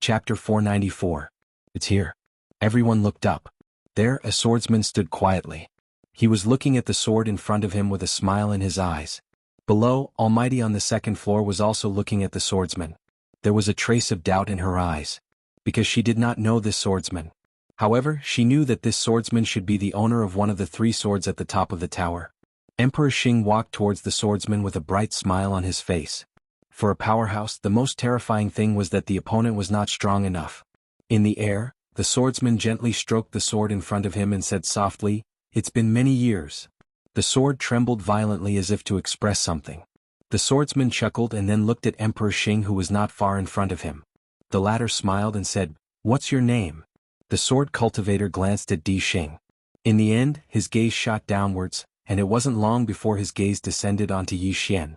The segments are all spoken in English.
Chapter 494. It's here. Everyone looked up. There, a swordsman stood quietly. He was looking at the sword in front of him with a smile in his eyes. Below, Almighty on the second floor was also looking at the swordsman. There was a trace of doubt in her eyes, because she did not know this swordsman. However, she knew that this swordsman should be the owner of one of the 3 swords at the top of the tower. Emperor Xing walked towards the swordsman with a bright smile on his face. For a powerhouse, the most terrifying thing was that the opponent was not strong enough. In the air, the swordsman gently stroked the sword in front of him and said softly, "It's been many years." The sword trembled violently as if to express something. The swordsman chuckled and then looked at Emperor Xing, who was not far in front of him. The latter smiled and said, "What's your name?" The sword cultivator glanced at Di Xing. In the end, his gaze shot downwards, and it wasn't long before his gaze descended onto Yi Xian.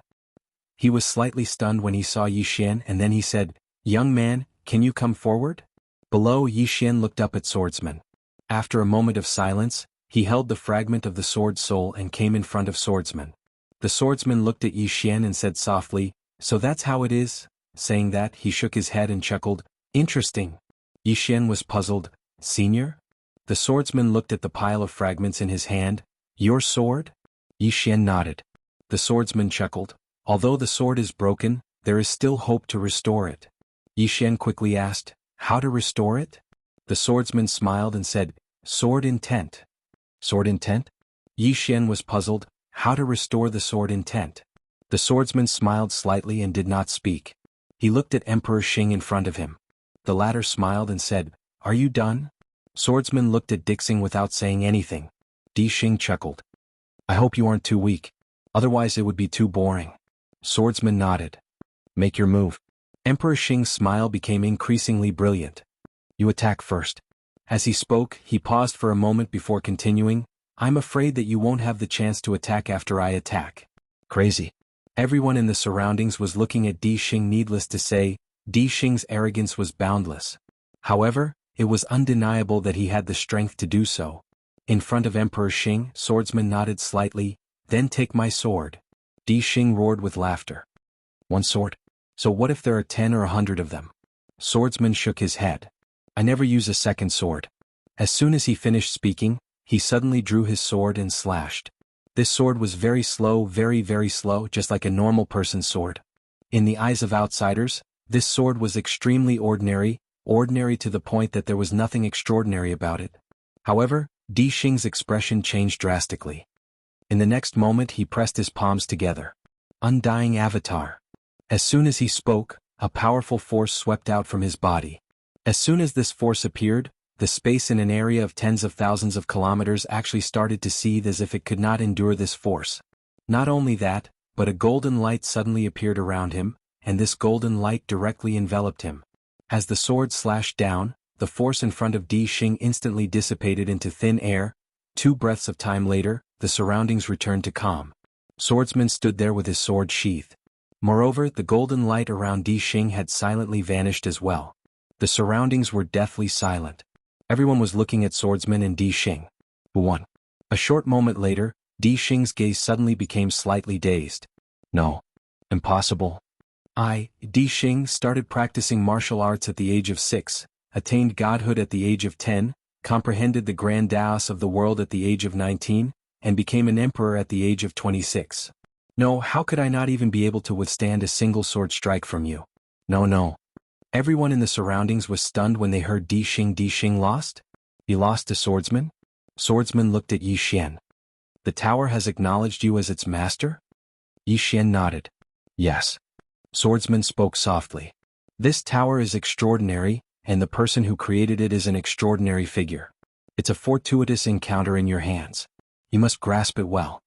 He was slightly stunned when he saw Yi Xian, and then he said, "Young man, can you come forward?" Below, Yi Xian looked up at swordsman. After a moment of silence, he held the fragment of the sword soul and came in front of swordsman. The swordsman looked at Yi Xian and said softly, "So that's how it is?" Saying that, he shook his head and chuckled, "Interesting." Yi Xian was puzzled. "Senior?" The swordsman looked at the pile of fragments in his hand. "Your sword?" Yi Xian nodded. The swordsman chuckled. "Although the sword is broken, there is still hope to restore it." Yi Xian quickly asked, "How to restore it?" The swordsman smiled and said, "Sword intent." "Sword intent?" Yi Xian was puzzled. How to restore the sword intent? The swordsman smiled slightly and did not speak. He looked at Emperor Xing in front of him. The latter smiled and said, "Are you done?" Swordsman looked at Dixing without saying anything. Di Xing chuckled. "I hope you aren't too weak. Otherwise it would be too boring." Swordsman nodded. "Make your move." Emperor Xing's smile became increasingly brilliant. "You attack first." As he spoke, he paused for a moment before continuing, "I'm afraid that you won't have the chance to attack after I attack." Crazy. Everyone in the surroundings was looking at Di Xing. Needless to say, Di Xing's arrogance was boundless. However, it was undeniable that he had the strength to do so. In front of Emperor Xing, swordsman nodded slightly, "Then take my sword." Di Xing roared with laughter. "One sword? So what if there are 10 or 100 of them?" Swordsman shook his head. "I never use a second sword." As soon as he finished speaking, he suddenly drew his sword and slashed. This sword was very slow, very slow, just like a normal person's sword. In the eyes of outsiders, this sword was extremely ordinary to the point that there was nothing extraordinary about it. However, Di Xing's expression changed drastically. In the next moment he pressed his palms together. Undying Avatar. As soon as he spoke, a powerful force swept out from his body. As soon as this force appeared, the space in an area of tens of thousands of kilometers actually started to seethe as if it could not endure this force. Not only that, but a golden light suddenly appeared around him, and this golden light directly enveloped him. As the sword slashed down, the force in front of Di Xing instantly dissipated into thin air. 2 breaths of time later, the surroundings returned to calm. Swordsman stood there with his sword sheathed. Moreover, the golden light around Di Xing had silently vanished as well. The surroundings were deathly silent. Everyone was looking at swordsman and Di Xing. Who won? A short moment later, Di Xing's gaze suddenly became slightly dazed. "No. Impossible." Di Xing started practicing martial arts at the age of 6, attained godhood at the age of 10, comprehended the grand Taos of the world at the age of 19, and became an emperor at the age of 26. No, how could I not even be able to withstand a single sword strike from you? No. Everyone in the surroundings was stunned when they heard Di Xing. Di Xing lost? He lost to swordsman? Swordsman looked at Yi Xian. "The tower has acknowledged you as its master?" Yi Xian nodded. "Yes." Swordsman spoke softly. "This tower is extraordinary, and the person who created it is an extraordinary figure. It's a fortuitous encounter in your hands. You must grasp it well."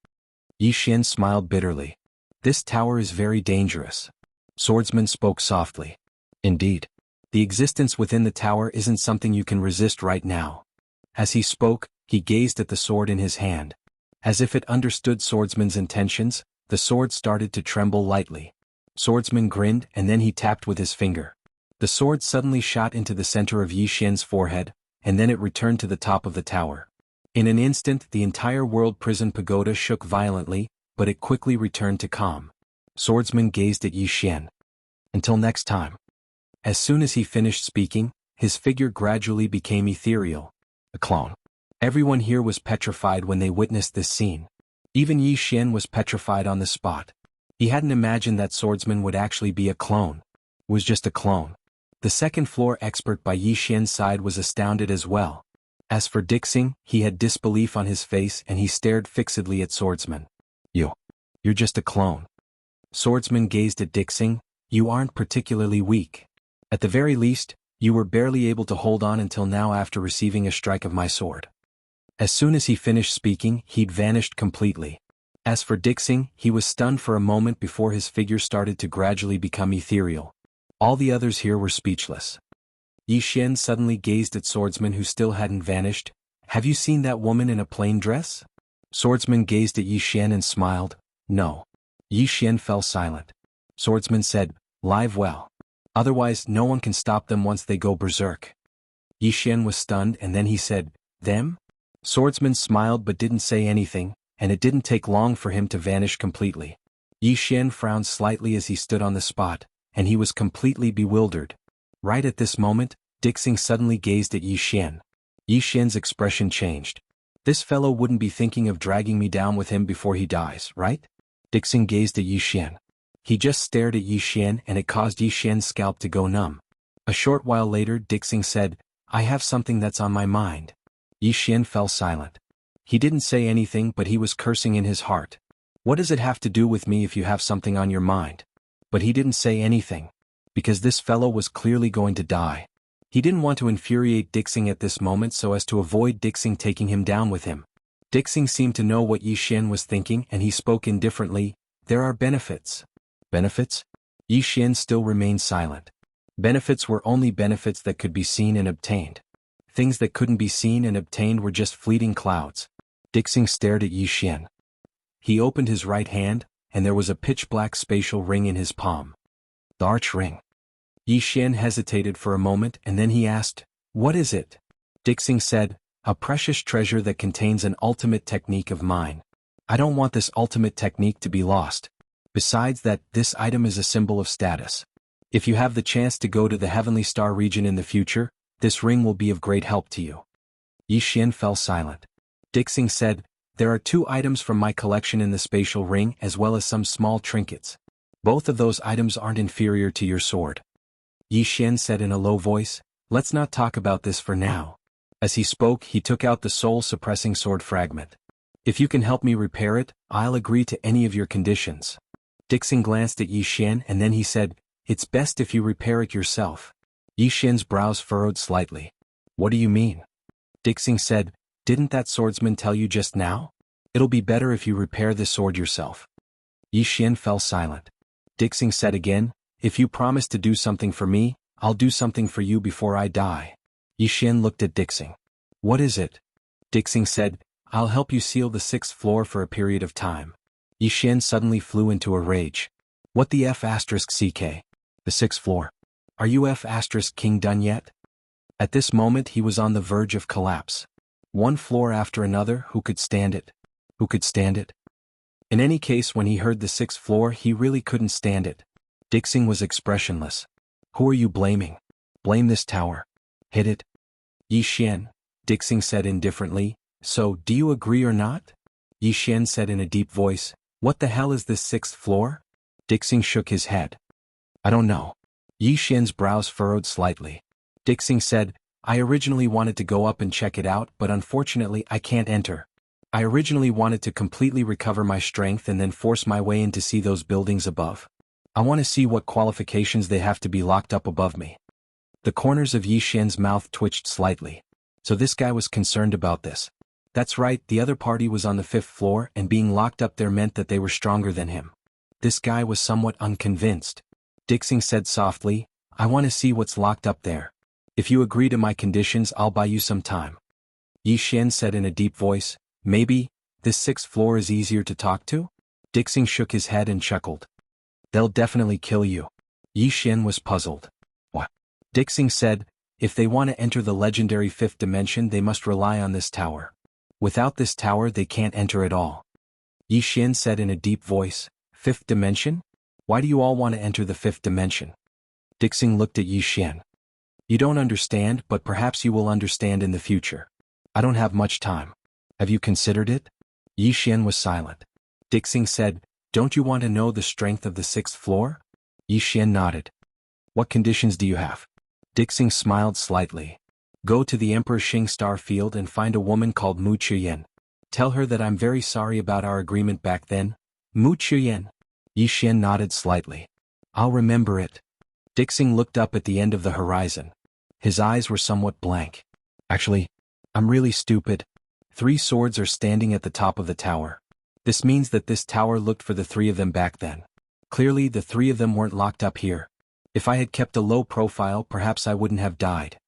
Yi Xian smiled bitterly. "This tower is very dangerous." Swordsman spoke softly. "Indeed. The existence within the tower isn't something you can resist right now." As he spoke, he gazed at the sword in his hand. As if it understood swordsman's intentions, the sword started to tremble lightly. Swordsman grinned and then he tapped with his finger. The sword suddenly shot into the center of Yi Xian's forehead, and then it returned to the top of the tower. In an instant the entire world prison pagoda shook violently, but it quickly returned to calm. Swordsman gazed at Yi Xian. "Until next time." As soon as he finished speaking, his figure gradually became ethereal. A clone. Everyone here was petrified when they witnessed this scene. Even Yi Xian was petrified on the spot. He hadn't imagined that swordsman would actually be a clone. It was just a clone. The second-floor expert by Yi Xian's side was astounded as well. As for Dixing, he had disbelief on his face and he stared fixedly at swordsman. You're just a clone. Swordsman gazed at Dixing. You aren't particularly weak. At the very least, you were barely able to hold on until now after receiving a strike of my sword. As soon as he finished speaking, he'd vanished completely. As for Dixing, he was stunned for a moment before his figure started to gradually become ethereal. All the others here were speechless. Yi Xian suddenly gazed at Swordsman who still hadn't vanished. Have you seen that woman in a plain dress? Swordsman gazed at Yi Xian and smiled. No. Yi Xian fell silent. Swordsman said, Live well. Otherwise no one can stop them once they go berserk. Yi Xian was stunned and then he said, Them? Swordsman smiled but didn't say anything, and it didn't take long for him to vanish completely. Yi Xian frowned slightly as he stood on the spot, and he was completely bewildered. Right at this moment, Dixing suddenly gazed at Yi Xian. Yi Xian's expression changed. This fellow wouldn't be thinking of dragging me down with him before he dies, right? Dixing gazed at Yi Xian. He just stared at Yi Xian and it caused Yi Xian's scalp to go numb. A short while later Dixing said, I have something that's on my mind. Yi Xian fell silent. He didn't say anything but he was cursing in his heart. What does it have to do with me if you have something on your mind? But he didn't say anything. Because this fellow was clearly going to die. He didn't want to infuriate Dixing at this moment so as to avoid Dixing taking him down with him. Dixing seemed to know what Yi Xian was thinking and he spoke indifferently, There are benefits. Benefits? Yi Xian still remained silent. Benefits were only benefits that could be seen and obtained. Things that couldn't be seen and obtained were just fleeting clouds. Dixing stared at Yi Xian. He opened his right hand, and there was a pitch-black spatial ring in his palm. The arch ring. Yi Xian hesitated for a moment and then he asked, What is it? Dixing said, A precious treasure that contains an ultimate technique of mine. I don't want this ultimate technique to be lost. Besides that, this item is a symbol of status. If you have the chance to go to the Heavenly Star region in the future, this ring will be of great help to you. Yi Xian fell silent. Dixing said, There are 2 items from my collection in the spatial ring as well as some small trinkets. Both of those items aren't inferior to your sword. Yi Xian said in a low voice, Let's not talk about this for now. As he spoke, he took out the soul-suppressing sword fragment. If you can help me repair it, I'll agree to any of your conditions. Dixing glanced at Yi Xian and then he said, It's best if you repair it yourself. Yi Xian's brows furrowed slightly. What do you mean? Dixing said, Didn't that swordsman tell you just now? It'll be better if you repair the sword yourself. Yi Xian fell silent. Dixing said again, If you promise to do something for me, I'll do something for you before I die. Yi Xian looked at Dixing. What is it? Dixing said, I'll help you seal the 6th floor for a period of time. Yi Xian suddenly flew into a rage. What the F***CK? The 6th floor. Are you F***king done yet? At this moment he was on the verge of collapse. One floor after another, who could stand it? Who could stand it? In any case, when he heard the 6th floor he really couldn't stand it. Dixing was expressionless. Who are you blaming? Blame this tower. Hit it. Yi Xian, Dixing said indifferently, So, do you agree or not? Yi Xian said in a deep voice, What the hell is this 6th floor? Dixing shook his head. I don't know. Yi Xian's brows furrowed slightly. Dixing said, I originally wanted to go up and check it out but unfortunately I can't enter. I originally wanted to completely recover my strength and then force my way in to see those buildings above. I want to see what qualifications they have to be locked up above me. The corners of Yi Xian's mouth twitched slightly. So this guy was concerned about this. That's right, the other party was on the 5th floor and being locked up there meant that they were stronger than him. This guy was somewhat unconvinced. Dixing said softly, I want to see what's locked up there. If you agree to my conditions I'll buy you some time. Yi Xian said in a deep voice, Maybe, this 6th floor is easier to talk to? Dixing shook his head and chuckled. They'll definitely kill you. Yi Xian was puzzled. What? Dixing said, If they want to enter the legendary 5th dimension they must rely on this tower. Without this tower they can't enter at all. Yi Xian said in a deep voice, 5th dimension? Why do you all want to enter the 5th dimension? Dixing looked at Yi Xian. You don't understand, but perhaps you will understand in the future. I don't have much time. Have you considered it? Yi Xian was silent. Dixing said, Don't you want to know the strength of the 6th floor? Yi Xian nodded. What conditions do you have? Dixing smiled slightly. Go to the Emperor Xing Star Field and find a woman called Mu Chuyen. Tell her that I'm very sorry about our agreement back then. Mu Chuyen. Yi Xian nodded slightly. I'll remember it. Dixing looked up at the end of the horizon. His eyes were somewhat blank. Actually, I'm really stupid. 3 swords are standing at the top of the tower. This means that this tower looked for the 3 of them back then. Clearly the 3 of them weren't locked up here. If I had kept a low profile, perhaps I wouldn't have died.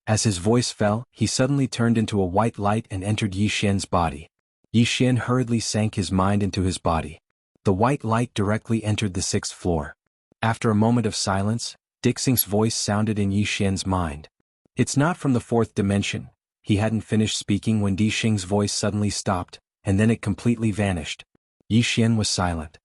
As his voice fell, he suddenly turned into a white light and entered Yi Xian's body. Yi Xian hurriedly sank his mind into his body. The white light directly entered the 6th floor. After a moment of silence, Dixing's voice sounded in Yi Xian's mind. It's not from the 4th dimension. He hadn't finished speaking when Di Xing's voice suddenly stopped, and then it completely vanished. Yi Xian was silent.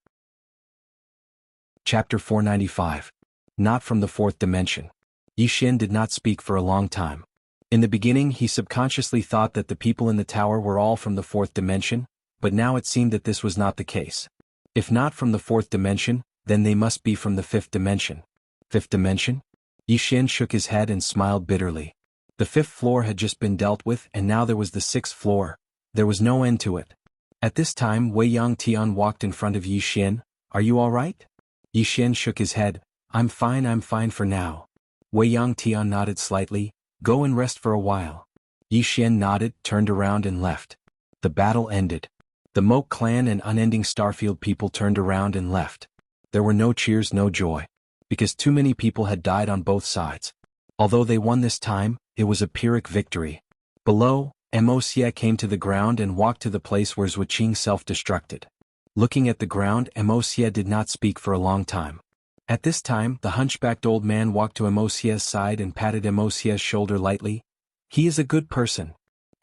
Chapter 495. Not from the 4th dimension. Yi Xian did not speak for a long time. In the beginning he subconsciously thought that the people in the tower were all from the 4th dimension, but now it seemed that this was not the case. If not from the 4th dimension, then they must be from the 5th dimension. 5th dimension? Yi Xian shook his head and smiled bitterly. The 5th floor had just been dealt with and now there was the 6th floor. There was no end to it. At this time Wei Yang Tian walked in front of Yi Xian. Are you all right? Yi Xian shook his head. I'm fine for now. Wei Yang Tian nodded slightly. Go and rest for a while. Yi Xian nodded, turned around and left. The battle ended. The Moke clan and unending Starfield people turned around and left. There were no cheers, no joy. Because too many people had died on both sides. Although they won this time, it was a Pyrrhic victory. Below, Wuxia came to the ground and walked to the place where Wuxia self-destructed. Looking at the ground, Wuxia did not speak for a long time. At this time, the hunchbacked old man walked to Wuxia's side and patted Wuxia's shoulder lightly. He is a good person.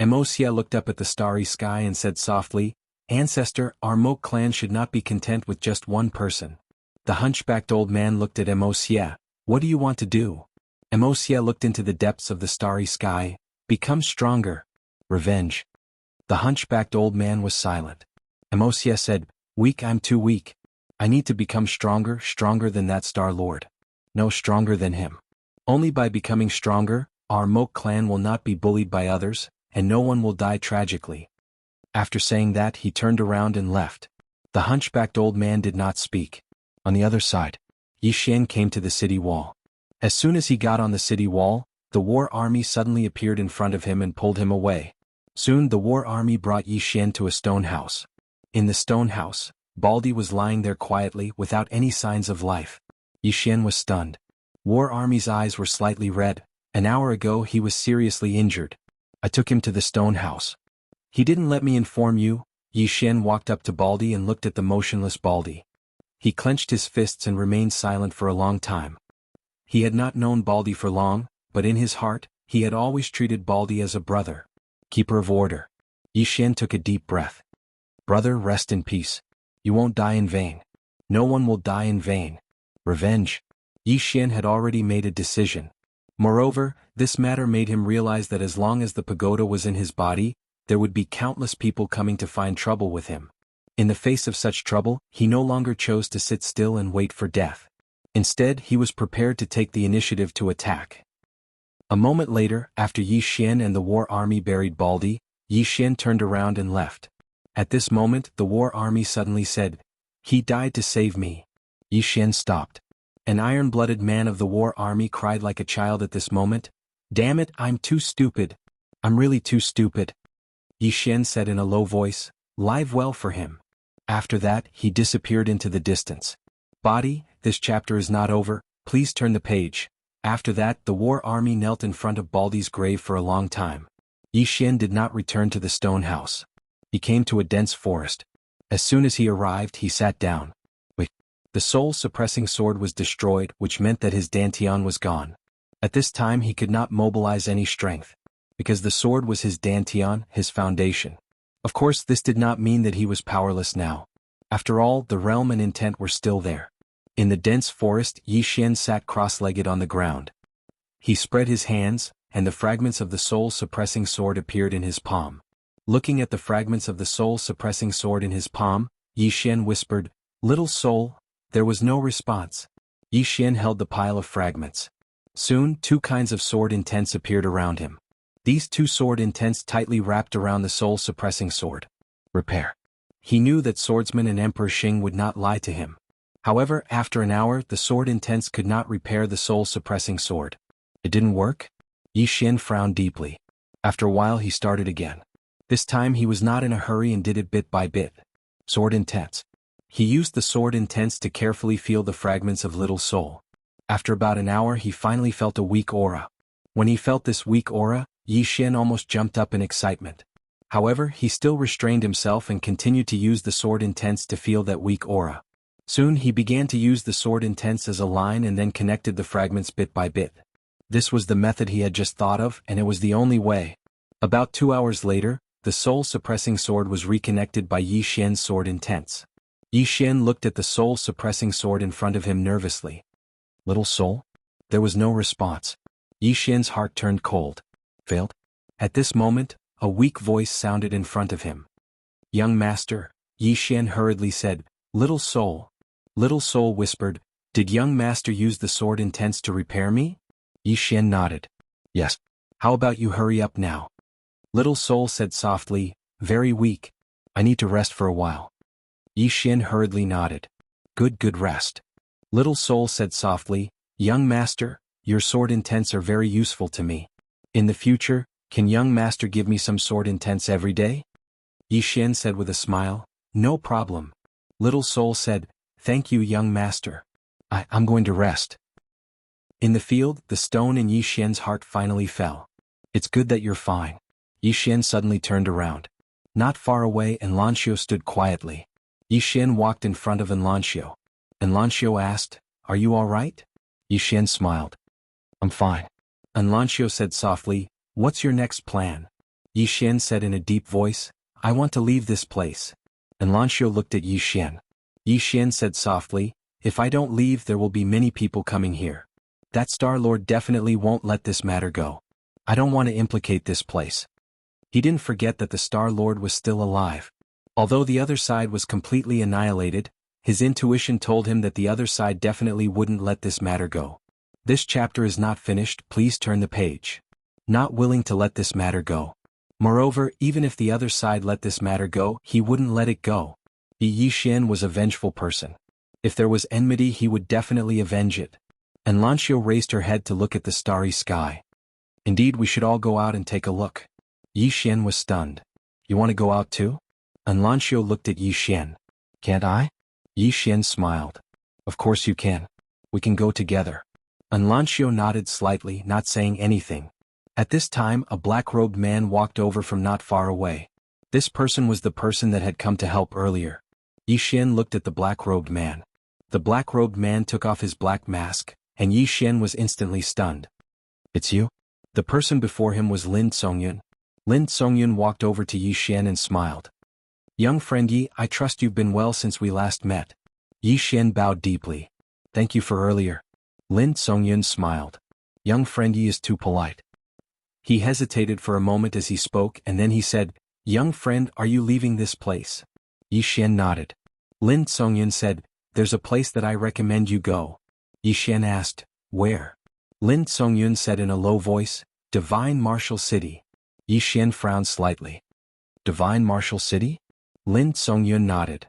Wuxia looked up at the starry sky and said softly, Ancestor, our Moke clan should not be content with just one person. The hunchbacked old man looked at Wuxia. What do you want to do? Wuxia looked into the depths of the starry sky. Become stronger. Revenge. The hunchbacked old man was silent. Wuxia said, Weak, I'm too weak. I need to become stronger than that Star Lord. No, stronger than him. Only by becoming stronger, our Moke clan will not be bullied by others, and no one will die tragically. After saying that, he turned around and left. The hunchbacked old man did not speak. On the other side, Yi Xian came to the city wall. As soon as he got on the city wall, the war army suddenly appeared in front of him and pulled him away. Soon the war army brought Yi Xian to a stone house. In the stone house, Baldy was lying there quietly without any signs of life. Yi Xian was stunned. War army's eyes were slightly red. An hour ago he was seriously injured. I took him to the stone house. He didn't let me inform you. Yi Xian walked up to Baldy and looked at the motionless Baldy. He clenched his fists and remained silent for a long time. He had not known Baldy for long, but in his heart, he had always treated Baldy as a brother. Keeper of order. Yi Xian took a deep breath. Brother, rest in peace. You won't die in vain. No one will die in vain. Revenge. Yi Xian had already made a decision. Moreover, this matter made him realize that as long as the pagoda was in his body, there would be countless people coming to find trouble with him. In the face of such trouble, he no longer chose to sit still and wait for death. Instead, he was prepared to take the initiative to attack. A moment later, after Yi Xian and the war army buried Baldy, Yi Xian turned around and left. At this moment, the war army suddenly said, He died to save me. Yi Xian stopped. An iron-blooded man of the war army cried like a child at this moment. Damn it, I'm too stupid. I'm really too stupid. Yi Xian said in a low voice, Live well for him. After that, he disappeared into the distance. Body, this chapter is not over, please turn the page. After that, the war army knelt in front of Baldy's grave for a long time. Yi Xian did not return to the stone house. He came to a dense forest. As soon as he arrived, he sat down. The soul-suppressing sword was destroyed, which meant that his dantian was gone. At this time he could not mobilize any strength. Because the sword was his dantian, his foundation. Of course, this did not mean that he was powerless now. After all, the realm and intent were still there. In the dense forest, Yi Xian sat cross-legged on the ground. He spread his hands, and the fragments of the soul-suppressing sword appeared in his palm. Looking at the fragments of the soul-suppressing sword in his palm, Yi Xian whispered, "Little soul." There was no response. Yi Xian held the pile of fragments. Soon, two kinds of sword intents appeared around him. These two sword intents tightly wrapped around the soul-suppressing sword. Repair. He knew that swordsman and Emperor Xing would not lie to him. However, after an hour, the sword intents could not repair the soul-suppressing sword. It didn't work? Yi Xian frowned deeply. After a while he started again. This time he was not in a hurry and did it bit by bit. Sword intents. He used the sword intents to carefully feel the fragments of little soul. After about an hour he finally felt a weak aura. When he felt this weak aura, Yi Xian almost jumped up in excitement. However, he still restrained himself and continued to use the sword intents to feel that weak aura. Soon he began to use the sword intents as a line and then connected the fragments bit by bit. This was the method he had just thought of, and it was the only way. About 2 hours later, the soul-suppressing sword was reconnected by Yi Xian's sword intents. Yi Xian looked at the soul-suppressing sword in front of him nervously. Little soul? There was no response. Yi Xian's heart turned cold. Failed? At this moment, a weak voice sounded in front of him. Young master, Yi Xian hurriedly said, "Little soul." Little soul whispered, "Did young master use the sword intents to repair me?" Yi Xian nodded. "Yes. How about you hurry up now?" Little soul said softly, "Very weak. I need to rest for a while." Yi Xian hurriedly nodded. Good rest." Little soul said softly, "Young master, your sword intents are very useful to me. In the future, can young master give me some sword intents every day?" Yi Xian said with a smile, "No problem." Little soul said, "Thank you, young master. I'm going to rest." In the field, the stone in Yi Xian's heart finally fell. "It's good that you're fine." Yi Xian suddenly turned around. Not far away, Enlancio stood quietly. Yi Xian walked in front of Enlancio. Enlancio asked, "Are you all right?" Yi Xian smiled. "I'm fine." Enlancio said softly, "What's your next plan?" Yi Xian said in a deep voice, "I want to leave this place." Enlancio looked at Yi Xian. Yi Xian said softly, "If I don't leave there will be many people coming here. That Star Lord definitely won't let this matter go. I don't want to implicate this place." He didn't forget that the Star Lord was still alive. Although the other side was completely annihilated, his intuition told him that the other side definitely wouldn't let this matter go. This chapter is not finished, please turn the page. Not willing to let this matter go. Moreover, even if the other side let this matter go, he wouldn't let it go. Yi Xian was a vengeful person. If there was enmity he would definitely avenge it. Enlancio raised her head to look at the starry sky. "Indeed, we should all go out and take a look." Yi Xian was stunned. "You want to go out too?" Enlancio looked at Yi Xian. "Can't I?" Yi Xian smiled. "Of course you can. We can go together." Enlancio nodded slightly, not saying anything. At this time, a black-robed man walked over from not far away. This person was the person that had come to help earlier. Yi Xian looked at the black-robed man. The black-robed man took off his black mask, and Yi Xian was instantly stunned. "It's you?" The person before him was Lin Songyun. Lin Songyun walked over to Yi Xian and smiled. "Young friend Yi, I trust you've been well since we last met." Yi Xian bowed deeply. "Thank you for earlier." Lin Songyun smiled. "Young friend Yi is too polite." He hesitated for a moment as he spoke and then he said, "Young friend, are you leaving this place?" Yi Xian nodded. Lin Songyun said, "There's a place that I recommend you go." Yi Xian asked, "Where?" Lin Songyun said in a low voice, "Divine Martial City." Yi Xian frowned slightly. "Divine Martial City?" Lin Songyun nodded.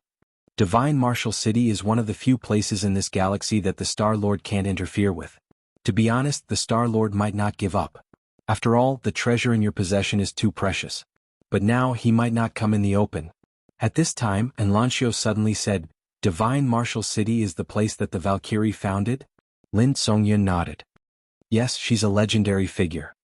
Divine Martial City is one of the few places in this galaxy that the Star Lord can't interfere with. To be honest, the Star Lord might not give up. After all, the treasure in your possession is too precious. But now he might not come in the open. At this time, Enlancio suddenly said, "Divine Martial City is the place that the Valkyrie founded?" Lin Songyun nodded. "Yes, she's a legendary figure."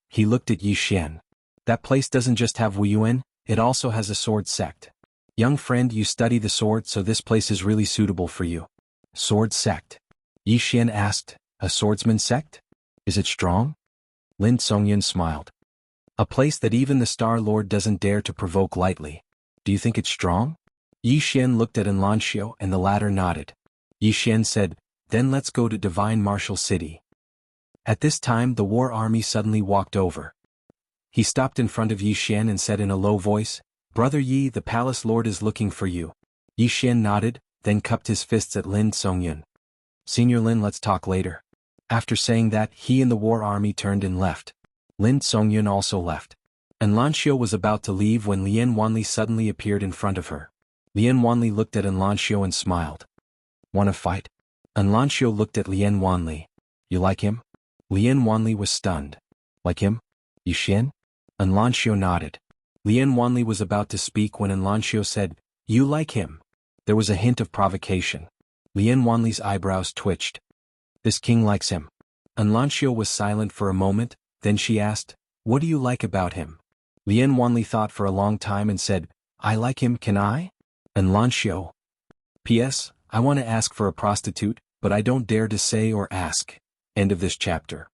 He looked at Yi Xian. "That place doesn't just have Wuyuan, it also has a sword sect. Young friend, you study the sword, so this place is really suitable for you." "Sword sect?" Yi Xian asked, "A swordsman sect? Is it strong?" Lin Songyun smiled. "A place that even the Star Lord doesn't dare to provoke lightly. Do you think it's strong?" Yi Xian looked at Enlancio and the latter nodded. Yi Xian said, then let's go to Divine Martial City. At this time the war army suddenly walked over. He stopped in front of Yi Xian and said in a low voice, Brother Yi, the palace lord is looking for you. Yi Xian nodded, then cupped his fists at Lin Songyun. Senior Lin, let's talk later. After saying that, he and the war army turned and left. Lin Songyun also left. And Lanxiu was about to leave when Lian Wanli suddenly appeared in front of her. Lian Wanli looked at Lanxiu and smiled. Want to fight? Lanxiu looked at Lian Wanli. You like him? Lian Wanli was stunned. Like him? Yi Xian? Lanxiu nodded. Lian Wanli was about to speak when Lanxiu said, You like him? There was a hint of provocation. Lian Wanli's eyebrows twitched. This king likes him. Lanxiu was silent for a moment, then she asked, What do you like about him? Lian Wanli thought for a long time and said, I like him, can I? Lanxiu. P.S. I want to ask for a prostitute, but I don't dare to say or ask. End of this chapter.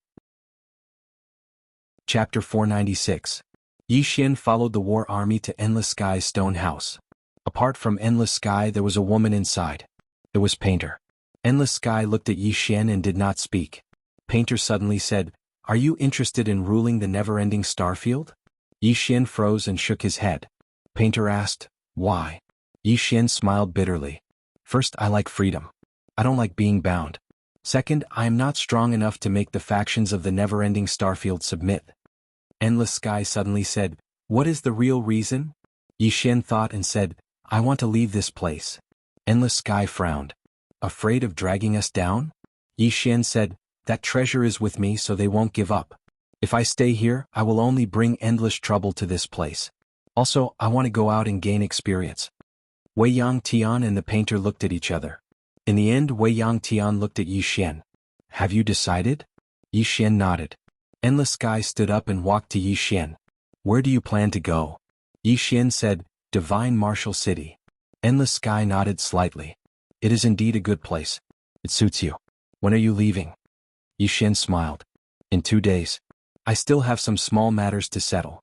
Chapter 496. Yi Xian followed the war army to Endless Sky's stone house. Apart from Endless Sky there was a woman inside. It was Painter. Endless Sky looked at Yi Xian and did not speak. Painter suddenly said, Are you interested in ruling the never-ending starfield? Yi Xian froze and shook his head. Painter asked, Why? Yi Xian smiled bitterly. First, I like freedom. I don't like being bound. Second, I am not strong enough to make the factions of the never-ending starfield submit. Endless Sky suddenly said, What is the real reason? Yi Xian thought and said, I want to leave this place. Endless Sky frowned. Afraid of dragging us down? Yi Xian said, That treasure is with me so they won't give up. If I stay here, I will only bring endless trouble to this place. Also, I want to go out and gain experience. Wei Yang Tian and the painter looked at each other. In the end, Wei Yang Tian looked at Yi Xian. Have you decided? Yi Xian nodded. Endless Sky stood up and walked to Yi Xian. Where do you plan to go? Yi Xian said, Divine Martial City. Endless Sky nodded slightly. It is indeed a good place. It suits you. When are you leaving? Yi Xian smiled. In 2 days. I still have some small matters to settle.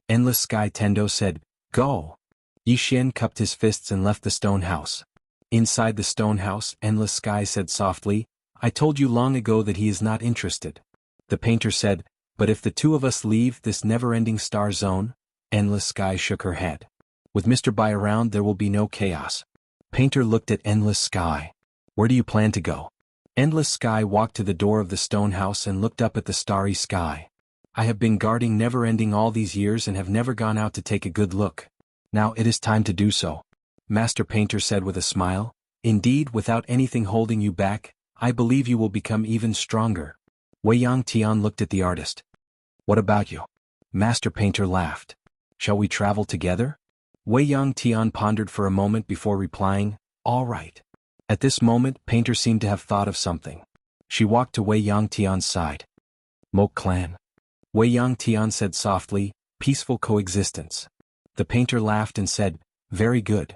Endless Sky Tendo said, Go. Yi Xian cupped his fists and left the stone house. Inside the stone house, Endless Sky said softly, I told you long ago that he is not interested. The painter said, But if the two of us leave this never-ending star zone? Endless Sky shook her head. With Mr. Bai around there will be no chaos. Painter looked at Endless Sky. Where do you plan to go? Endless Sky walked to the door of the stone house and looked up at the starry sky. I have been guarding never-ending all these years and have never gone out to take a good look. Now it is time to do so. Master Painter said with a smile. Indeed, without anything holding you back, I believe you will become even stronger. Wei Yang Tian looked at the artist. What about you? Master Painter laughed. Shall we travel together? Wei Yang Tian pondered for a moment before replying, All right. At this moment, Painter seemed to have thought of something. She walked to Wei Yang Tian's side. Mok clan. Wei Yang Tian said softly, Peaceful coexistence. The painter laughed and said, Very good.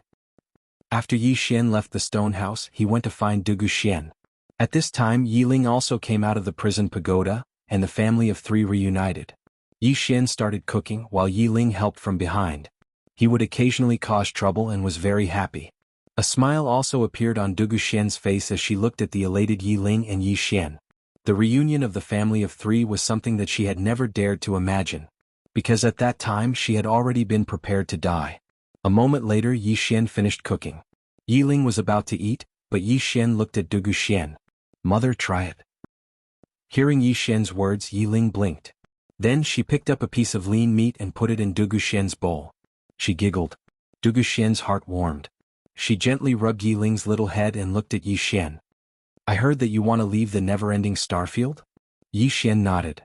After Yi Xian left the stone house, he went to find Dugu Xian. At this time Yi Ling also came out of the prison pagoda, and the family of 3 reunited. Yi Xian started cooking while Yi Ling helped from behind. He would occasionally cause trouble and was very happy. A smile also appeared on Dugu Xian's face as she looked at the elated Yi Ling and Yi Xian. The reunion of the family of 3 was something that she had never dared to imagine. Because at that time she had already been prepared to die. A moment later Yi Xian finished cooking. Yi Ling was about to eat, but Yi Xian looked at Dugu Xian. Mother, try it. Hearing Yi Xian's words, Yi Ling blinked. Then she picked up a piece of lean meat and put it in Dugu Xian's bowl. She giggled. Dugu Xian's heart warmed. She gently rubbed Yi Ling's little head and looked at Yi Xian. I heard that you want to leave the never-ending starfield? Yi Xian nodded.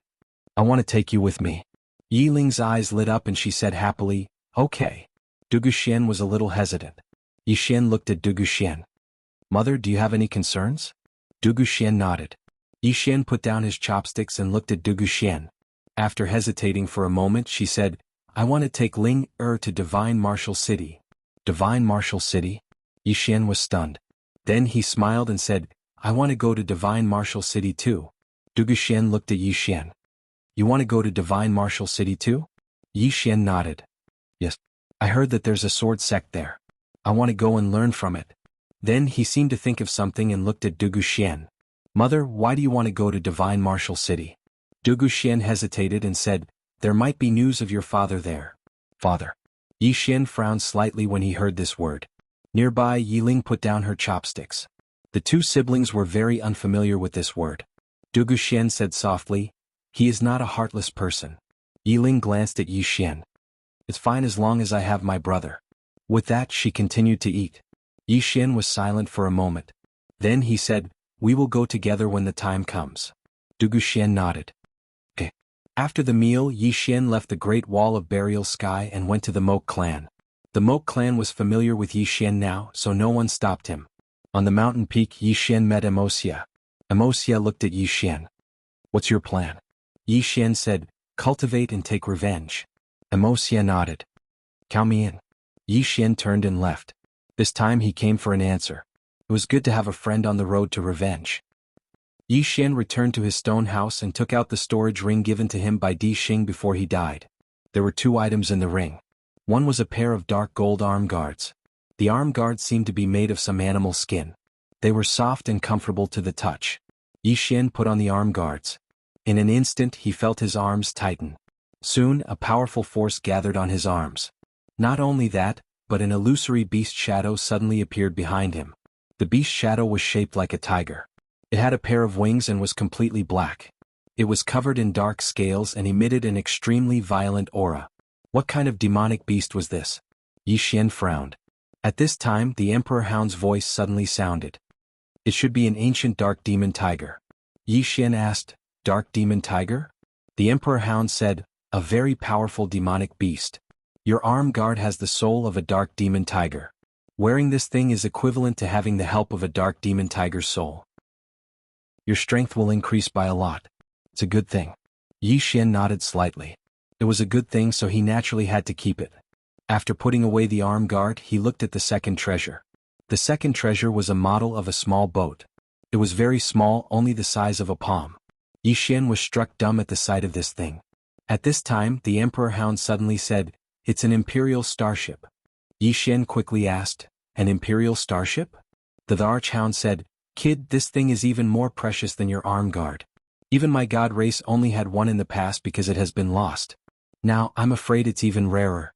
I want to take you with me. Yi Ling's eyes lit up and she said happily, Okay. Dugu Xian was a little hesitant. Yi Xian looked at Dugu Xian. Mother, do you have any concerns? Dugu Xian nodded. Yi Xian put down his chopsticks and looked at Dugu Xian. After hesitating for a moment she said, I want to take Ling to Divine Martial City. Divine Martial City? Yi Xian was stunned. Then he smiled and said, I want to go to Divine Martial City too. Dugu Xian looked at Yi Xian. You want to go to Divine Martial City too? Yi Xian nodded. Yes. I heard that there's a sword sect there. I want to go and learn from it. Then he seemed to think of something and looked at Duguxian. Mother, why do you want to go to Divine Martial City? Duguxian hesitated and said, there might be news of your father there. Father. Yixin frowned slightly when he heard this word. Nearby, Yiling put down her chopsticks. The two siblings were very unfamiliar with this word. Duguxian said softly, he is not a heartless person. Yiling glanced at Yixin. It's fine as long as I have my brother. With that, she continued to eat. Yixin was silent for a moment. Then he said, we will go together when the time comes. Duguxian nodded. Okay. After the meal, Yixin left the Great Wall of Burial Sky and went to the Moke clan. The Moke clan was familiar with Yixin now, so no one stopped him. On the mountain peak, Yixin met Wuxia. Wuxia looked at Yixin. What's your plan? Yixin said, cultivate and take revenge. Wuxia nodded. Count me in. Yixin turned and left. This time he came for an answer. It was good to have a friend on the road to revenge. Yixin returned to his stone house and took out the storage ring given to him by Di Xing before he died. There were two items in the ring. One was a pair of dark gold arm guards. The arm guards seemed to be made of some animal skin. They were soft and comfortable to the touch. Yixin put on the arm guards. In an instant he felt his arms tighten. Soon a powerful force gathered on his arms. Not only that, but an illusory beast shadow suddenly appeared behind him. The beast shadow was shaped like a tiger. It had a pair of wings and was completely black. It was covered in dark scales and emitted an extremely violent aura. What kind of demonic beast was this? Yixin frowned. At this time the Emperor Hound's voice suddenly sounded. It should be an ancient dark demon tiger. Yixin asked, Dark demon tiger? The Emperor Hound said, a very powerful demonic beast. Your arm guard has the soul of a dark demon tiger. Wearing this thing is equivalent to having the help of a dark demon tiger's soul. Your strength will increase by a lot. It's a good thing. Yixin nodded slightly. It was a good thing, so he naturally had to keep it. After putting away the arm guard, he looked at the second treasure. The second treasure was a model of a small boat. It was very small, only the size of a palm. Yixin was struck dumb at the sight of this thing. At this time, the Emperor Hound suddenly said, it's an Imperial starship. Yixin quickly asked, an Imperial starship? The Archhound said, Kid, this thing is even more precious than your arm guard. Even my god race only had one in the past because it has been lost. Now, I'm afraid it's even rarer.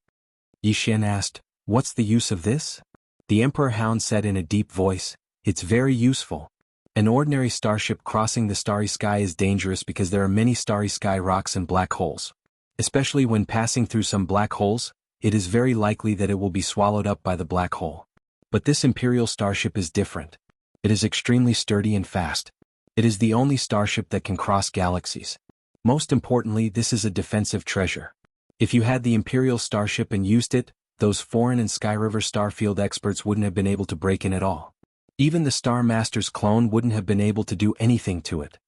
Yixin asked, what's the use of this? The Emperor Hound said in a deep voice, it's very useful. An ordinary starship crossing the starry sky is dangerous because there are many starry sky rocks and black holes. Especially when passing through some black holes, it is very likely that it will be swallowed up by the black hole. But this Imperial starship is different. It is extremely sturdy and fast. It is the only starship that can cross galaxies. Most importantly, this is a defensive treasure. If you had the Imperial starship and used it, those foreign and Skyriver Starfield experts wouldn't have been able to break in at all. Even the Star Master's clone wouldn't have been able to do anything to it.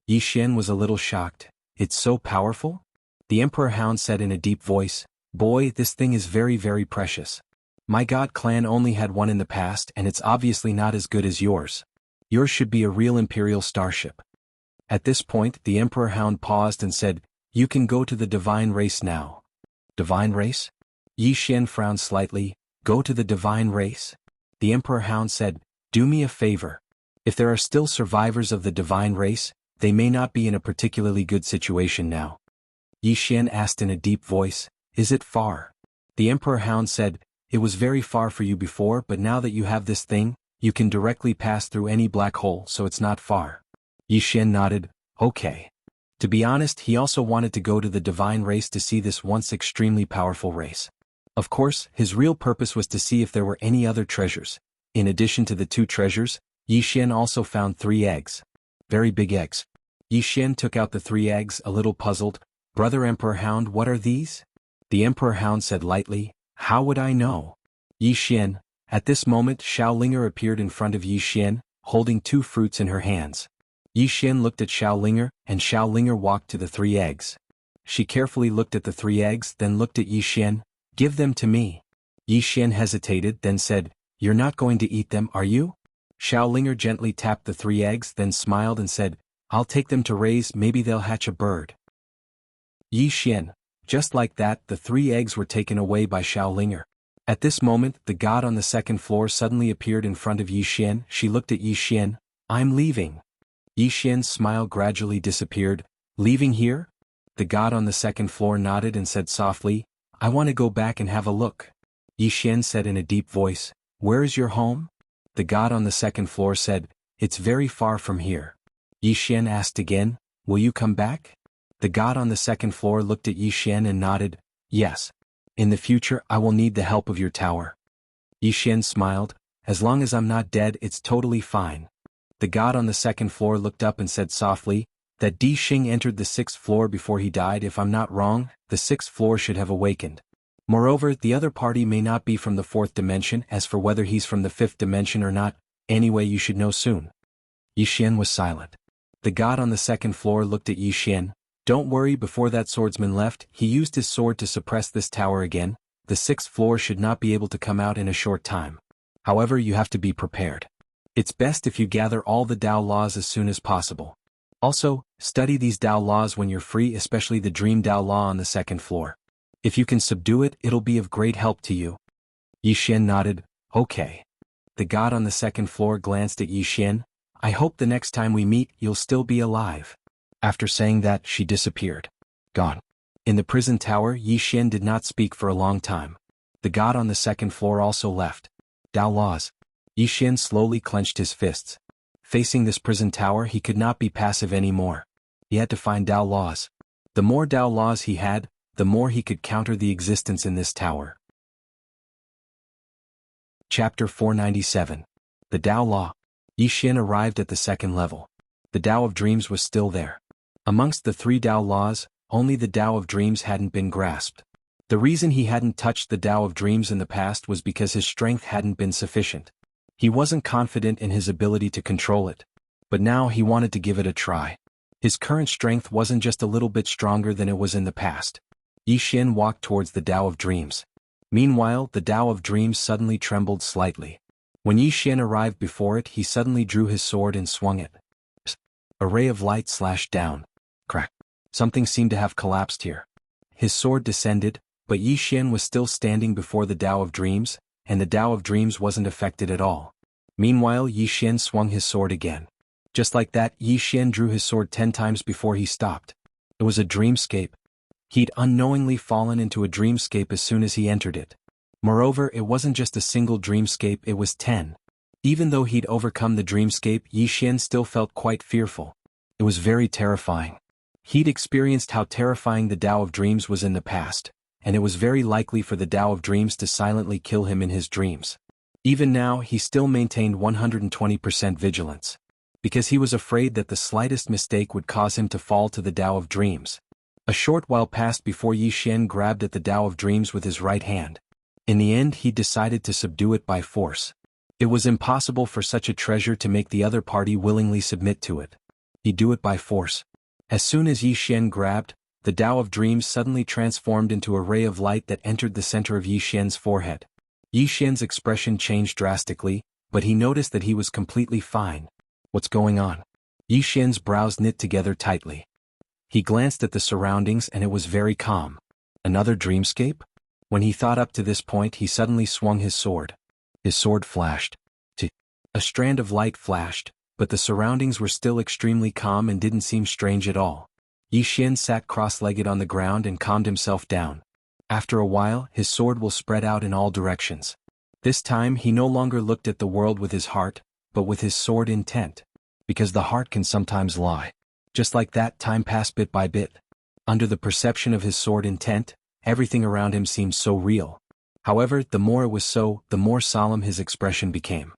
Yixin was a little shocked. It's so powerful? The Emperor Hound said in a deep voice, boy, this thing is very, very precious. My god clan only had one in the past and it's obviously not as good as yours. Yours should be a real Imperial starship. At this point, the Emperor Hound paused and said, you can go to the divine race now. Divine race? Yixin frowned slightly. Go to the divine race? The Emperor Hound said, do me a favor. If there are still survivors of the divine race, they may not be in a particularly good situation now. Yixin asked in a deep voice, is it far? The Emperor Hound said, it was very far for you before, but now that you have this thing, you can directly pass through any black hole, so it's not far. Yixin nodded, okay. To be honest, he also wanted to go to the divine race to see this once extremely powerful race. Of course, his real purpose was to see if there were any other treasures. In addition to the two treasures, Yixin also found 3 eggs. Very big eggs. Yixin took out the 3 eggs, a little puzzled. Brother Emperor Hound, what are these? The Emperor Hound said lightly, how would I know? Yixin. At this moment, Xiaolinger appeared in front of Yixin, holding 2 fruits in her hands. Yixin looked at Xiaolinger, and Xiaolinger walked to the 3 eggs. She carefully looked at the 3 eggs, then looked at Yixin. Give them to me. Yixin hesitated, then said, you're not going to eat them, are you? Xiaolinger gently tapped the 3 eggs, then smiled and said, I'll take them to raise, maybe they'll hatch a bird. Yixin. Just like that, the 3 eggs were taken away by Xiaolinger. At this moment, the god on the second floor suddenly appeared in front of Yi Xian. She looked at Yi Xian. I'm leaving. Yi Xian's smile gradually disappeared. Leaving here? The god on the second floor nodded and said softly, I want to go back and have a look. Yi Xian said in a deep voice, Where is your home? The god on the second floor said, It's very far from here. Yi Xian asked again, Will you come back? The god on the second floor looked at Yi Xian and nodded, Yes. In the future I will need the help of your tower. Yi Xian smiled, As long as I'm not dead it's totally fine. The god on the second floor looked up and said softly, That Di Xing entered the 6th floor before he died. If I'm not wrong, the 6th floor should have awakened. Moreover, the other party may not be from the 4th dimension. As for whether he's from the 5th dimension or not, anyway you should know soon. Yi Xian was silent. The god on the second floor looked at Yi Xian. Don't worry, before that swordsman left, he used his sword to suppress this tower again. The 6th floor should not be able to come out in a short time. However, you have to be prepared. It's best if you gather all the Tao laws as soon as possible. Also, study these Tao laws when you're free, especially the Dream Tao law on the 2nd floor. If you can subdue it, it'll be of great help to you. Yi Xian nodded, Okay. The god on the 2nd floor glanced at Yi Xian. I hope the next time we meet you'll still be alive. After saying that, she disappeared. Gone. In the prison tower, Yi Xian did not speak for a long time. The god on the 2nd floor also left. Tao laws. Yi Xian slowly clenched his fists. Facing this prison tower he could not be passive anymore. He had to find Tao laws. The more Tao laws he had, the more he could counter the existence in this tower. Chapter 497. The Tao Law. Yi Xian arrived at the 2nd level. The Tao of Dreams was still there. Amongst the 3 Tao laws, only the Tao of Dreams hadn't been grasped. The reason he hadn't touched the Tao of Dreams in the past was because his strength hadn't been sufficient. He wasn't confident in his ability to control it. But now he wanted to give it a try. His current strength wasn't just a little bit stronger than it was in the past. Yi Xian walked towards the Tao of Dreams. Meanwhile, the Tao of Dreams suddenly trembled slightly. When Yi Xian arrived before it, he suddenly drew his sword and swung it. A ray of light slashed down. Crack. Something seemed to have collapsed here. His sword descended, but Yi Xian was still standing before the Tao of Dreams, and the Tao of Dreams wasn't affected at all. Meanwhile, Yi Xian swung his sword again. Just like that, Yi Xian drew his sword 10 times before he stopped. It was a dreamscape. He'd unknowingly fallen into a dreamscape as soon as he entered it. Moreover, it wasn't just a single dreamscape, it was 10. Even though he'd overcome the dreamscape, Yi Xian still felt quite fearful. It was very terrifying. He'd experienced how terrifying the Tao of Dreams was in the past, and it was very likely for the Tao of Dreams to silently kill him in his dreams. Even now, he still maintained 120% vigilance. Because he was afraid that the slightest mistake would cause him to fall to the Tao of Dreams. A short while passed before Yi Xian grabbed at the Tao of Dreams with his right hand. In the end, he decided to subdue it by force. It was impossible for such a treasure to make the other party willingly submit to it. He'd do it by force. As soon as Yi Xian grabbed, the Tao of Dreams suddenly transformed into a ray of light that entered the center of Yi Xian's forehead. Yi Xian's expression changed drastically, but he noticed that he was completely fine. What's going on? Yi Xian's brows knit together tightly. He glanced at the surroundings and it was very calm. Another dreamscape? When he thought up to this point, he suddenly swung his sword. His sword flashed. A strand of light flashed, but the surroundings were still extremely calm and didn't seem strange at all. Yi Xian sat cross-legged on the ground and calmed himself down. After a while, his sword will spread out in all directions. This time he no longer looked at the world with his heart, but with his sword intent. Because the heart can sometimes lie. Just like that, time passed bit by bit. Under the perception of his sword intent, everything around him seemed so real. However, the more it was so, the more solemn his expression became.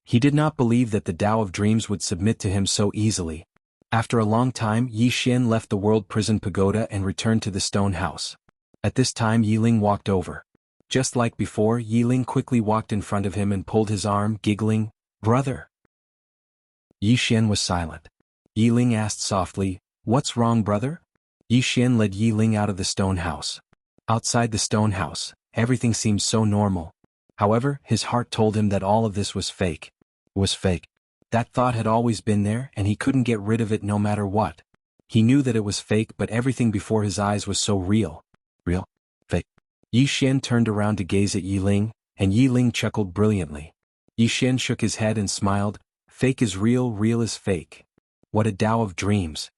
He did not believe that the Tao of Dreams would submit to him so easily. After a long time, Yi Xian left the World Prison Pagoda and returned to the stone house. At this time Yiling walked over. Just like before, Yiling quickly walked in front of him and pulled his arm, giggling, "Brother." Yi Xian was silent. Yiling asked softly, "What's wrong, brother?" Yi Xian led Yiling out of the stone house. Outside the stone house, everything seemed so normal. However, his heart told him that all of this was fake. It was fake. That thought had always been there and he couldn't get rid of it no matter what. He knew that it was fake, but everything before his eyes was so real. Real? Fake. Yi Xian turned around to gaze at Yiling. and Yi Ling chuckled brilliantly. Yi Xian shook his head and smiled. Fake is real, real is fake. What a Tao of dreams.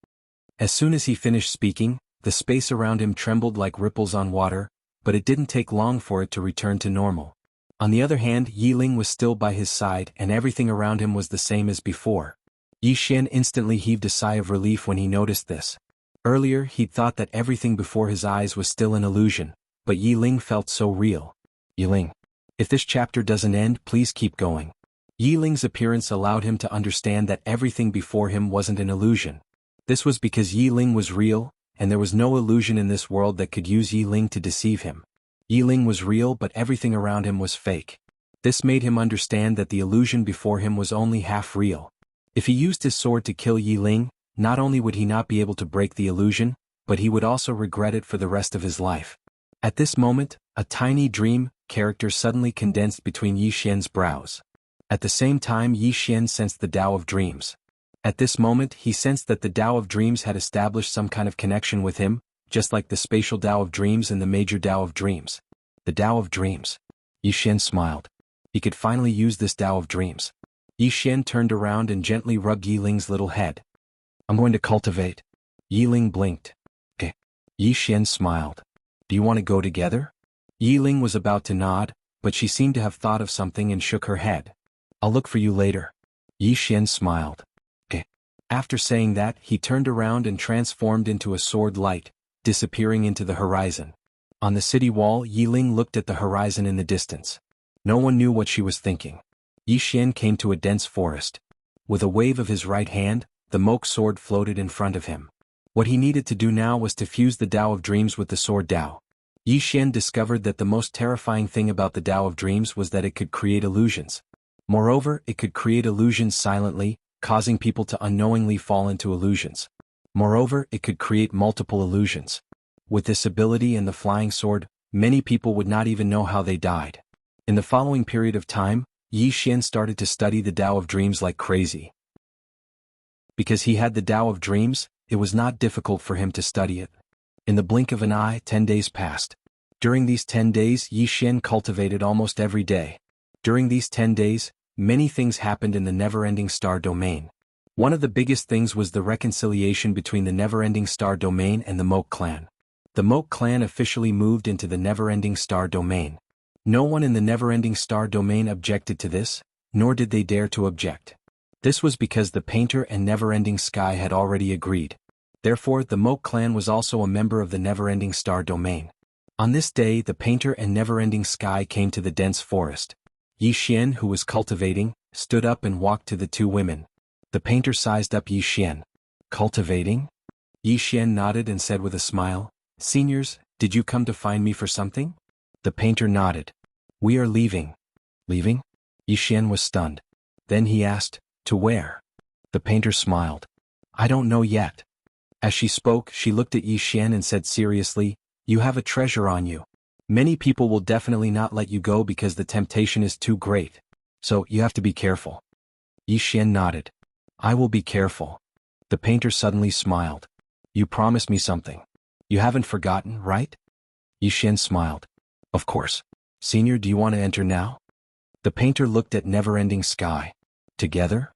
As soon as he finished speaking, the space around him trembled like ripples on water, but it didn't take long for it to return to normal. On the other hand, Yi Ling was still by his side and everything around him was the same as before. Yi Xian instantly heaved a sigh of relief when he noticed this. Earlier he'd thought that everything before his eyes was still an illusion, but Yi Ling felt so real. Yi Ling. If this chapter doesn't end, please keep going. Yi Ling's appearance allowed him to understand that everything before him wasn't an illusion. This was because Yi Ling was real, and there was no illusion in this world that could use Yi Ling to deceive him. Yi Ling was real, but everything around him was fake. This made him understand that the illusion before him was only half real. If he used his sword to kill Yi Ling, not only would he not be able to break the illusion, but he would also regret it for the rest of his life. At this moment, a tiny dream character suddenly condensed between Yi Xian's brows. At the same time, Yi Xian sensed the Tao of dreams. At this moment, he sensed that the Tao of dreams had established some kind of connection with him, just like the spatial Tao of dreams and the major Tao of dreams. The Tao of dreams. Yi Xian smiled. He could finally use this Tao of dreams. Yi Xian turned around and gently rubbed Yi Ling's little head. I'm going to cultivate. Yi Ling blinked. Okay. Yi Xian smiled. Do you want to go together? Yi Ling was about to nod, but she seemed to have thought of something and shook her head. I'll look for you later. Yi Xian smiled. Okay. After saying that, he turned around and transformed into a sword light, disappearing into the horizon. On the city wall, Yi Ling looked at the horizon in the distance. No one knew what she was thinking. Yi Xian came to a dense forest. With a wave of his right hand, the Moke sword floated in front of him. What he needed to do now was to fuse the Tao of dreams with the sword Tao. Yi Xian discovered that the most terrifying thing about the Tao of dreams was that it could create illusions. Moreover, it could create illusions silently, causing people to unknowingly fall into illusions. Moreover, it could create multiple illusions. With this ability and the flying sword, many people would not even know how they died. In the following period of time, Yi Xian started to study the Tao of dreams like crazy. Because he had the Tao of dreams, it was not difficult for him to study it. In the blink of an eye, 10 days passed. During these 10 days, Yi Xian cultivated almost every day. During these 10 days, many things happened in the never-ending star domain. One of the biggest things was the reconciliation between the never-ending star domain and the Moke clan. The Moke clan officially moved into the never-ending star domain. No one in the never-ending star domain objected to this, nor did they dare to object. This was because the painter and never-ending sky had already agreed. Therefore, the Moke clan was also a member of the never-ending star domain. On this day, the painter and never-ending sky came to the dense forest. Yi Xian, who was cultivating, stood up and walked to the two women. The painter sized up Yi Xian. Cultivating? Yi Xian nodded and said with a smile, "Seniors, did you come to find me for something?" The painter nodded. "We are leaving." "Leaving?" Yi Xian was stunned. Then he asked, "To where?" The painter smiled. "I don't know yet." As she spoke, she looked at Yi Xian and said seriously, "You have a treasure on you. Many people will definitely not let you go because the temptation is too great. So, you have to be careful." Yi Xian nodded. "I will be careful." The painter suddenly smiled. "You promised me something. You haven't forgotten, right?" Yi Xian smiled. "Of course. Senior, do you want to enter now?" The painter looked at Never-Ending Sky. "Together?"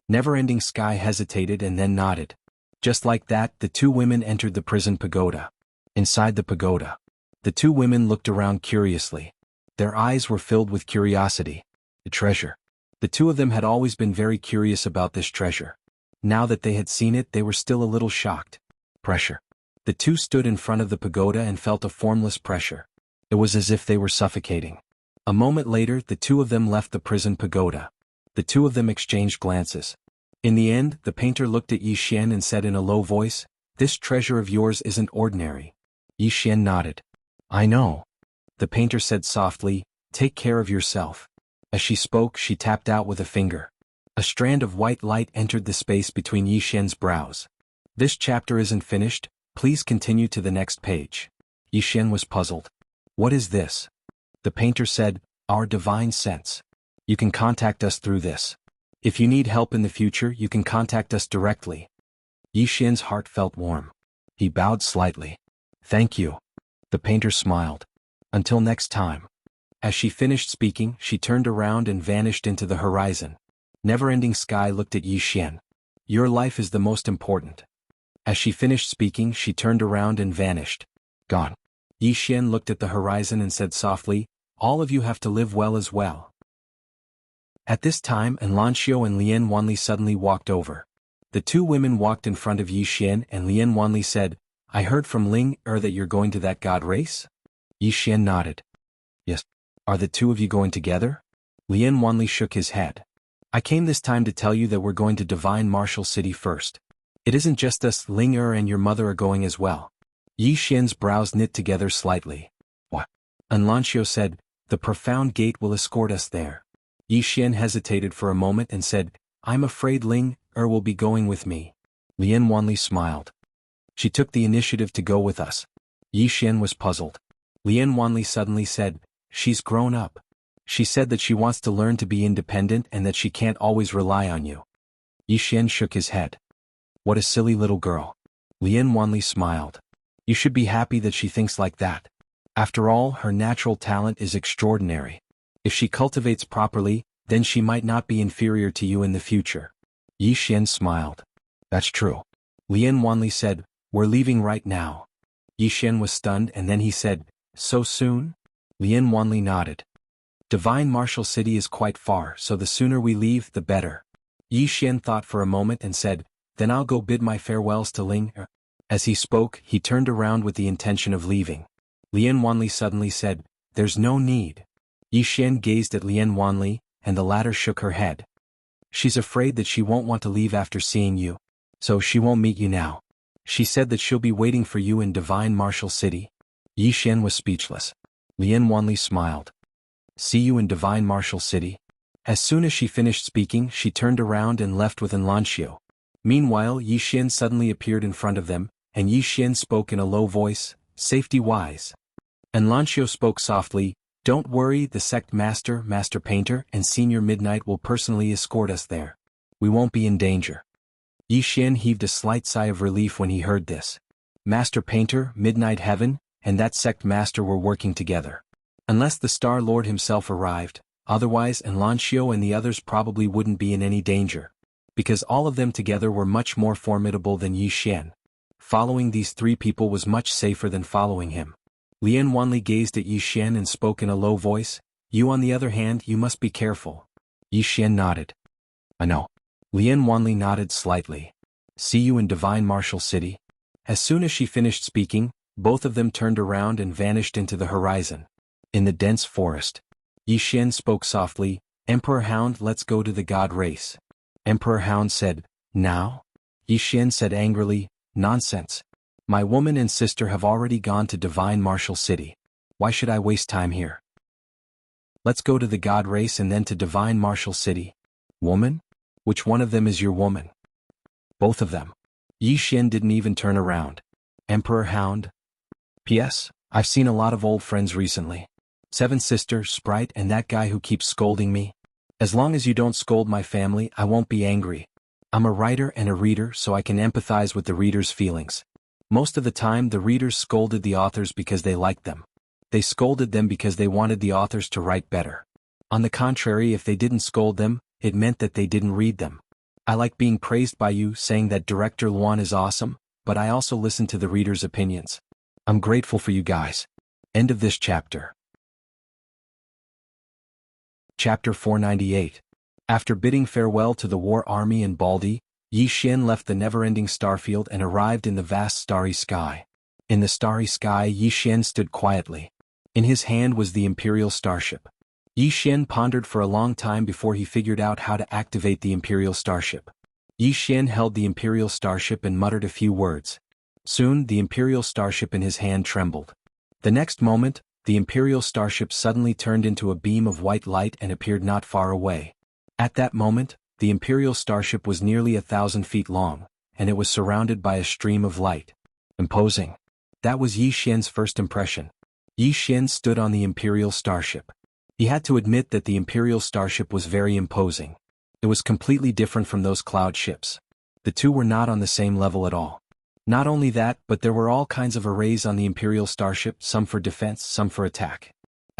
Never-Ending Sky hesitated and then nodded. Just like that, the two women entered the prison pagoda. Inside the pagoda, the two women looked around curiously. Their eyes were filled with curiosity. The treasure. The two of them had always been very curious about this treasure. Now that they had seen it, they were still a little shocked. Pressure. The two stood in front of the pagoda and felt a formless pressure. It was as if they were suffocating. A moment later, the two of them left the prison pagoda. The two of them exchanged glances. In the end, the painter looked at Yi Xian and said in a low voice, "This treasure of yours isn't ordinary." Yi Xian nodded. "I know." The painter said softly, "Take care of yourself." As she spoke, she tapped out with a finger. A strand of white light entered the space between Yi Xian's brows. "This chapter isn't finished, please continue to the next page." Yi Xian was puzzled. "What is this?" The painter said, "Our divine sense. You can contact us through this. If you need help in the future, you can contact us directly." Yi Xian's heart felt warm. He bowed slightly. "Thank you." The painter smiled. "Until next time." As she finished speaking, she turned around and vanished into the horizon. Never-ending sky looked at Yi Xian. Your life is the most important. As she finished speaking, she turned around and vanished. Gone. Yi Xian looked at the horizon and said softly, all of you have to live well as well. At this time, Lanxiu and Lian Wanli suddenly walked over. The two women walked in front of Yi Xian and Lian Wanli said, I heard from Ling that you're going to that god race? Yi Xian nodded. Yes. Are the two of you going together? Lian Wanli shook his head. I came this time to tell you that we're going to Divine Martial City first. It isn't just us, Ling and your mother are going as well. Yi Xian's brows knit together slightly. What? Lanxiu said, the profound gate will escort us there. Yi Xian hesitated for a moment and said, I'm afraid Ling will be going with me. Lian Wanli smiled. She took the initiative to go with us. Yi Xian was puzzled. Lian Wanli suddenly said, she's grown up. She said that she wants to learn to be independent and that she can't always rely on you. Yi Xian shook his head. What a silly little girl. Lian Wanli smiled. You should be happy that she thinks like that. After all, her natural talent is extraordinary. If she cultivates properly, then she might not be inferior to you in the future. Yi Xian smiled. That's true. Lian Wanli said, we're leaving right now. Yi Xian was stunned and then he said, so soon? Lian Wanli nodded. Divine Martial City is quite far, so the sooner we leave, the better. Yi Xian thought for a moment and said, then I'll go bid my farewells to Ling. As he spoke, he turned around with the intention of leaving. Lian Wanli suddenly said, there's no need. Yi Xian gazed at Lian Wanli, and the latter shook her head. She's afraid that she won't want to leave after seeing you. So she won't meet you now. She said that she'll be waiting for you in Divine Martial City. Yi Xian was speechless. Lian Wanli smiled. See you in Divine Martial City. As soon as she finished speaking, she turned around and left with Lanxiu. Meanwhile, Yi Xian suddenly appeared in front of them, and Yi Xian spoke in a low voice, safety-wise. And Lanxiu spoke softly, don't worry, the sect master, Master Painter, and Senior Midnight will personally escort us there. We won't be in danger. Yi Xian heaved a slight sigh of relief when he heard this. Master Painter, Midnight Heaven, and that sect master were working together. Unless the Star Lord himself arrived, otherwise Lanxiu and the others probably wouldn't be in any danger. Because all of them together were much more formidable than Yi Xian. Following these three people was much safer than following him. Lian Wanli gazed at Yi Xian and spoke in a low voice, you on the other hand, you must be careful. Yi Xian nodded. I know. Lian Wanli nodded slightly. See you in Divine Martial City. As soon as she finished speaking, both of them turned around and vanished into the horizon. In the dense forest, Yi Xian spoke softly, Emperor Hound, let's go to the god race. Emperor Hound said, now? Yi Xian said angrily, nonsense. My woman and sister have already gone to Divine Martial City. Why should I waste time here? Let's go to the god race and then to Divine Martial City. Woman? Which one of them is your woman? Both of them. Yi Xian didn't even turn around. Emperor Hound? P.S. I've seen a lot of old friends recently. Seven Sister, Sprite, and that guy who keeps scolding me. As long as you don't scold my family, I won't be angry. I'm a writer and a reader, so I can empathize with the reader's feelings. Most of the time the readers scolded the authors because they liked them. They scolded them because they wanted the authors to write better. On the contrary, if they didn't scold them, it meant that they didn't read them. I like being praised by you, saying that Director Luan is awesome, but I also listen to the readers' opinions. I'm grateful for you guys. End of this chapter. Chapter 498. After bidding farewell to the war army and Baldi, Yi Xian left the never-ending starfield and arrived in the vast starry sky. In the starry sky, Yi Xian stood quietly. In his hand was the Imperial Starship. Yi Xian pondered for a long time before he figured out how to activate the Imperial Starship. Yi Xian held the Imperial Starship and muttered a few words. Soon, the Imperial Starship in his hand trembled. The next moment, the Imperial Starship suddenly turned into a beam of white light and appeared not far away. At that moment, the Imperial Starship was nearly 1,000 feet long, and it was surrounded by a stream of light. Imposing. That was Yi Xian's first impression. Yi Xian stood on the Imperial Starship. He had to admit that the Imperial Starship was very imposing. It was completely different from those cloud ships. The two were not on the same level at all. Not only that, but there were all kinds of arrays on the Imperial Starship, some for defense, some for attack.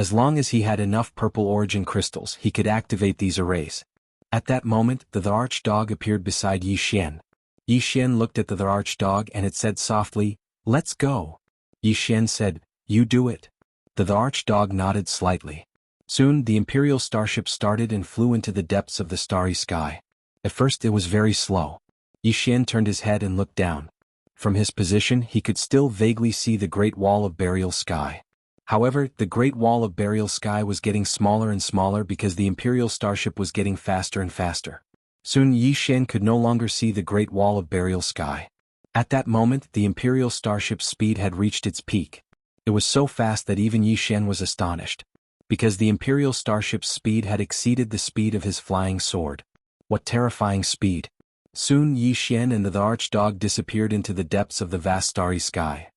As long as he had enough purple origin crystals, he could activate these arrays. At that moment, the archdog appeared beside Yi Xian. Yi Xian looked at the archdog and it said softly, "Let's go." Yi Xian said, "You do it." The archdog nodded slightly. Soon, the Imperial starship started and flew into the depths of the starry sky. At first it was very slow. Yi Xian turned his head and looked down. From his position he could still vaguely see the Great Wall of Burial Sky. However, the Great Wall of Burial Sky was getting smaller and smaller because the Imperial starship was getting faster and faster. Soon Yi Xian could no longer see the Great Wall of Burial Sky. At that moment the Imperial starship's speed had reached its peak. It was so fast that even Yi Xian was astonished. Because the Imperial starship's speed had exceeded the speed of his flying sword. What terrifying speed! Soon Yi Xian and the archdog disappeared into the depths of the vast starry sky.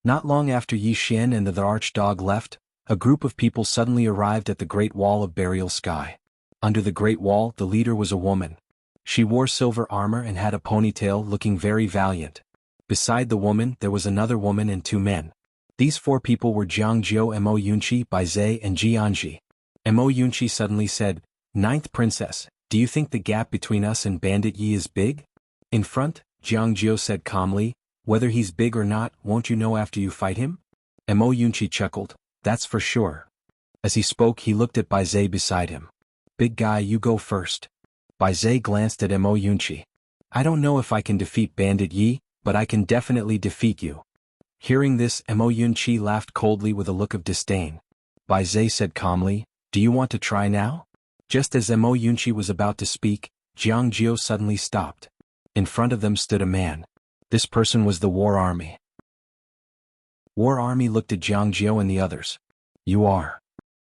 Not long after Yi Xian and the archdog left, a group of people suddenly arrived at the Great Wall of Burial Sky. Under the Great Wall, the leader was a woman. She wore silver armor and had a ponytail, looking very valiant. Beside the woman, there was another woman and 2 men. These 4 people were Jiang Jiu, Mo Yunqi, Bai Zai, and Jianji. Mo Yunqi suddenly said, "Ninth Princess, do you think the gap between us and Bandit Yi is big?" In front, Jiang Jiu said calmly, "Whether he's big or not, won't you know after you fight him?" Mo Yunqi chuckled, "That's for sure." As he spoke, he looked at Bai Zai beside him. "Big guy, you go first." Bai Zai glanced at Mo Yunqi. "I don't know if I can defeat Bandit Yi, but I can definitely defeat you." Hearing this, Mo Yunqi laughed coldly with a look of disdain. Bai Zai said calmly, "Do you want to try now?" Just as Mo Yunqi was about to speak, Jiang Jiu suddenly stopped. In front of them stood a man. This person was the War Army. War Army looked at Jiang Jiu and the others. "You are?"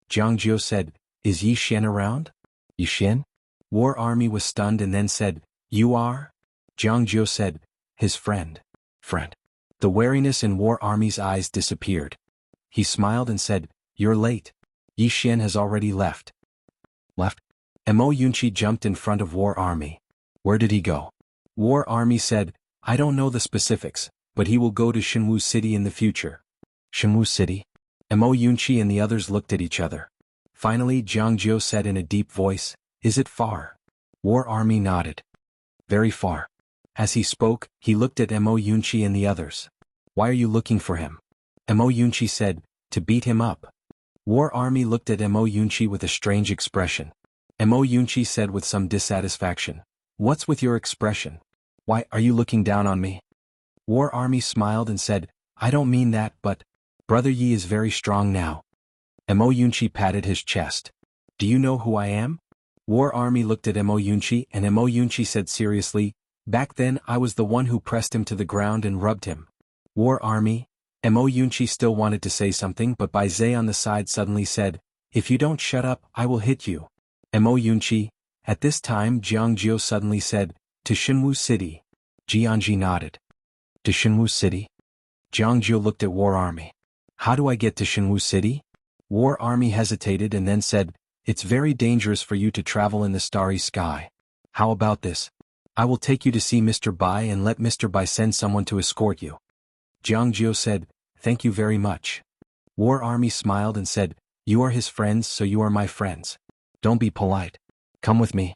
Jiang Jiu said, "Is Yi Xian around?" "Yi Xian?" War Army was stunned and then said, "You are?" Jiang Jiu said, "His friend." "Friend." The wariness in War Army's eyes disappeared. He smiled and said, "You're late. Yi Xian has already left." "Left?" Mo Yunqi jumped in front of War Army. "Where did he go?" War Army said, "I don't know the specifics, but he will go to Shenwu City in the future." "Shenwu City?" Mo Yunqi and the others looked at each other. Finally Jiang Jiu said in a deep voice, "Is it far?" War Army nodded. "Very far." As he spoke, he looked at Mo Yunqi and the others. "Why are you looking for him?" Mo Yunqi said, "To beat him up." War Army looked at Mo Yunqi with a strange expression. Mo Yunqi said with some dissatisfaction, "What's with your expression? Why are you looking down on me?" War Army smiled and said, "I don't mean that, but Brother Yi is very strong now." Mo Yunqi patted his chest. "Do you know who I am?" War Army looked at Mo Yunqi and Mo Yunqi said seriously, "Back then I was the one who pressed him to the ground and rubbed him." War Army. Mo Yunqi still wanted to say something, but Bai Zai on the side suddenly said, "If you don't shut up, I will hit you." Mo Yunqi. At this time Jiang Jiu suddenly said, "To Shenwu City." Jianji nodded. "To Shenwu City?" Jiang Jiu looked at War Army. "How do I get to Shenwu City?" War Army hesitated and then said, "It's very dangerous for you to travel in the starry sky. How about this? I will take you to see Mr. Bai and let Mr. Bai send someone to escort you." Jiang Jiu said, "Thank you very much." War Army smiled and said, "You are his friends, so you are my friends. Don't be polite. Come with me."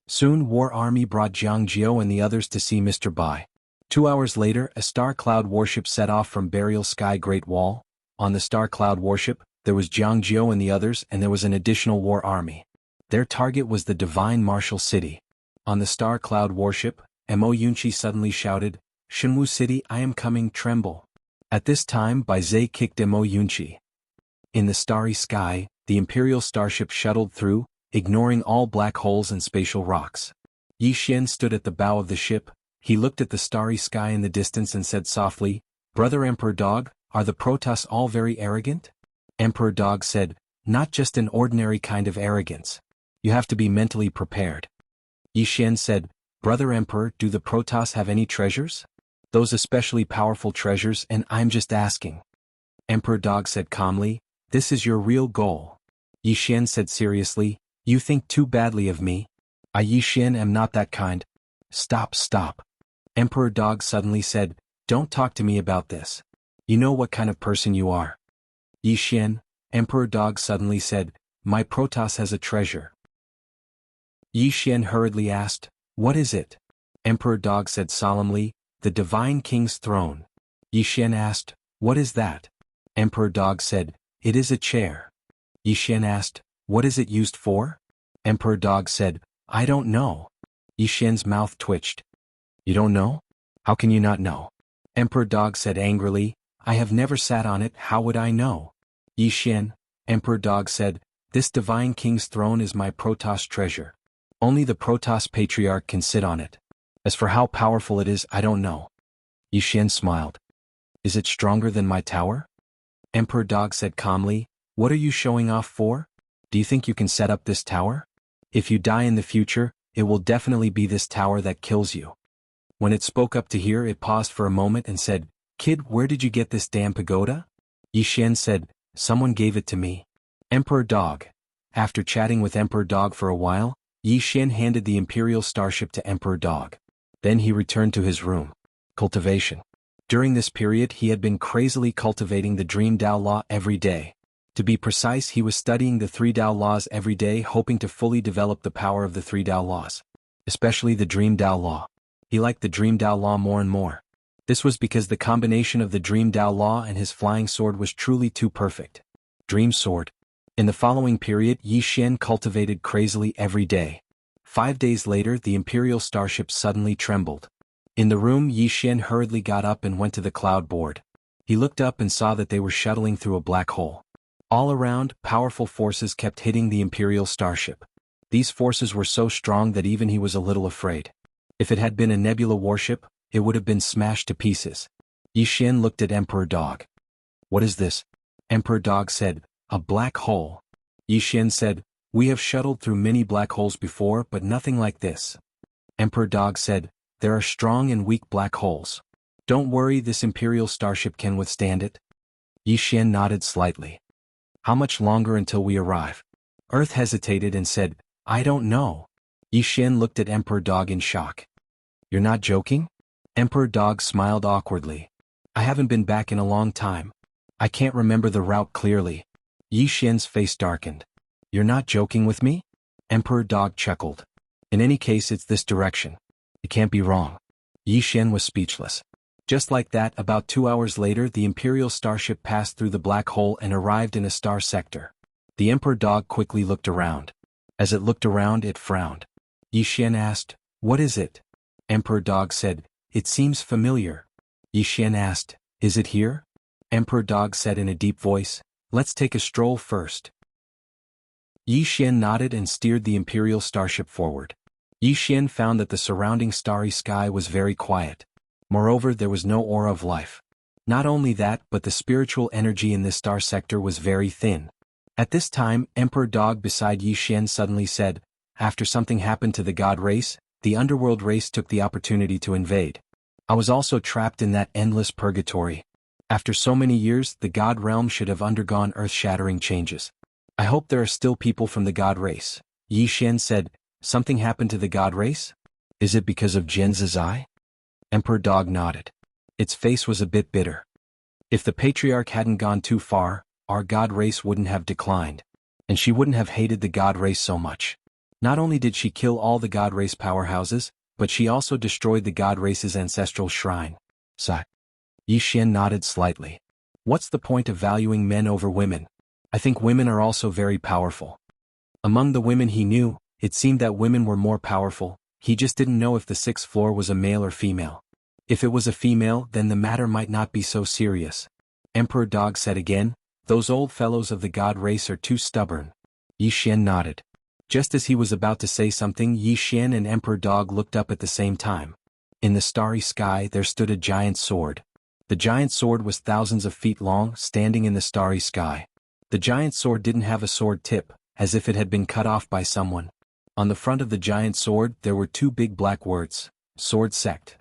Soon War Army brought Jiang Jiu and the others to see Mr. Bai. 2 hours later, a Star Cloud warship set off from Burial Sky Great Wall. On the Star Cloud warship, there was Jiang Jiu and the others, and there was an additional War Army. Their target was the Divine Martial City. On the Star Cloud warship, Mo Yunqi suddenly shouted, "Shenwu City, I am coming, tremble." At this time Bai Zai kicked Mo Yunqi. In the starry sky, the Imperial starship shuttled through, ignoring all black holes and spatial rocks. Yi Xian stood at the bow of the ship. He looked at the starry sky in the distance and said softly, "Brother Emperor Dog, are the Protoss all very arrogant?" Emperor Dog said, "Not just an ordinary kind of arrogance. You have to be mentally prepared." Yi Xian said, "Brother Emperor, do the Protoss have any treasures? Those especially powerful treasures, and I'm just asking." Emperor Dog said calmly, "This is your real goal." Yi Xian said seriously, "You think too badly of me. I Yi Xian am not that kind." "Stop, stop." Emperor Dog suddenly said, "Don't talk to me about this. You know what kind of person you are." Yi Xian, Emperor Dog suddenly said, "My Protoss has a treasure." Yi Xian hurriedly asked, "What is it?" Emperor Dog said solemnly, "The Divine King's throne." Yi Xian asked, "What is that?" Emperor Dog said, "It is a chair." Yi Xian asked, "What is it used for?" Emperor Dog said, "I don't know." Yi Xian's mouth twitched. "You don't know? How can you not know?" Emperor Dog said angrily, "I have never sat on it, how would I know?" Yi Xian, Emperor Dog said, "This Divine King's throne is my Protoss treasure. Only the Protoss Patriarch can sit on it. As for how powerful it is, I don't know." Yi Xian smiled. "Is it stronger than my tower?" Emperor Dog said calmly, "What are you showing off for? Do you think you can set up this tower? If you die in the future, it will definitely be this tower that kills you." When it spoke up to hear, it paused for a moment and said, "Kid, where did you get this damn pagoda?" Yi Xian said, "Someone gave it to me." Emperor Dog. After chatting with Emperor Dog for a while, Yi Xian handed the Imperial Starship to Emperor Dog. Then he returned to his room. Cultivation. During this period he had been crazily cultivating the Dream Dao Law every day. To be precise, he was studying the 3 Dao Laws every day, hoping to fully develop the power of the 3 Dao Laws. Especially the Dream Dao Law. He liked the Dream Dao Law more and more. This was because the combination of the Dream Dao Law and his flying sword was truly too perfect. Dream Sword. In the following period, Yi Xian cultivated crazily every day. 5 days later, the Imperial Starship suddenly trembled. In the room, Yi Xian hurriedly got up and went to the cloud board. He looked up and saw that they were shuttling through a black hole. All around, powerful forces kept hitting the Imperial Starship. These forces were so strong that even he was a little afraid. If it had been a nebula warship, it would have been smashed to pieces. Yi Xian looked at Emperor Dog. "What is this?" Emperor Dog said, "A black hole." Yi Xian said, "We have shuttled through many black holes before, but nothing like this." Emperor Dog said, "There are strong and weak black holes. Don't worry, this Imperial Starship can withstand it." Yi Xian nodded slightly. "How much longer until we arrive?" Earth hesitated and said, "I don't know." Yi Xian looked at Emperor Dog in shock. "You're not joking?" Emperor Dog smiled awkwardly. "I haven't been back in a long time. I can't remember the route clearly." Yi Xian's face darkened. "You're not joking with me?" Emperor Dog chuckled. "In any case, it's this direction. It can't be wrong." Yi Xian was speechless. Just like that, about 2 hours later, the Imperial Starship passed through the black hole and arrived in a star sector. The Emperor Dog quickly looked around. As it looked around, it frowned. Yi Xian asked, "What is it?" Emperor Dog said, "It seems familiar." Yi Xian asked, "Is it here?" Emperor Dog said in a deep voice, "Let's take a stroll first." Yi Xian nodded and steered the Imperial Starship forward. Yi Xian found that the surrounding starry sky was very quiet. Moreover, there was no aura of life. Not only that, but the spiritual energy in this star sector was very thin. At this time, Emperor Dog beside Yi Xian suddenly said, "After something happened to the god race, the underworld race took the opportunity to invade. I was also trapped in that endless purgatory. After so many years, the god realm should have undergone earth-shattering changes. I hope there are still people from the god race." Yi Xian said, "Something happened to the god race? Is it because of Jian Zizai?" Emperor Dog nodded. Its face was a bit bitter. "If the Patriarch hadn't gone too far, our god race wouldn't have declined. And she wouldn't have hated the god race so much. Not only did she kill all the god race powerhouses, but she also destroyed the god race's ancestral shrine." Sigh. Yi Xian nodded slightly. "What's the point of valuing men over women? I think women are also very powerful." Among the women he knew, it seemed that women were more powerful. He just didn't know if the 6th floor was a male or female. If it was a female, then the matter might not be so serious. Emperor Dog said again, "Those old fellows of the god race are too stubborn." Yi Xian nodded. Just as he was about to say something, Yi Xian and Emperor Dog looked up at the same time. In the starry sky there stood a giant sword. The giant sword was thousands of feet long, standing in the starry sky. The giant sword didn't have a sword tip, as if it had been cut off by someone. On the front of the giant sword there were 2 big black words, Sword Sect.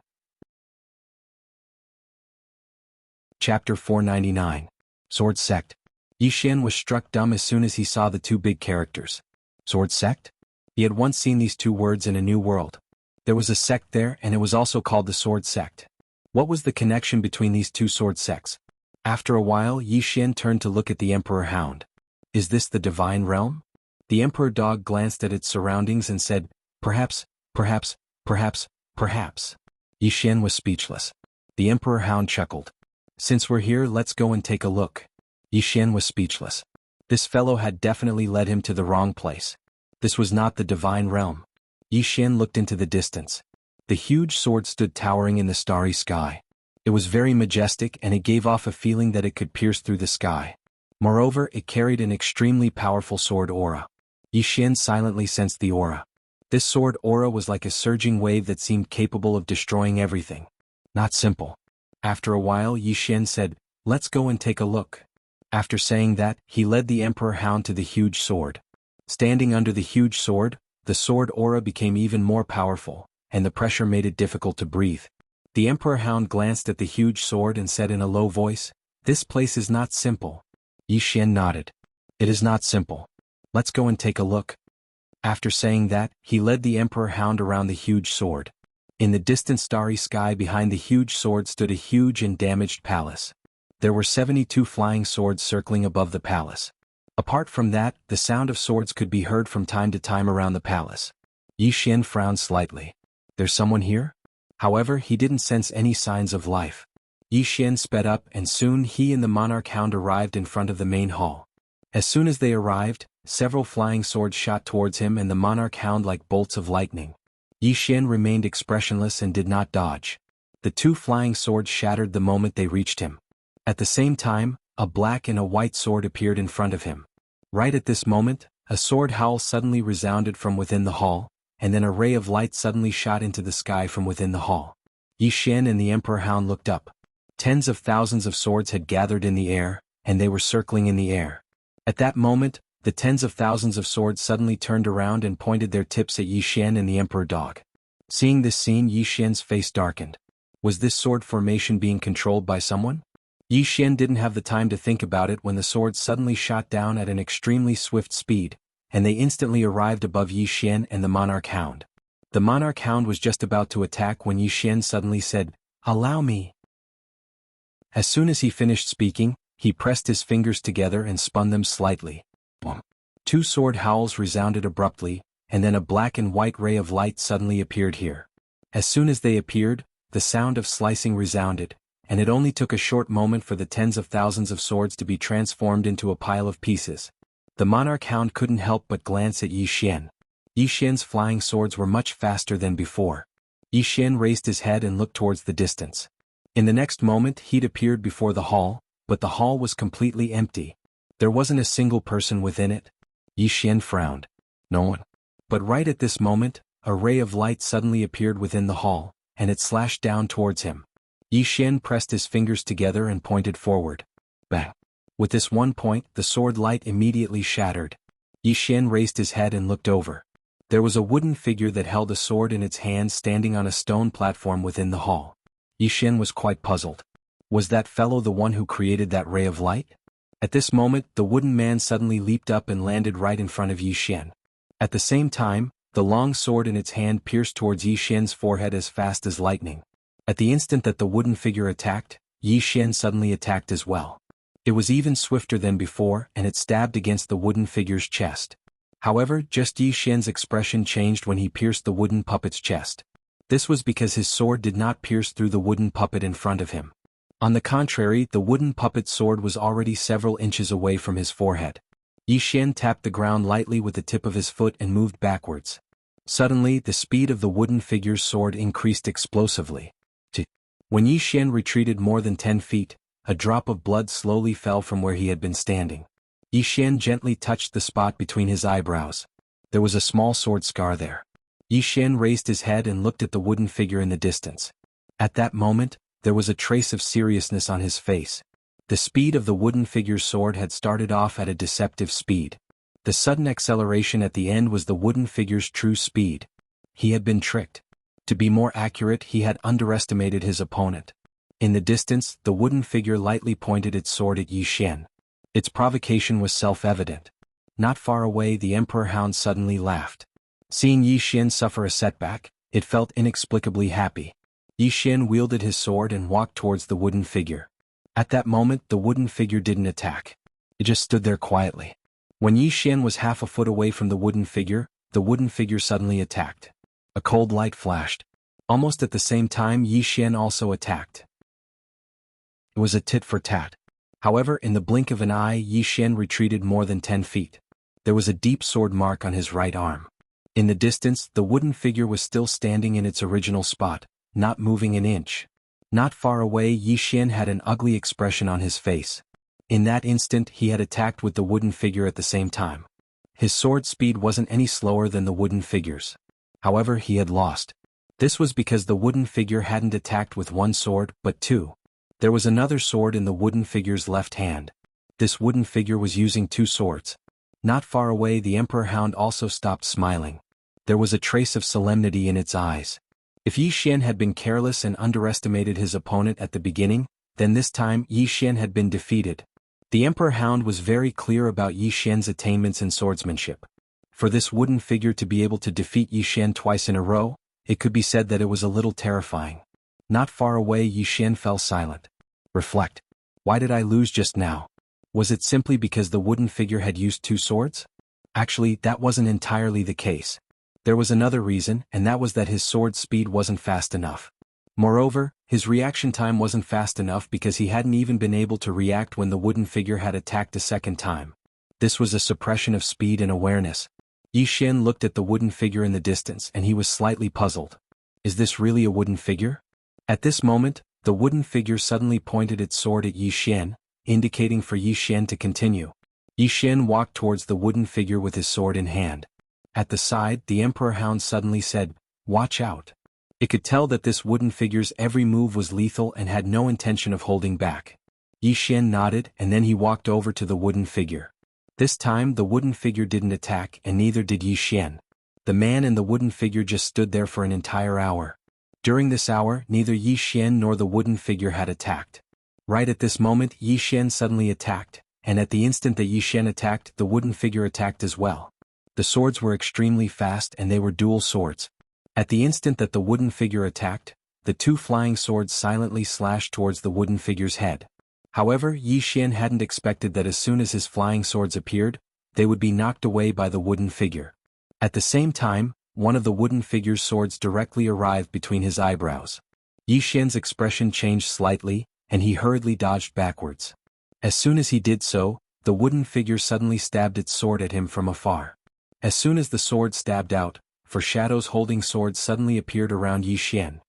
Chapter 499. Sword Sect. Yi Xian was struck dumb as soon as he saw the 2 big characters. Sword Sect? He had once seen these 2 words in a new world. There was a sect there, and it was also called the Sword Sect. What was the connection between these 2 sword sects? After a while, Yi Xian turned to look at the Emperor Hound. Is this the divine realm? The emperor dog glanced at its surroundings and said, perhaps, perhaps, perhaps, perhaps. Yi Xian was speechless. The emperor hound chuckled. Since we're here, let's go and take a look. Yi Xian was speechless. This fellow had definitely led him to the wrong place. This was not the divine realm. Yi Xian looked into the distance. The huge sword stood towering in the starry sky. It was very majestic and it gave off a feeling that it could pierce through the sky. Moreover, it carried an extremely powerful sword aura. Yi Xian silently sensed the aura. This sword aura was like a surging wave that seemed capable of destroying everything. Not simple. After a while, Yi Xian said, let's go and take a look. After saying that, he led the emperor hound to the huge sword. Standing under the huge sword, the sword aura became even more powerful, and the pressure made it difficult to breathe. The emperor hound glanced at the huge sword and said in a low voice, this place is not simple. Yi Xian nodded. It is not simple. Let's go and take a look. After saying that, he led the emperor hound around the huge sword. In the distant starry sky behind the huge sword stood a huge and damaged palace. There were 72 flying swords circling above the palace. Apart from that, the sound of swords could be heard from time to time around the palace. Yi Xian frowned slightly. There's someone here? However, he didn't sense any signs of life. Yi Xian sped up and soon he and the monarch hound arrived in front of the main hall. As soon as they arrived, several flying swords shot towards him and the monarch hound like bolts of lightning. Yi Xian remained expressionless and did not dodge. The two flying swords shattered the moment they reached him. At the same time, a black and a white sword appeared in front of him. Right at this moment, a sword howl suddenly resounded from within the hall, and then a ray of light suddenly shot into the sky from within the hall. Yi Xian and the emperor hound looked up. Tens of thousands of swords had gathered in the air, and they were circling in the air. At that moment, the tens of thousands of swords suddenly turned around and pointed their tips at Yi Xian and the emperor dog. Seeing this scene, Yi Xian's face darkened. Was this sword formation being controlled by someone? Yi Xian didn't have the time to think about it when the swords suddenly shot down at an extremely swift speed, and they instantly arrived above Yi Xian and the monarch hound. The monarch hound was just about to attack when Yi Xian suddenly said, allow me. As soon as he finished speaking, he pressed his fingers together and spun them slightly. Boom. Two sword howls resounded abruptly, and then a black and white ray of light suddenly appeared here. As soon as they appeared, the sound of slicing resounded, and it only took a short moment for the tens of thousands of swords to be transformed into a pile of pieces. The monarch hound couldn't help but glance at Yi Xian. Yi Xian's flying swords were much faster than before. Yi Xian raised his head and looked towards the distance. In the next moment he'd appeared before the hall, but the hall was completely empty. There wasn't a single person within it. Yi Xian frowned. No one. But right at this moment, a ray of light suddenly appeared within the hall, and it slashed down towards him. Yi Xian pressed his fingers together and pointed forward. Bang! With this one point, the sword light immediately shattered. Yi Xian raised his head and looked over. There was a wooden figure that held a sword in its hand standing on a stone platform within the hall. Yi Xian was quite puzzled. Was that fellow the one who created that ray of light? At this moment, the wooden man suddenly leaped up and landed right in front of Yi Xian. At the same time, the long sword in its hand pierced towards Yi Xian's forehead as fast as lightning. At the instant that the wooden figure attacked, Yi Xian suddenly attacked as well. It was even swifter than before and it stabbed against the wooden figure's chest. However, just Yi Xian's expression changed when he pierced the wooden puppet's chest. This was because his sword did not pierce through the wooden puppet in front of him. On the contrary, the wooden puppet's sword was already several inches away from his forehead. Yi Xian tapped the ground lightly with the tip of his foot and moved backwards. Suddenly, the speed of the wooden figure's sword increased explosively. When Yi Xian retreated more than 10 feet, a drop of blood slowly fell from where he had been standing. Yi Xian gently touched the spot between his eyebrows. There was a small sword scar there. Yi Xian raised his head and looked at the wooden figure in the distance. At that moment, there was a trace of seriousness on his face. The speed of the wooden figure's sword had started off at a deceptive speed. The sudden acceleration at the end was the wooden figure's true speed. He had been tricked. To be more accurate, he had underestimated his opponent. In the distance, the wooden figure lightly pointed its sword at Yi Xian. Its provocation was self-evident. Not far away, the emperor hound suddenly laughed. Seeing Yi Xian suffer a setback, it felt inexplicably happy. Yi Xian wielded his sword and walked towards the wooden figure. At that moment, the wooden figure didn't attack. It just stood there quietly. When Yi Xian was half a foot away from the wooden figure suddenly attacked. A cold light flashed. Almost at the same time, Yi Xian also attacked. It was a tit for tat. However, in the blink of an eye, Yi Xian retreated more than 10 feet. There was a deep sword mark on his right arm. In the distance, the wooden figure was still standing in its original spot, not moving an inch. Not far away, Yi Xian had an ugly expression on his face. In that instant, he had attacked with the wooden figure at the same time. His sword speed wasn't any slower than the wooden figure's. However, he had lost. This was because the wooden figure hadn't attacked with one sword, but two. There was another sword in the wooden figure's left hand. This wooden figure was using two swords. Not far away, the Emperor Hound also stopped smiling. There was a trace of solemnity in its eyes. If Yi Xian had been careless and underestimated his opponent at the beginning, then this time Yi Xian had been defeated. The Emperor Hound was very clear about Yi Xian's attainments in swordsmanship. For this wooden figure to be able to defeat Yi Xian twice in a row, it could be said that it was a little terrifying. Not far away, Yi Xian fell silent. Reflect. Why did I lose just now? Was it simply because the wooden figure had used two swords? Actually, that wasn't entirely the case. There was another reason, and that was that his sword speed wasn't fast enough. Moreover, his reaction time wasn't fast enough because he hadn't even been able to react when the wooden figure had attacked a second time. This was a suppression of speed and awareness. Yi Xian looked at the wooden figure in the distance and he was slightly puzzled. Is this really a wooden figure? At this moment, the wooden figure suddenly pointed its sword at Yi Xian, indicating for Yi Xian to continue. Yi Xian walked towards the wooden figure with his sword in hand. At the side, the Emperor Hound suddenly said, "Watch out." It could tell that this wooden figure's every move was lethal and had no intention of holding back. Yi Xian nodded and then he walked over to the wooden figure. This time the wooden figure didn't attack and neither did Yi Xian. The man and the wooden figure just stood there for an entire hour. During this hour, neither Yi Xian nor the wooden figure had attacked. Right at this moment, Yi Xian suddenly attacked, and at the instant that Yi Xian attacked, the wooden figure attacked as well. The swords were extremely fast and they were dual swords. At the instant that the wooden figure attacked, the two flying swords silently slashed towards the wooden figure's head. However, Yi Xian hadn't expected that as soon as his flying swords appeared, they would be knocked away by the wooden figure. At the same time, one of the wooden figure's swords directly arrived between his eyebrows. Yi Xian's expression changed slightly, and he hurriedly dodged backwards. As soon as he did so, the wooden figure suddenly stabbed its sword at him from afar. As soon as the sword stabbed out, four shadows holding swords suddenly appeared around Yi Xian.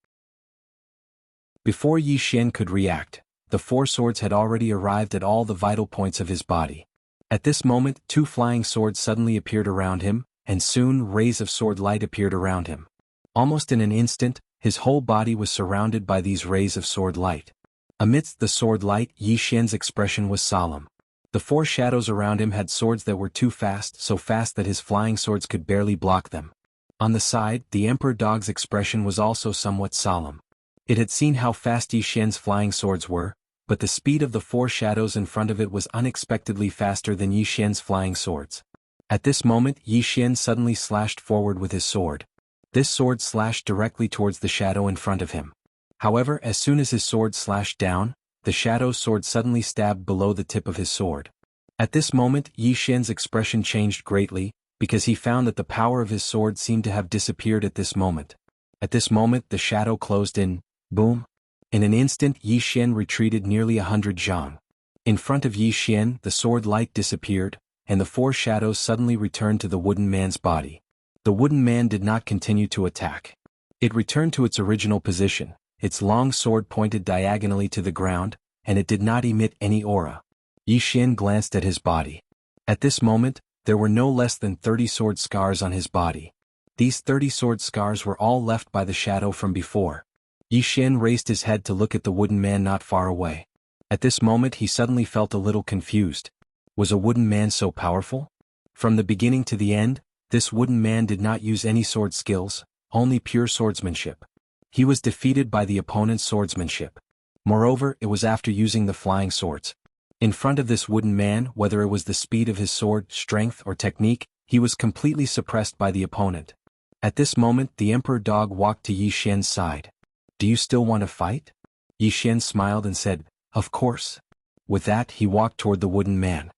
Before Yi Xian could react, the four swords had already arrived at all the vital points of his body. At this moment, two flying swords suddenly appeared around him, and soon rays of sword light appeared around him. Almost in an instant, his whole body was surrounded by these rays of sword light. Amidst the sword light, Yi Xian's expression was solemn. The four shadows around him had swords that were too fast, so fast that his flying swords could barely block them. On the side, the Emperor Dog's expression was also somewhat solemn. It had seen how fast Yi Xian's flying swords were, but the speed of the four shadows in front of it was unexpectedly faster than Yi Xian's flying swords. At this moment, Yi Xian suddenly slashed forward with his sword. This sword slashed directly towards the shadow in front of him. However, as soon as his sword slashed down, the shadow's sword suddenly stabbed below the tip of his sword. At this moment, Yi Xian's expression changed greatly, because he found that the power of his sword seemed to have disappeared at this moment. At this moment, the shadow closed in. Boom! In an instant, Yi Xian retreated nearly 100 zhang. In front of Yi Xian, the sword light disappeared, and the four shadows suddenly returned to the wooden man's body. The wooden man did not continue to attack. It returned to its original position, its long sword pointed diagonally to the ground, and it did not emit any aura. Yi Xian glanced at his body. At this moment, there were no less than 30 sword scars on his body. These 30 sword scars were all left by the shadow from before. Yi Xian raised his head to look at the wooden man not far away. At this moment he suddenly felt a little confused. Was a wooden man so powerful? From the beginning to the end, this wooden man did not use any sword skills, only pure swordsmanship. He was defeated by the opponent's swordsmanship. Moreover, it was after using the flying swords. In front of this wooden man, whether it was the speed of his sword, strength, or technique, he was completely suppressed by the opponent. At this moment, the Emperor Dog walked to Yi Xian's side. "Do you still want to fight?" Yi Xian smiled and said, "Of course." With that, he walked toward the wooden man.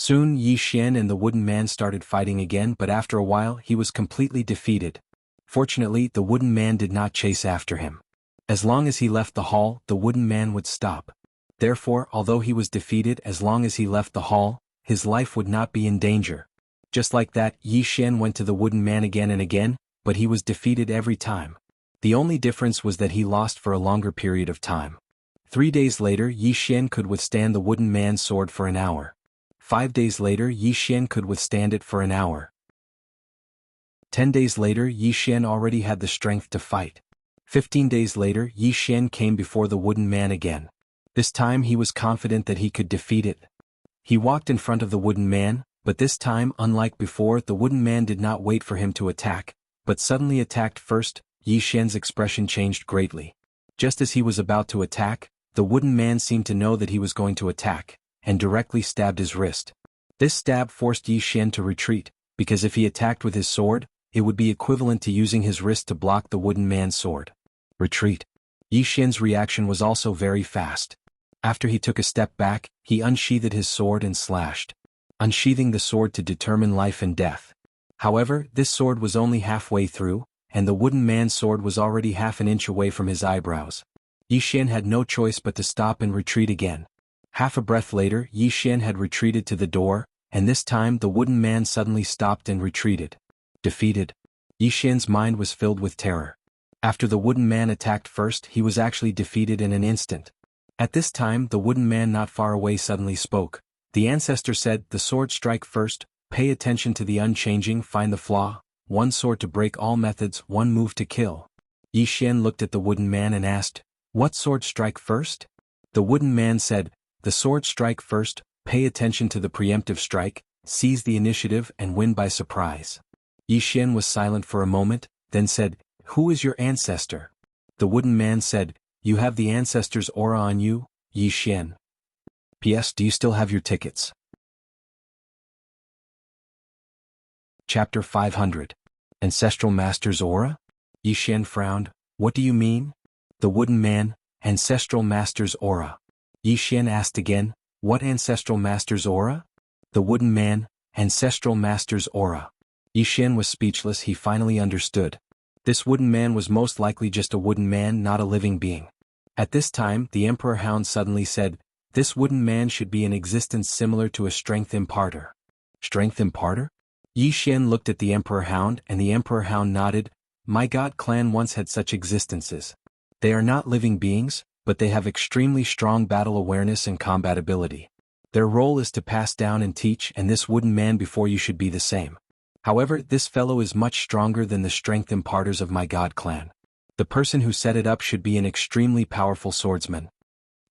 Soon Yi Xian and the wooden man started fighting again, but after a while he was completely defeated. Fortunately, the wooden man did not chase after him. As long as he left the hall, the wooden man would stop. Therefore, although he was defeated, as long as he left the hall, his life would not be in danger. Just like that, Yi Xian went to the wooden man again and again, but he was defeated every time. The only difference was that he lost for a longer period of time. 3 days later, Yi Xian could withstand the wooden man's sword for an hour. 5 days later, Yi Xian could withstand it for an hour. 10 days later, Yi Xian already had the strength to fight. 15 days later, Yi Xian came before the wooden man again. This time he was confident that he could defeat it. He walked in front of the wooden man, but this time, unlike before, the wooden man did not wait for him to attack, but suddenly attacked first. Yi Xian's expression changed greatly. Just as he was about to attack, the wooden man seemed to know that he was going to attack, and directly stabbed his wrist. This stab forced Yi Xian to retreat, because if he attacked with his sword, it would be equivalent to using his wrist to block the wooden man's sword. Retreat. Yi Xian's reaction was also very fast. After he took a step back, he unsheathed his sword and slashed, unsheathing the sword to determine life and death. However, this sword was only halfway through, and the wooden man's sword was already half an inch away from his eyebrows. Yi Xian had no choice but to stop and retreat again. Half a breath later, Yi Xian had retreated to the door, and this time the wooden man suddenly stopped and retreated. Defeated. Yi Xian's mind was filled with terror. After the wooden man attacked first, he was actually defeated in an instant. At this time, the wooden man not far away suddenly spoke. The ancestor said, "The sword strike first, pay attention to the unchanging, find the flaw, one sword to break all methods, one move to kill." Yi Xian looked at the wooden man and asked, "What sword strike first?" The wooden man said, "The sword strike first, pay attention to the preemptive strike, seize the initiative and win by surprise." Yi Xian was silent for a moment, then said, "Who is your ancestor?" The wooden man said, "You have the ancestor's aura on you, Yi Xian. P.S. Do you still have your tickets?" Chapter 500. Ancestral Master's Aura? Yi Xian frowned. "What do you mean?" The wooden man, "Ancestral Master's Aura." Yi Xian asked again, "What Ancestral Master's Aura?" The wooden man, "Ancestral Master's Aura." Yi Xian was speechless. He finally understood. This wooden man was most likely just a wooden man, not a living being. At this time, the Emperor Hound suddenly said, "This wooden man should be in existence similar to a strength imparter." Strength imparter? Yi Xian looked at the Emperor Hound, and the Emperor Hound nodded. "My God clan once had such existences. They are not living beings, but they have extremely strong battle awareness and combat ability. Their role is to pass down and teach, and this wooden man before you should be the same. However, this fellow is much stronger than the strength imparters of my God clan. The person who set it up should be an extremely powerful swordsman."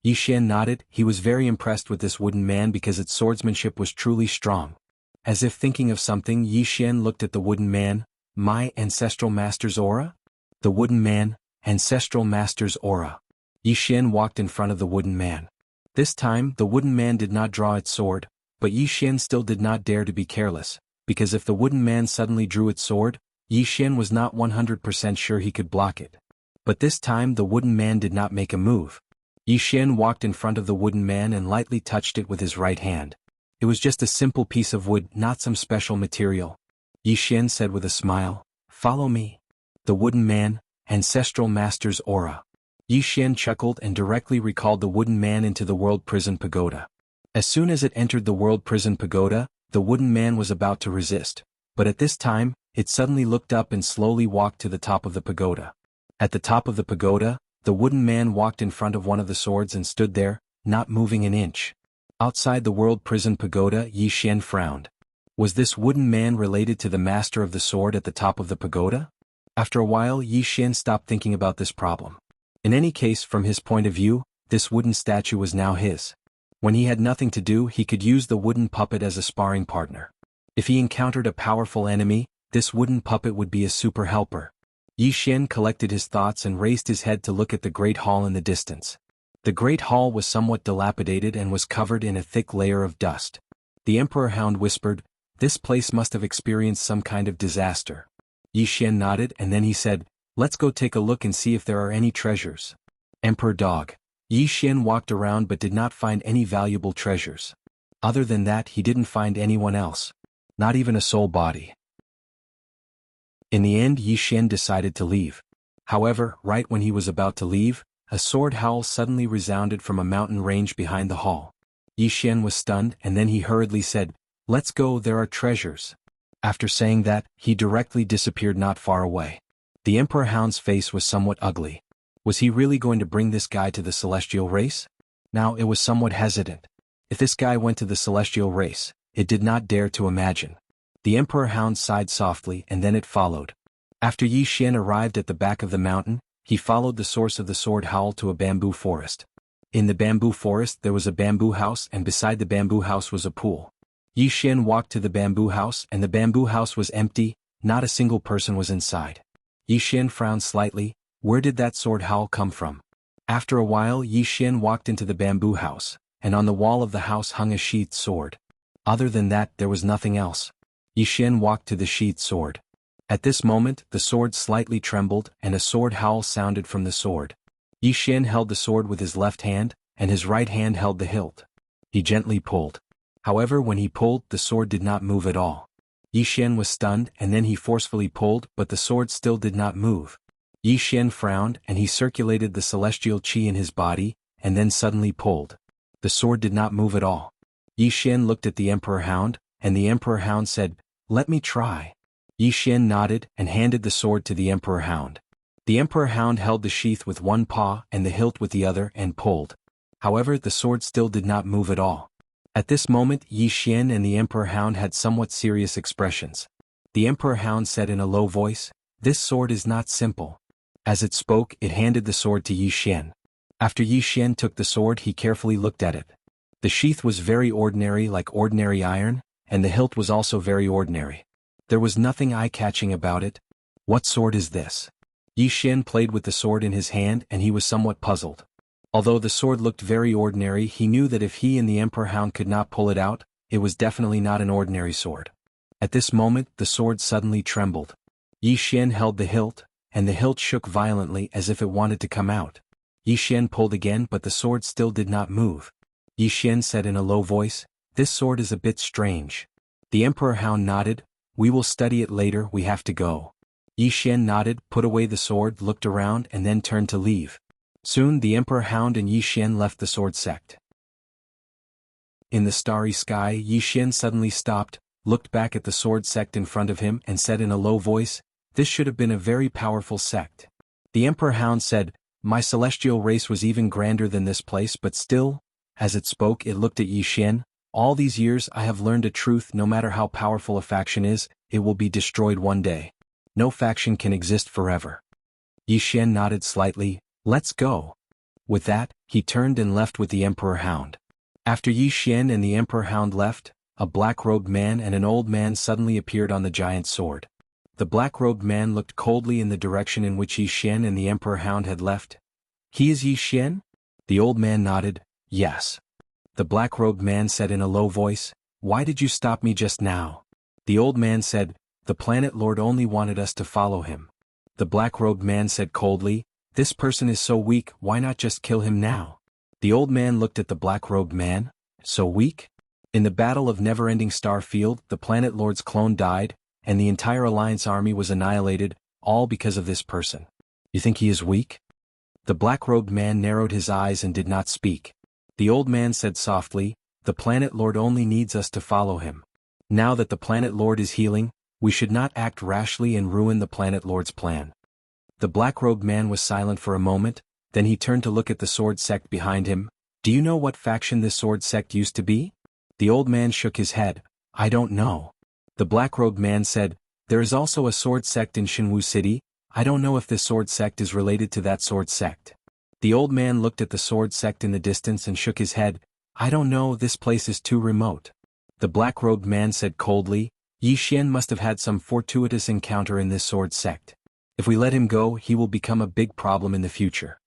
Yi Xian nodded. He was very impressed with this wooden man because its swordsmanship was truly strong. As if thinking of something, Yi Xian looked at the wooden man. "My Ancestral Master's Aura?" The wooden man, "Ancestral Master's Aura." Yi Xian walked in front of the wooden man. This time, the wooden man did not draw its sword, but Yi Xian still did not dare to be careless, because if the wooden man suddenly drew its sword, Yi Xian was not 100% sure he could block it. But this time the wooden man did not make a move. Yi Xian walked in front of the wooden man and lightly touched it with his right hand. It was just a simple piece of wood, not some special material. Yi Xian said with a smile, "Follow me." The wooden man, "Ancestral Master's Aura." Yi Xian chuckled and directly recalled the wooden man into the World Prison Pagoda. As soon as it entered the World Prison Pagoda, the wooden man was about to resist, but at this time, it suddenly looked up and slowly walked to the top of the pagoda. At the top of the pagoda, the wooden man walked in front of one of the swords and stood there, not moving an inch. Outside the World Prison Pagoda, Yi Xian frowned. Was this wooden man related to the master of the sword at the top of the pagoda? After a while, Yi Xian stopped thinking about this problem. In any case, from his point of view, this wooden statue was now his. When he had nothing to do, he could use the wooden puppet as a sparring partner. If he encountered a powerful enemy, this wooden puppet would be a super helper. Yi Xian collected his thoughts and raised his head to look at the great hall in the distance. The great hall was somewhat dilapidated and was covered in a thick layer of dust. The Emperor Hound whispered, "This place must have experienced some kind of disaster." Yi Xian nodded and then he said, "Let's go take a look and see if there are any treasures." Emperor Dog. Yi Xian walked around but did not find any valuable treasures. Other than that, he didn't find anyone else. Not even a soul body. In the end, Yi Xian decided to leave. However, right when he was about to leave, a sword howl suddenly resounded from a mountain range behind the hall. Yi Xian was stunned, and then he hurriedly said, "Let's go, there are treasures." After saying that, he directly disappeared not far away. The Emperor Hound's face was somewhat ugly. Was he really going to bring this guy to the celestial race? Now it was somewhat hesitant. If this guy went to the celestial race, it did not dare to imagine. The Emperor Hound sighed softly, and then it followed. After Yi Xian arrived at the back of the mountain, he followed the source of the sword howl to a bamboo forest. In the bamboo forest there was a bamboo house, and beside the bamboo house was a pool. Yi Xian walked to the bamboo house, and the bamboo house was empty, not a single person was inside. Yi Xian frowned slightly. Where did that sword howl come from? After a while, Yi Xian walked into the bamboo house, and on the wall of the house hung a sheathed sword. Other than that, there was nothing else. Yi Xian walked to the sheathed sword. At this moment, the sword slightly trembled, and a sword howl sounded from the sword. Yi Xian held the sword with his left hand, and his right hand held the hilt. He gently pulled. However, when he pulled, the sword did not move at all. Yi Xian was stunned, and then he forcefully pulled, but the sword still did not move. Yi Xian frowned, and he circulated the celestial qi in his body, and then suddenly pulled. The sword did not move at all. Yi Xian looked at the Emperor Hound, and the Emperor Hound said, "Let me try." Yi Xian nodded and handed the sword to the Emperor Hound. The Emperor Hound held the sheath with one paw and the hilt with the other and pulled. However, the sword still did not move at all. At this moment, Yi Xian and the Emperor Hound had somewhat serious expressions. The Emperor Hound said in a low voice, "This sword is not simple." As it spoke, it handed the sword to Yi Xian. After Yi Xian took the sword, he carefully looked at it. The sheath was very ordinary, like ordinary iron, and the hilt was also very ordinary. There was nothing eye-catching about it. What sword is this? Yi Xian played with the sword in his hand, and he was somewhat puzzled. Although the sword looked very ordinary, he knew that if he and the Emperor Hound could not pull it out, it was definitely not an ordinary sword. At this moment, the sword suddenly trembled. Yi Xian held the hilt, and the hilt shook violently as if it wanted to come out. Yi Xian pulled again, but the sword still did not move. Yi Xian said in a low voice, "This sword is a bit strange." The Emperor Hound nodded. "We will study it later, we have to go." Yi Xian nodded, put away the sword, looked around, and then turned to leave. Soon the Emperor Hound and Yi Xian left the sword sect. In the starry sky, Yi Xian suddenly stopped, looked back at the sword sect in front of him, and said in a low voice, "This should have been a very powerful sect." The Emperor Hound said, "My celestial race was even grander than this place, but still." As it spoke, it looked at Yi Xian. "All these years I have learned a truth: no matter how powerful a faction is, it will be destroyed one day. No faction can exist forever." Yi Xian nodded slightly. "Let's go." With that, he turned and left with the Emperor Hound. After Yi Xian and the Emperor Hound left, a black-robed man and an old man suddenly appeared on the giant sword. The black-robed man looked coldly in the direction in which Yi Xian and the Emperor Hound had left. "He is Yi Xian?" The old man nodded. "Yes." The black-robed man said in a low voice, "Why did you stop me just now?" The old man said, "The planet lord only wanted us to follow him." The black-robed man said coldly, "This person is so weak, why not just kill him now?" The old man looked at the black-robed man. "So weak?" In the Battle of Never-Ending Star Field, the planet lord's clone died, and the entire Alliance army was annihilated, all because of this person. You think he is weak? The black-robed man narrowed his eyes and did not speak. The old man said softly, "The planet lord only needs us to follow him. Now that the planet lord is healing, we should not act rashly and ruin the planet lord's plan." The black-robed man was silent for a moment, then he turned to look at the sword sect behind him. "Do you know what faction this sword sect used to be?" The old man shook his head. "I don't know." The black-robed man said, "There is also a sword sect in Shinwu City. I don't know if this sword sect is related to that sword sect." The old man looked at the sword sect in the distance and shook his head. "I don't know, this place is too remote." The black-robed man said coldly, "Yi Xian must have had some fortuitous encounter in this sword sect. If we let him go, he will become a big problem in the future."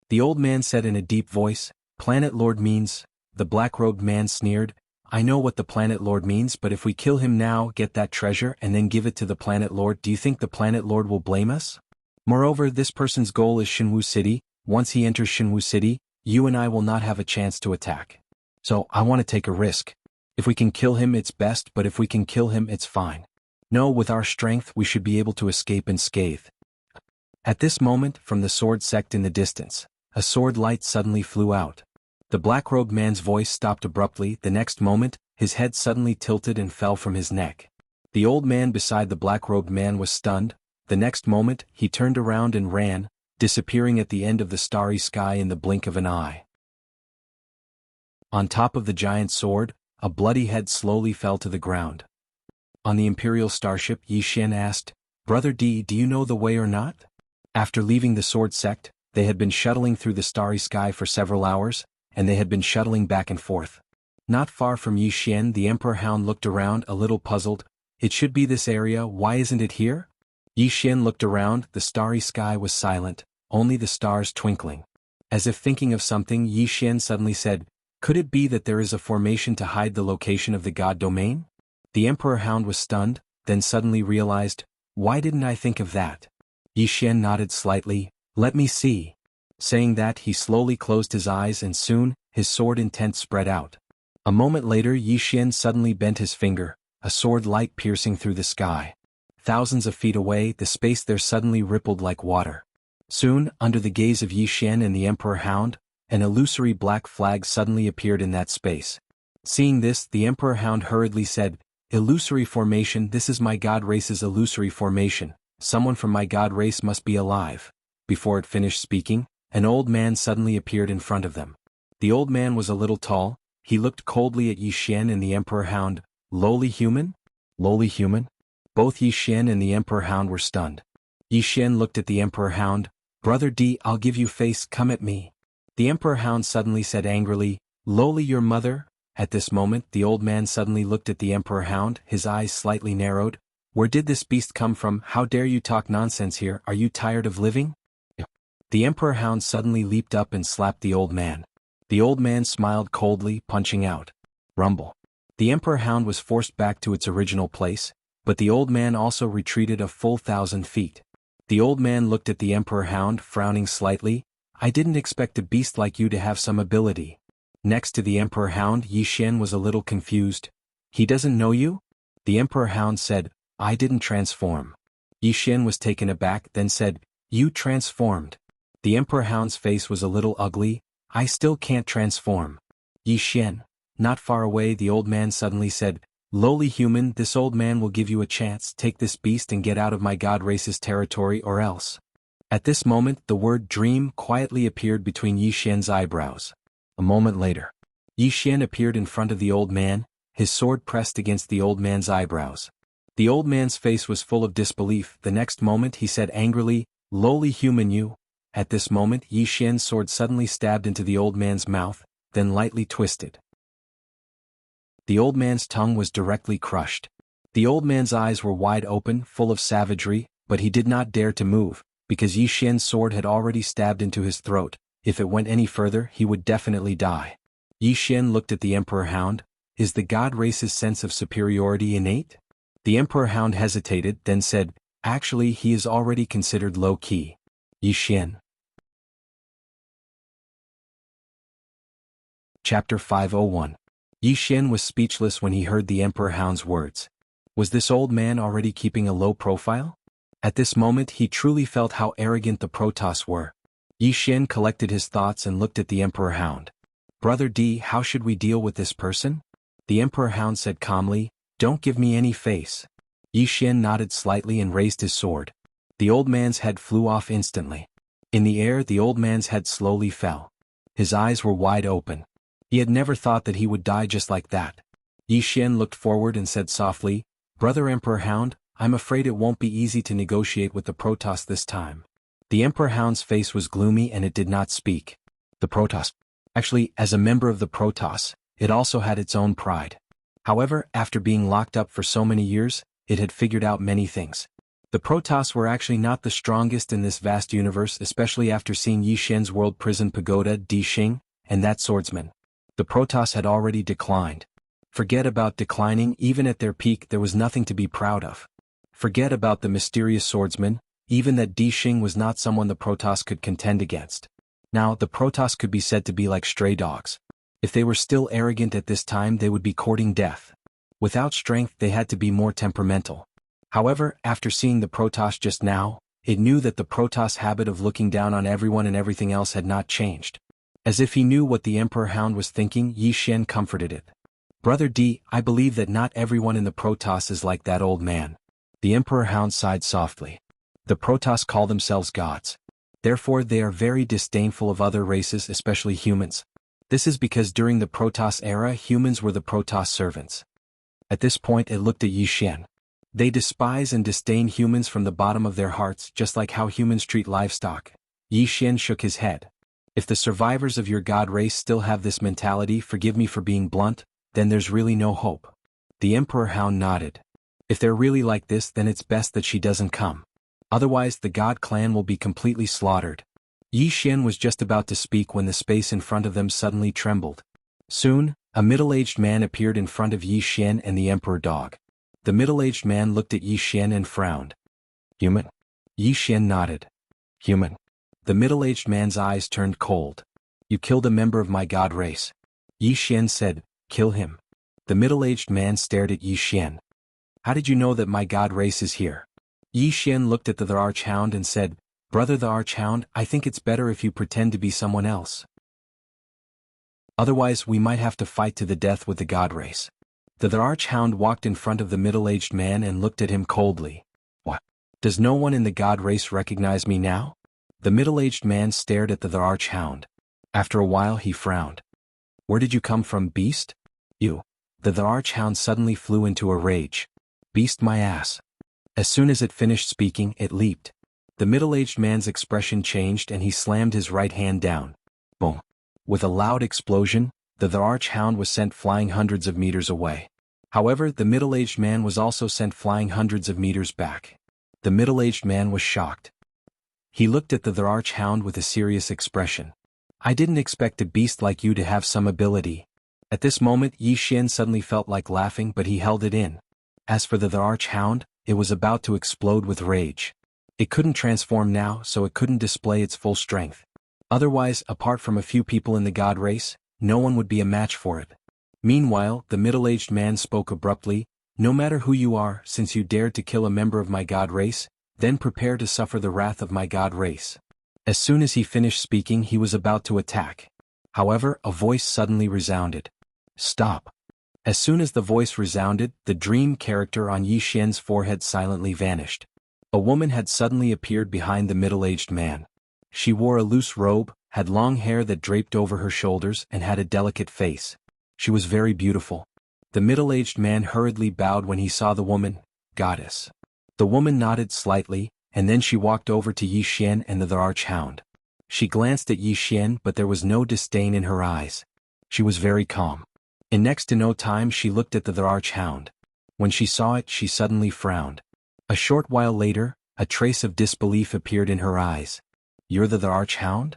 The old man said in a deep voice, "Planet Lord means..." The black-robed man sneered, "I know what the Planet Lord means, but if we kill him now, get that treasure, and then give it to the Planet Lord, do you think the Planet Lord will blame us? Moreover, this person's goal is Shinwu City. Once he enters Shinwu City, you and I will not have a chance to attack. So, I want to take a risk." If we can kill him it's best, but if we can kill him it's fine. No, with our strength we should be able to escape unscathed. At this moment, from the sword sect in the distance, a sword light suddenly flew out. The black-robed man's voice stopped abruptly. The next moment, his head suddenly tilted and fell from his neck. The old man beside the black-robed man was stunned. The next moment, he turned around and ran, disappearing at the end of the starry sky in the blink of an eye. On top of the giant sword, a bloody head slowly fell to the ground. On the Imperial starship, Yi Xian asked, "Brother D, do you know the way or not?" After leaving the sword sect, they had been shuttling through the starry sky for several hours, and they had been shuttling back and forth. Not far from Yi Xian, the Emperor Hound looked around, a little puzzled. "It should be this area, why isn't it here?" Yi Xian looked around. The starry sky was silent, only the stars twinkling. As if thinking of something, Yi Xian suddenly said, "Could it be that there is a formation to hide the location of the god domain?" The Emperor Hound was stunned, then suddenly realized, "Why didn't I think of that?" Yi Xian nodded slightly. "Let me see." Saying that, he slowly closed his eyes and soon, his sword intent spread out. A moment later, Yi Xian suddenly bent his finger, a sword light piercing through the sky. Thousands of feet away, the space there suddenly rippled like water. Soon, under the gaze of Yi Xian and the Emperor Hound, an illusory black flag suddenly appeared in that space. Seeing this, the Emperor Hound hurriedly said, "Illusory formation, this is my god race's illusory formation. Someone from my god race must be alive." Before it finished speaking, an old man suddenly appeared in front of them. The old man was a little tall. He looked coldly at Yi Xian and the Emperor Hound. "Lowly human? Lowly human?" Both Yi Xian and the Emperor Hound were stunned. Yi Xian looked at the Emperor Hound. "Brother D, I'll give you face, come at me." The Emperor Hound suddenly said angrily, "Lowly your mother?" At this moment, the old man suddenly looked at the Emperor Hound, his eyes slightly narrowed. "Where did this beast come from? How dare you talk nonsense here? Are you tired of living?" The Emperor Hound suddenly leaped up and slapped the old man. The old man smiled coldly, punching out. Rumble. The Emperor Hound was forced back to its original place, but the old man also retreated a full 1,000 feet. The old man looked at the Emperor Hound, frowning slightly. "I didn't expect a beast like you to have some ability." Next to the Emperor Hound, Yi Xian was a little confused. "He doesn't know you?" The Emperor Hound said, "I didn't transform." Yi Xian was taken aback, then said, "You transformed." The Emperor Hound's face was a little ugly. "I still can't transform." Yi Xian. Not far away, the old man suddenly said, "Lowly human, this old man will give you a chance. Take this beast and get out of my god race's territory or else." At this moment, the word dream quietly appeared between Yi Xian's eyebrows. A moment later, Yi Xian appeared in front of the old man, his sword pressed against the old man's eyebrows. The old man's face was full of disbelief. The next moment he said angrily, "Lowly human you." At this moment, Yi Xian's sword suddenly stabbed into the old man's mouth, then lightly twisted. The old man's tongue was directly crushed. The old man's eyes were wide open, full of savagery, but he did not dare to move, because Yi Xian's sword had already stabbed into his throat. If it went any further, he would definitely die. Yi Xian looked at the Emperor Hound. "Is the god race's sense of superiority innate?" The Emperor Hound hesitated, then said, "Actually, he is already considered low-key." Yi Xian. Chapter 501. Yi Xian was speechless when he heard the Emperor Hound's words. Was this old man already keeping a low profile? At this moment he truly felt how arrogant the Protoss were. Yi Xian collected his thoughts and looked at the Emperor Hound. "Brother D, how should we deal with this person?" The Emperor Hound said calmly, "Don't give me any face." Yi Xian nodded slightly and raised his sword. The old man's head flew off instantly. In the air, the old man's head slowly fell. His eyes were wide open. He had never thought that he would die just like that. Yi Xian looked forward and said softly, "Brother Emperor Hound, I'm afraid it won't be easy to negotiate with the Protoss this time." The Emperor Hound's face was gloomy and it did not speak. The Protoss. Actually, as a member of the Protoss, it also had its own pride. However, after being locked up for so many years, it had figured out many things. The Protoss were actually not the strongest in this vast universe, especially after seeing Yi Xian's world prison pagoda, Di Xing, and that swordsman. The Protoss had already declined. Forget about declining, even at their peak there was nothing to be proud of. Forget about the mysterious swordsman, even that Di Xing was not someone the Protoss could contend against. Now, the Protoss could be said to be like stray dogs. If they were still arrogant at this time, they would be courting death. Without strength, they had to be more temperamental. However, after seeing the Protoss just now, it knew that the Protoss' habit of looking down on everyone and everything else had not changed. As if he knew what the Emperor Hound was thinking, Yi Xian comforted it. Brother D, I believe that not everyone in the Protoss is like that old man. The Emperor Hound sighed softly. The Protoss call themselves gods. Therefore they are very disdainful of other races, especially humans. This is because during the Protoss era, humans were the Protoss servants. At this point it looked at Yi Xian. They despise and disdain humans from the bottom of their hearts, just like how humans treat livestock. Yi Xian shook his head. If the survivors of your god race still have this mentality, forgive me for being blunt, then there's really no hope. The Emperor Hound nodded. If they're really like this, then it's best that she doesn't come. Otherwise the God clan will be completely slaughtered. Yi Xian was just about to speak when the space in front of them suddenly trembled. Soon, a middle-aged man appeared in front of Yi Xian and the Emperor Dog. The middle-aged man looked at Yi Xian and frowned. Human? Yi Xian nodded. Human. The middle-aged man's eyes turned cold. You killed a member of my god race. Yi Xian said, kill him. The middle-aged man stared at Yi Xian. How did you know that my god race is here? Yi Xian looked at the Archhound and said, Brother the Archhound, I think it's better if you pretend to be someone else. Otherwise we might have to fight to the death with the god race. The Archhound walked in front of the middle-aged man and looked at him coldly. What? Does no one in the god race recognize me now? The middle-aged man stared at the Archhound. After a while he frowned. Where did you come from, beast? You. The Archhound suddenly flew into a rage. Beast my ass. As soon as it finished speaking, it leaped. The middle-aged man's expression changed and he slammed his right hand down. Boom. With a loud explosion, the Archhound was sent flying hundreds of meters away. However, the middle-aged man was also sent flying hundreds of meters back. The middle-aged man was shocked. He looked at the Archhound with a serious expression. I didn't expect a beast like you to have some ability. At this moment Yi Xian suddenly felt like laughing, but he held it in. As for the Archhound, it was about to explode with rage. It couldn't transform now, so it couldn't display its full strength. Otherwise, apart from a few people in the god race, no one would be a match for it. Meanwhile, the middle-aged man spoke abruptly, no matter who you are, since you dared to kill a member of my god race, then prepare to suffer the wrath of my god race. As soon as he finished speaking, he was about to attack. However, a voice suddenly resounded. Stop. As soon as the voice resounded, the dream character on Yi Xian's forehead silently vanished. A woman had suddenly appeared behind the middle-aged man. She wore a loose robe, had long hair that draped over her shoulders, and had a delicate face. She was very beautiful. The middle-aged man hurriedly bowed when he saw the woman, goddess. The woman nodded slightly, and then she walked over to Yi Xian and the Archhound. She glanced at Yi Xian, but there was no disdain in her eyes. She was very calm. In next to no time she looked at the Archhound. When she saw it, she suddenly frowned. A short while later, a trace of disbelief appeared in her eyes. You're the Archhound?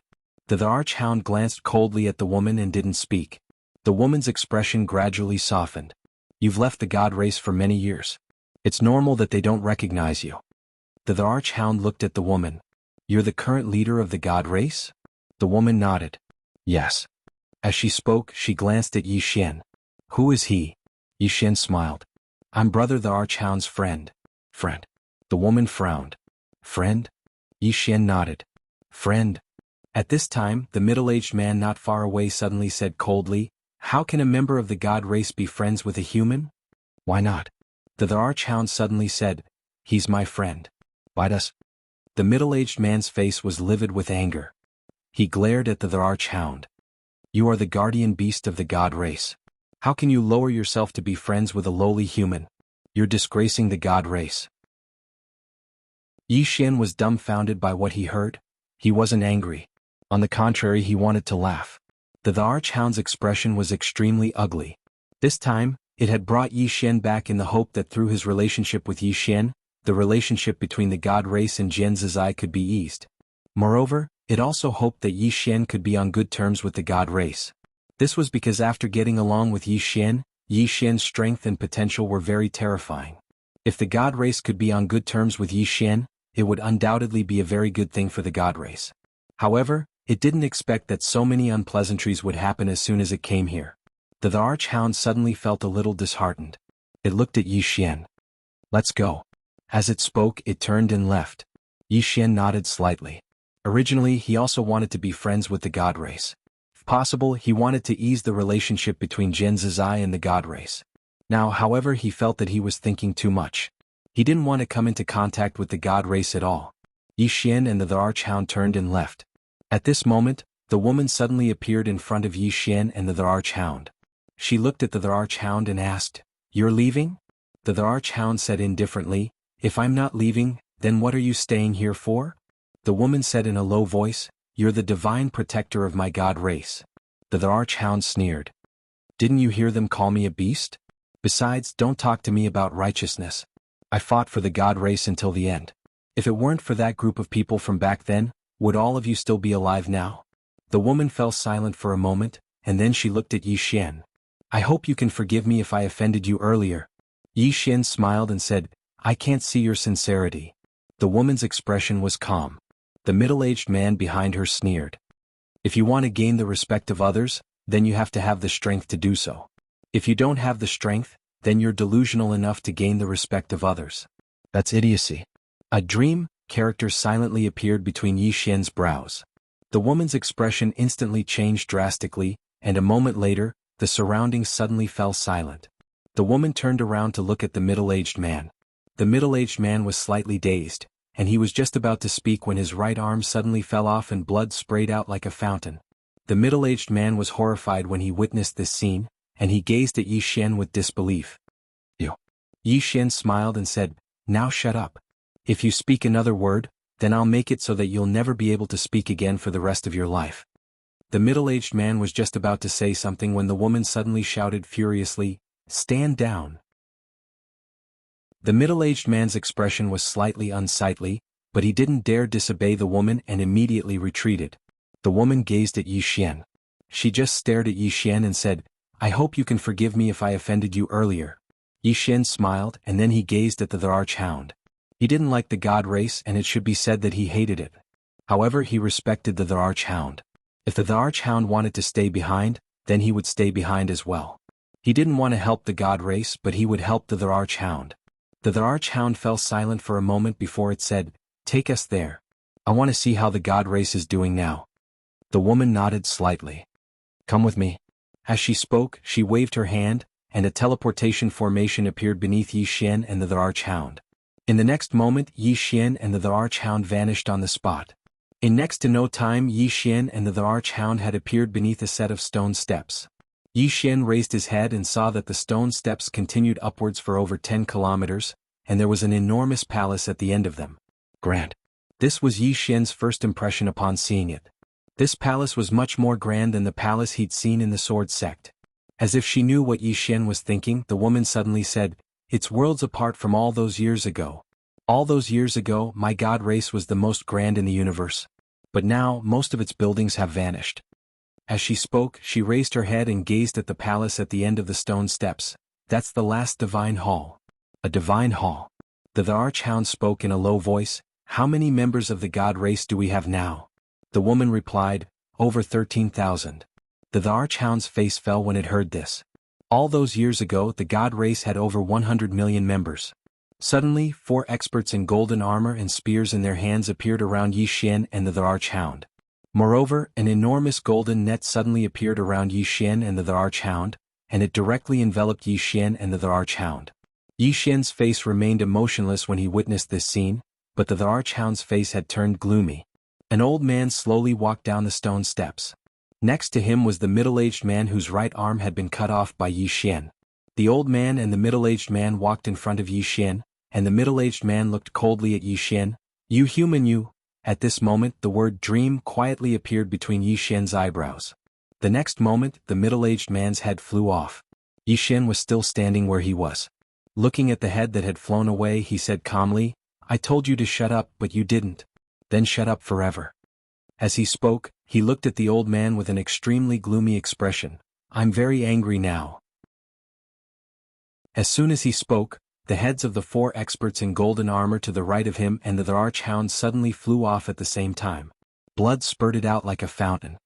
The Archhound glanced coldly at the woman and didn't speak. The woman's expression gradually softened. You've left the god race for many years. It's normal that they don't recognize you. The Archhound looked at the woman. You're the current leader of the god race? The woman nodded. Yes. As she spoke, she glanced at Yi Xian. Who is he? Yi Xian smiled. I'm Brother the Archhound's friend. Friend. The woman frowned. Friend? Yi Xian nodded. Friend. At this time, the middle-aged man not far away suddenly said coldly, how can a member of the god race be friends with a human? Why not? The Archhound suddenly said, he's my friend. Bite us. The middle-aged man's face was livid with anger. He glared at the Archhound. You are the guardian beast of the god race. How can you lower yourself to be friends with a lowly human? You're disgracing the god race. Yi Xian was dumbfounded by what he heard. He wasn't angry. On the contrary, he wanted to laugh. The Archhound's expression was extremely ugly. This time, it had brought Yi Xian back in the hope that through his relationship with Yi Xian, the relationship between the god race and Jian Zizai could be eased. Moreover, it also hoped that Yi Xian could be on good terms with the god race. This was because after getting along with Yi Xian's strength and potential were very terrifying. If the god race could be on good terms with Yi Xian, it would undoubtedly be a very good thing for the god race. However, It didn't expect that so many unpleasantries would happen as soon as it came here. The archhound suddenly felt a little disheartened. It looked at Yi Xian. "Let's go." As it spoke, it turned and left. Yi Xian nodded slightly. Originally, he also wanted to be friends with the god race. If possible, he wanted to ease the relationship between Jian Zizai and the god race. Now, however, he felt that he was thinking too much. He didn't want to come into contact with the god race at all. Yi Xian and the archhound turned and left. At this moment, the woman suddenly appeared in front of Yi Xian and the archhound. She looked at the archhound and asked, "You're leaving?" The archhound said indifferently, "If I'm not leaving, then what are you staying here for?" The woman said in a low voice, "You're the divine protector of my god race." The archhound sneered. "Didn't you hear them call me a beast? Besides, don't talk to me about righteousness. I fought for the god race until the end. If it weren't for that group of people from back then, would all of you still be alive now?" The woman fell silent for a moment, and then she looked at Yi Xian. "I hope you can forgive me if I offended you earlier." Yi Xian smiled and said, "I can't see your sincerity." The woman's expression was calm. The middle-aged man behind her sneered. "If you want to gain the respect of others, then you have to have the strength to do so. If you don't have the strength, then you're delusional enough to gain the respect of others. That's idiocy." A dream character silently appeared between Yi Xian's brows. The woman's expression instantly changed drastically, and a moment later, the surroundings suddenly fell silent. The woman turned around to look at the middle-aged man. The middle-aged man was slightly dazed, and he was just about to speak when his right arm suddenly fell off and blood sprayed out like a fountain. The middle-aged man was horrified when he witnessed this scene, and he gazed at Yi Xian with disbelief. "You." Yi Xian smiled and said, "Now shut up. If you speak another word, then I'll make it so that you'll never be able to speak again for the rest of your life." The middle-aged man was just about to say something when the woman suddenly shouted furiously, "Stand down." The middle-aged man's expression was slightly unsightly, but he didn't dare disobey the woman and immediately retreated. The woman gazed at Yi Xian. She just stared at Yi Xian and said, "I hope you can forgive me if I offended you earlier." Yi Xian smiled and then he gazed at the archhound. He didn't like the god race and it should be said that he hated it. However, he respected the archhound. If the archhound wanted to stay behind, then he would stay behind as well. He didn't want to help the god race, but he would help the archhound. The archhound fell silent for a moment before it said, "Take us there. I want to see how the god race is doing now." The woman nodded slightly. "Come with me." As she spoke, she waved her hand, and a teleportation formation appeared beneath Yi Xian and the archhound. In the next moment, Yi Xian and the archhound vanished on the spot. In next to no time, Yi Xian and the archhound had appeared beneath a set of stone steps. Yi Xian raised his head and saw that the stone steps continued upwards for over 10 kilometers, and there was an enormous palace at the end of them. Grand. This was Yi Xian's first impression upon seeing it. This palace was much more grand than the palace he'd seen in the sword sect. As if she knew what Yi Xian was thinking, the woman suddenly said, "It's worlds apart from all those years ago. All those years ago, my god race was the most grand in the universe. But now, most of its buildings have vanished." As she spoke, she raised her head and gazed at the palace at the end of the stone steps. "That's the last divine hall." A divine hall. The archhound spoke in a low voice, "How many members of the god race do we have now?" The woman replied, "Over 13,000. The archhound's face fell when it heard this. All those years ago, the god race had over 100 million members. Suddenly, 4 experts in golden armor and spears in their hands appeared around Yi Xian and the archhound. Moreover, an enormous golden net suddenly appeared around Yi Xian and the archhound, and it directly enveloped Yi Xian and the archhound. Yi Xian's face remained emotionless when he witnessed this scene, but the archhound's face had turned gloomy. An old man slowly walked down the stone steps. Next to him was the middle-aged man whose right arm had been cut off by Yi Xian. The old man and the middle-aged man walked in front of Yi Xian, and the middle-aged man looked coldly at Yi Xian. "You human you." At this moment, the word dream quietly appeared between Yi Xian's eyebrows. The next moment, the middle-aged man's head flew off. Yi Xian was still standing where he was. Looking at the head that had flown away, he said calmly, "I told you to shut up, but you didn't. Then shut up forever." As he spoke, he looked at the old man with an extremely gloomy expression. "I'm very angry now." As soon as he spoke, the heads of the 4 experts in golden armor to the right of him and the archhound suddenly flew off at the same time. Blood spurted out like a fountain.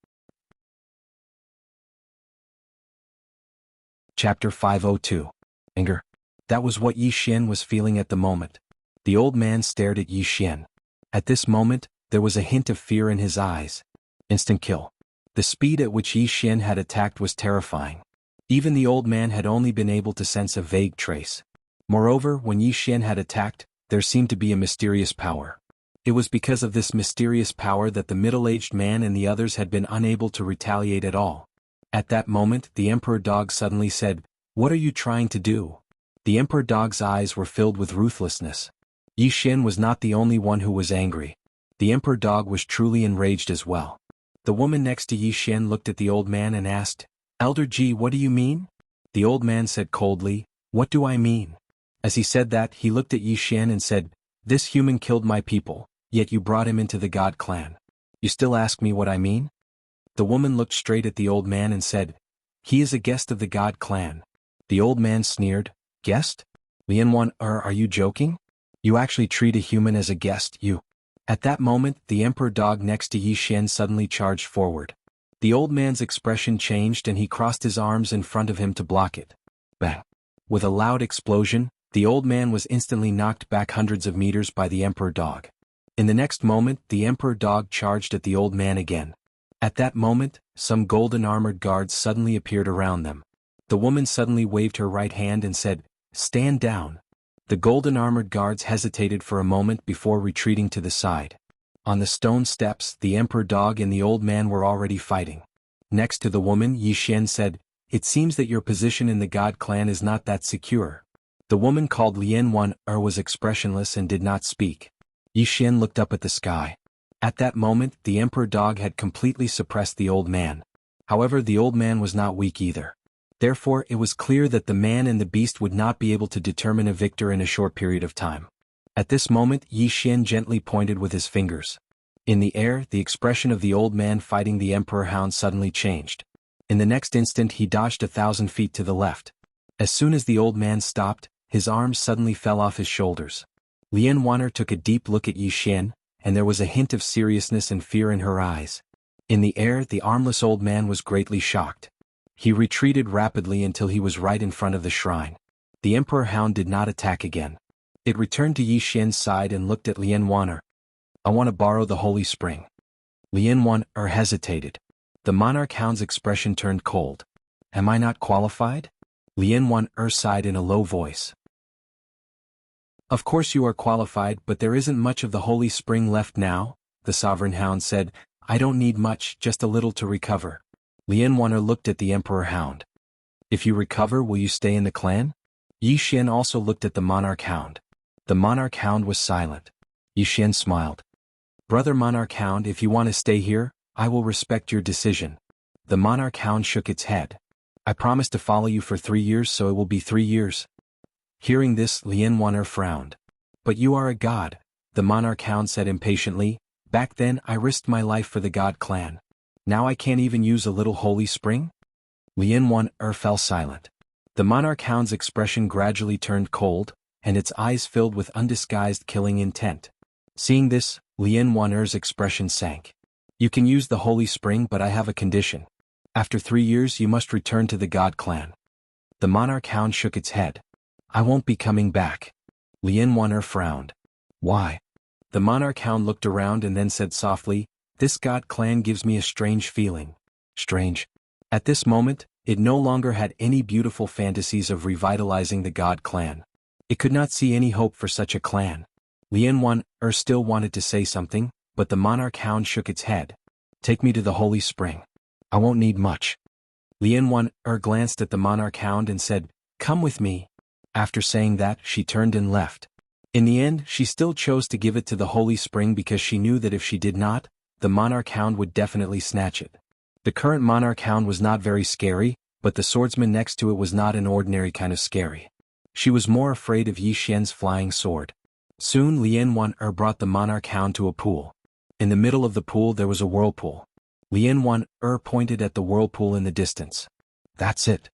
Chapter 502. Anger. That was what Yi Xian was feeling at the moment. The old man stared at Yi Xian. At this moment, there was a hint of fear in his eyes. Instant kill. The speed at which Yi Xian had attacked was terrifying. Even the old man had only been able to sense a vague trace. Moreover, when Yi Xian had attacked, there seemed to be a mysterious power. It was because of this mysterious power that the middle-aged man and the others had been unable to retaliate at all. At that moment, the Emperor Dog suddenly said, "What are you trying to do?" The Emperor Dog's eyes were filled with ruthlessness. Yi Xian was not the only one who was angry. The Emperor Dog was truly enraged as well. The woman next to Yi Xian looked at the old man and asked, "Elder Ji, what do you mean?" The old man said coldly, "What do I mean?" As he said that, he looked at Yi Xian and said, "This human killed my people, yet you brought him into the God clan. You still ask me what I mean?" The woman looked straight at the old man and said, "He is a guest of the God clan." The old man sneered, "Guest? Lianwan, are you joking? You actually treat a human as a guest, you?" At that moment, the Emperor Dog next to Yi Xian suddenly charged forward. The old man's expression changed and he crossed his arms in front of him to block it. Bang! With a loud explosion, the old man was instantly knocked back hundreds of meters by the Emperor Dog. In the next moment, the Emperor Dog charged at the old man again. At that moment, some golden armored guards suddenly appeared around them. The woman suddenly waved her right hand and said, "Stand down." The golden armored guards hesitated for a moment before retreating to the side. On the stone steps, the Emperor Dog and the old man were already fighting. Next to the woman, Yi Xian said, "It seems that your position in the God clan is not that secure." The woman called Lianwan was expressionless and did not speak. Yi Xian looked up at the sky. At that moment, the Emperor Dog had completely suppressed the old man. However, the old man was not weak either. Therefore, it was clear that the man and the beast would not be able to determine a victor in a short period of time. At this moment, Yi Xian gently pointed with his fingers. In the air, the expression of the old man fighting the Emperor Hound suddenly changed. In the next instant, he dodged 1,000 feet to the left. As soon as the old man stopped, his arms suddenly fell off his shoulders. Lian Wanner took a deep look at Yi Xian, and there was a hint of seriousness and fear in her eyes. In the air, the armless old man was greatly shocked. He retreated rapidly until he was right in front of the shrine. The Emperor Hound did not attack again. It returned to Yi Xian's side and looked at Lian Wanner. "I want to borrow the holy spring." Lian Wanner hesitated. The monarch hound's expression turned cold. "Am I not qualified?" Lian Wanner sighed in a low voice. "Of course you are qualified, but there isn't much of the holy spring left now," the sovereign hound said. "I don't need much, just a little to recover." Lian Wanner looked at the Emperor Hound. "If you recover, will you stay in the clan?" Yi Xian also looked at the monarch hound. The monarch hound was silent. Yi Xian smiled. "Brother monarch hound, if you want to stay here, I will respect your decision." The monarch hound shook its head. "I promise to follow you for 3 years, so it will be 3 years. Hearing this, Lian Wanner frowned. "But you are a god," the monarch hound said impatiently. "Back then, I risked my life for the god clan. Now I can't even use a little holy spring?" Lian Wanner fell silent. The monarch hound's expression gradually turned cold, and its eyes filled with undisguised killing intent. Seeing this, Lian Wanner's expression sank. "You can use the holy spring, but I have a condition. After 3 years you must return to the god clan." The monarch hound shook its head. "I won't be coming back." Lian Wanner frowned. "Why?" The monarch hound looked around and then said softly, "This god clan gives me a strange feeling." Strange. At this moment, it no longer had any beautiful fantasies of revitalizing the god clan. It could not see any hope for such a clan. Lian Wanner still wanted to say something, but the monarch hound shook its head. "Take me to the holy spring. I won't need much." Lian Wanner glanced at the monarch hound and said, "Come with me." After saying that, she turned and left. In the end, she still chose to give it to the holy spring because she knew that if she did not, the monarch hound would definitely snatch it. The current monarch hound was not very scary, but the swordsman next to it was not an ordinary kind of scary. She was more afraid of Yi Xian's flying sword. Soon Lian Wanner brought the monarch hound to a pool. In the middle of the pool there was a whirlpool. Lian Wanner pointed at the whirlpool in the distance. "That's it."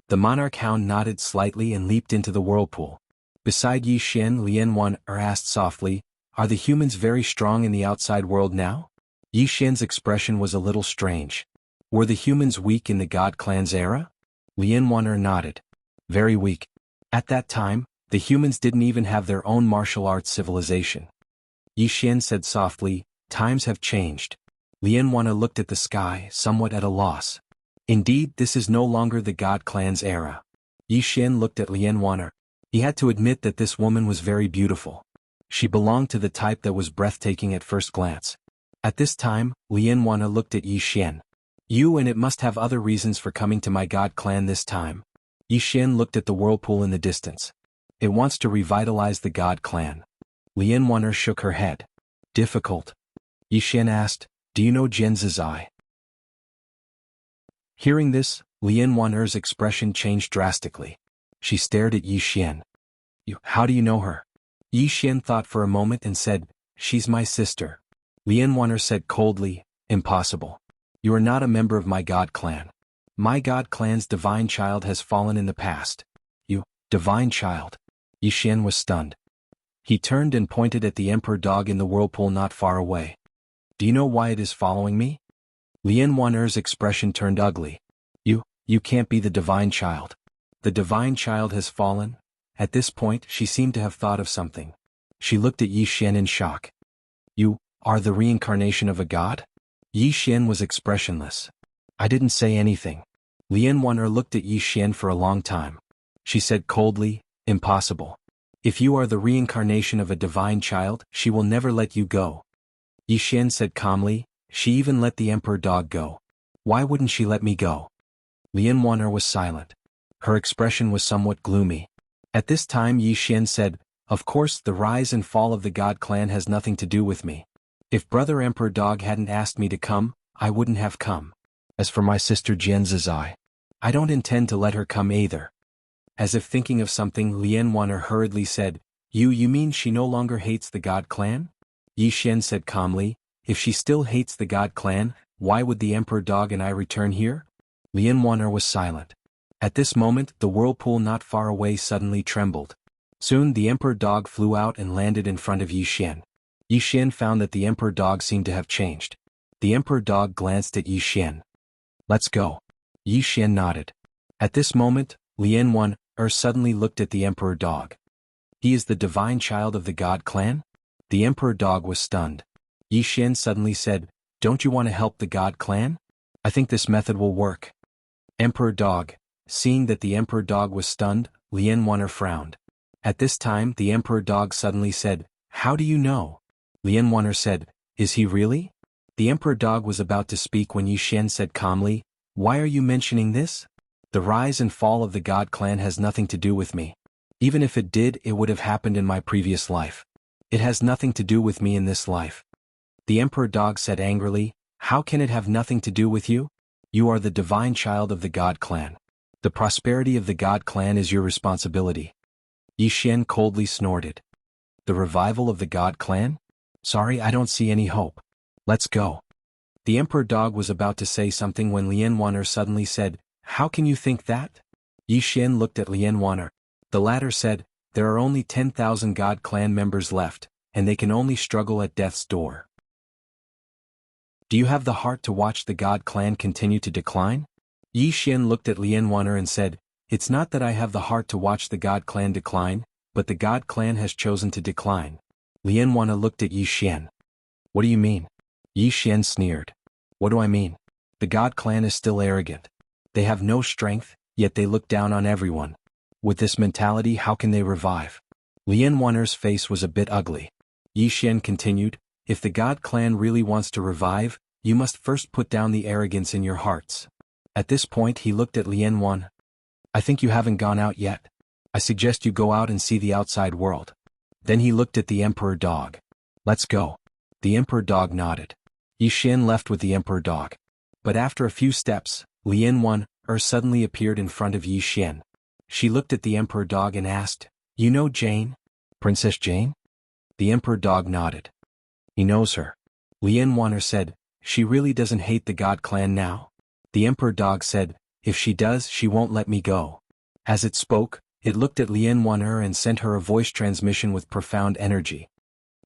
The monarch hound nodded slightly and leaped into the whirlpool. Beside Yi Xian, Lian Wanner asked softly, "Are the humans very strong in the outside world now?" Yi Xian's expression was a little strange. Were the humans weak in the God Clan's era? Lian Wan'er nodded. Very weak. At that time, the humans didn't even have their own martial arts civilization. Yi Xian said softly, times have changed. Lian Wan'er looked at the sky, somewhat at a loss. Indeed, this is no longer the God Clan's era. Yi Xian looked at Lian Wan'er. He had to admit that this woman was very beautiful. She belonged to the type that was breathtaking at first glance. At this time, Lian Wan'er looked at Yi Xian. You and it must have other reasons for coming to my God Clan this time. Yi Xian looked at the whirlpool in the distance. It wants to revitalize the God Clan. Lian Wan'er shook her head. Difficult? Yi Xian asked, do you know Jian Zizai? Hearing this, Lian Wan'er's expression changed drastically. She stared at Yi Xian. How do you know her? Yi Xian thought for a moment and said, she's my sister. Lian Wan'er said coldly, impossible. You are not a member of my God Clan. My God Clan's divine child has fallen in the past. You, divine child? Yi Xian was stunned. He turned and pointed at the emperor dog in the whirlpool not far away. Do you know why it is following me? Lian Wan'er's expression turned ugly. You can't be the divine child. The divine child has fallen? At this point, she seemed to have thought of something. She looked at Yi Xian in shock. You are the reincarnation of a god? Yi Xian was expressionless. I didn't say anything. Lian Wan'er looked at Yi Xian for a long time. She said coldly, impossible. If you are the reincarnation of a divine child, she will never let you go. Yi Xian said calmly, she even let the emperor dog go. Why wouldn't she let me go? Lian Wan'er was silent. Her expression was somewhat gloomy. At this time Yi Xian said, of course the rise and fall of the God Clan has nothing to do with me. If Brother Emperor Dog hadn't asked me to come, I wouldn't have come. As for my sister Jian Zizai, I don't intend to let her come either. As if thinking of something, Lian Wan'er hurriedly said, You mean she no longer hates the God Clan? Yi Xian said calmly, if she still hates the God Clan, why would the Emperor Dog and I return here? Lian Wan'er was silent. At this moment, the whirlpool not far away suddenly trembled. Soon the Emperor Dog flew out and landed in front of Yi Xian. Yi Xian found that the Emperor Dog seemed to have changed. The Emperor Dog glanced at Yi Xian. Let's go. Yi Xian nodded. At this moment, Lian Wan'er suddenly looked at the Emperor Dog. He is the divine child of the God Clan? The Emperor Dog was stunned. Yi Xian suddenly said, don't you want to help the God Clan? I think this method will work. Emperor Dog. Seeing that the Emperor Dog was stunned, Lian Wan'er frowned. At this time the Emperor Dog suddenly said, how do you know? Lian Wan'er said, is he really? The Emperor Dog was about to speak when Yi Xian said calmly, why are you mentioning this? The rise and fall of the God Clan has nothing to do with me. Even if it did, it would have happened in my previous life. It has nothing to do with me in this life. The Emperor Dog said angrily, how can it have nothing to do with you? You are the divine child of the God Clan. The prosperity of the God Clan is your responsibility. Yi Xian coldly snorted. The revival of the God Clan? Sorry, I don't see any hope. Let's go. The Emperor Dog was about to say something when Lian Wan'er suddenly said, how can you think that? Yi Xian looked at Lian Wan'er. The latter said, there are only 10,000 God Clan members left, and they can only struggle at death's door. Do you have the heart to watch the God Clan continue to decline? Yi Xian looked at Lian Wan'er and said, it's not that I have the heart to watch the God Clan decline, but the God Clan has chosen to decline. Lian Wan'er looked at Yi Xian. What do you mean? Yi Xian sneered. What do I mean? The God Clan is still arrogant. They have no strength, yet they look down on everyone. With this mentality, how can they revive? Lian Wan'er's face was a bit ugly. Yi Xian continued, if the God Clan really wants to revive, you must first put down the arrogance in your hearts. At this point he looked at Lian Wan'er. I think you haven't gone out yet. I suggest you go out and see the outside world. Then he looked at the Emperor Dog. Let's go. The Emperor Dog nodded. Yi Xian left with the Emperor Dog. But after a few steps, Lian Wan'er suddenly appeared in front of Yi Xian. She looked at the Emperor Dog and asked, you know Jane? Princess Jane? The Emperor Dog nodded. He knows her. Lian Wan'er said, she really doesn't hate the God Clan now? The Emperor Dog said, if she does, she won't let me go. As it spoke, it looked at Lian Wan'er and sent her a voice transmission with profound energy.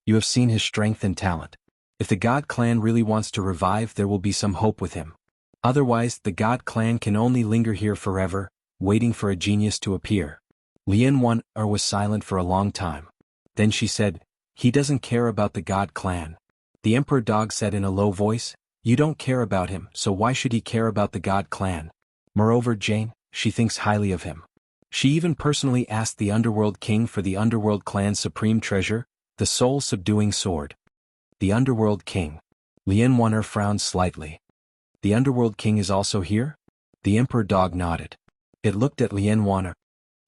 You have seen his strength and talent. If the God clan really wants to revive, there will be some hope with him. Otherwise, the God clan can only linger here forever, waiting for a genius to appear. Lian Wan-er was silent for a long time. Then she said, "He doesn't care about the God clan." The Emperor Dog said in a low voice, "You don't care about him, so why should he care about the God clan? Moreover, Jane, she thinks highly of him. She even personally asked the Underworld King for the Underworld clan's supreme treasure, the soul-subduing sword." The Underworld King. Lian Wan-er frowned slightly. "The Underworld King is also here?" The Emperor Dog nodded. It looked at Lian Wan-er.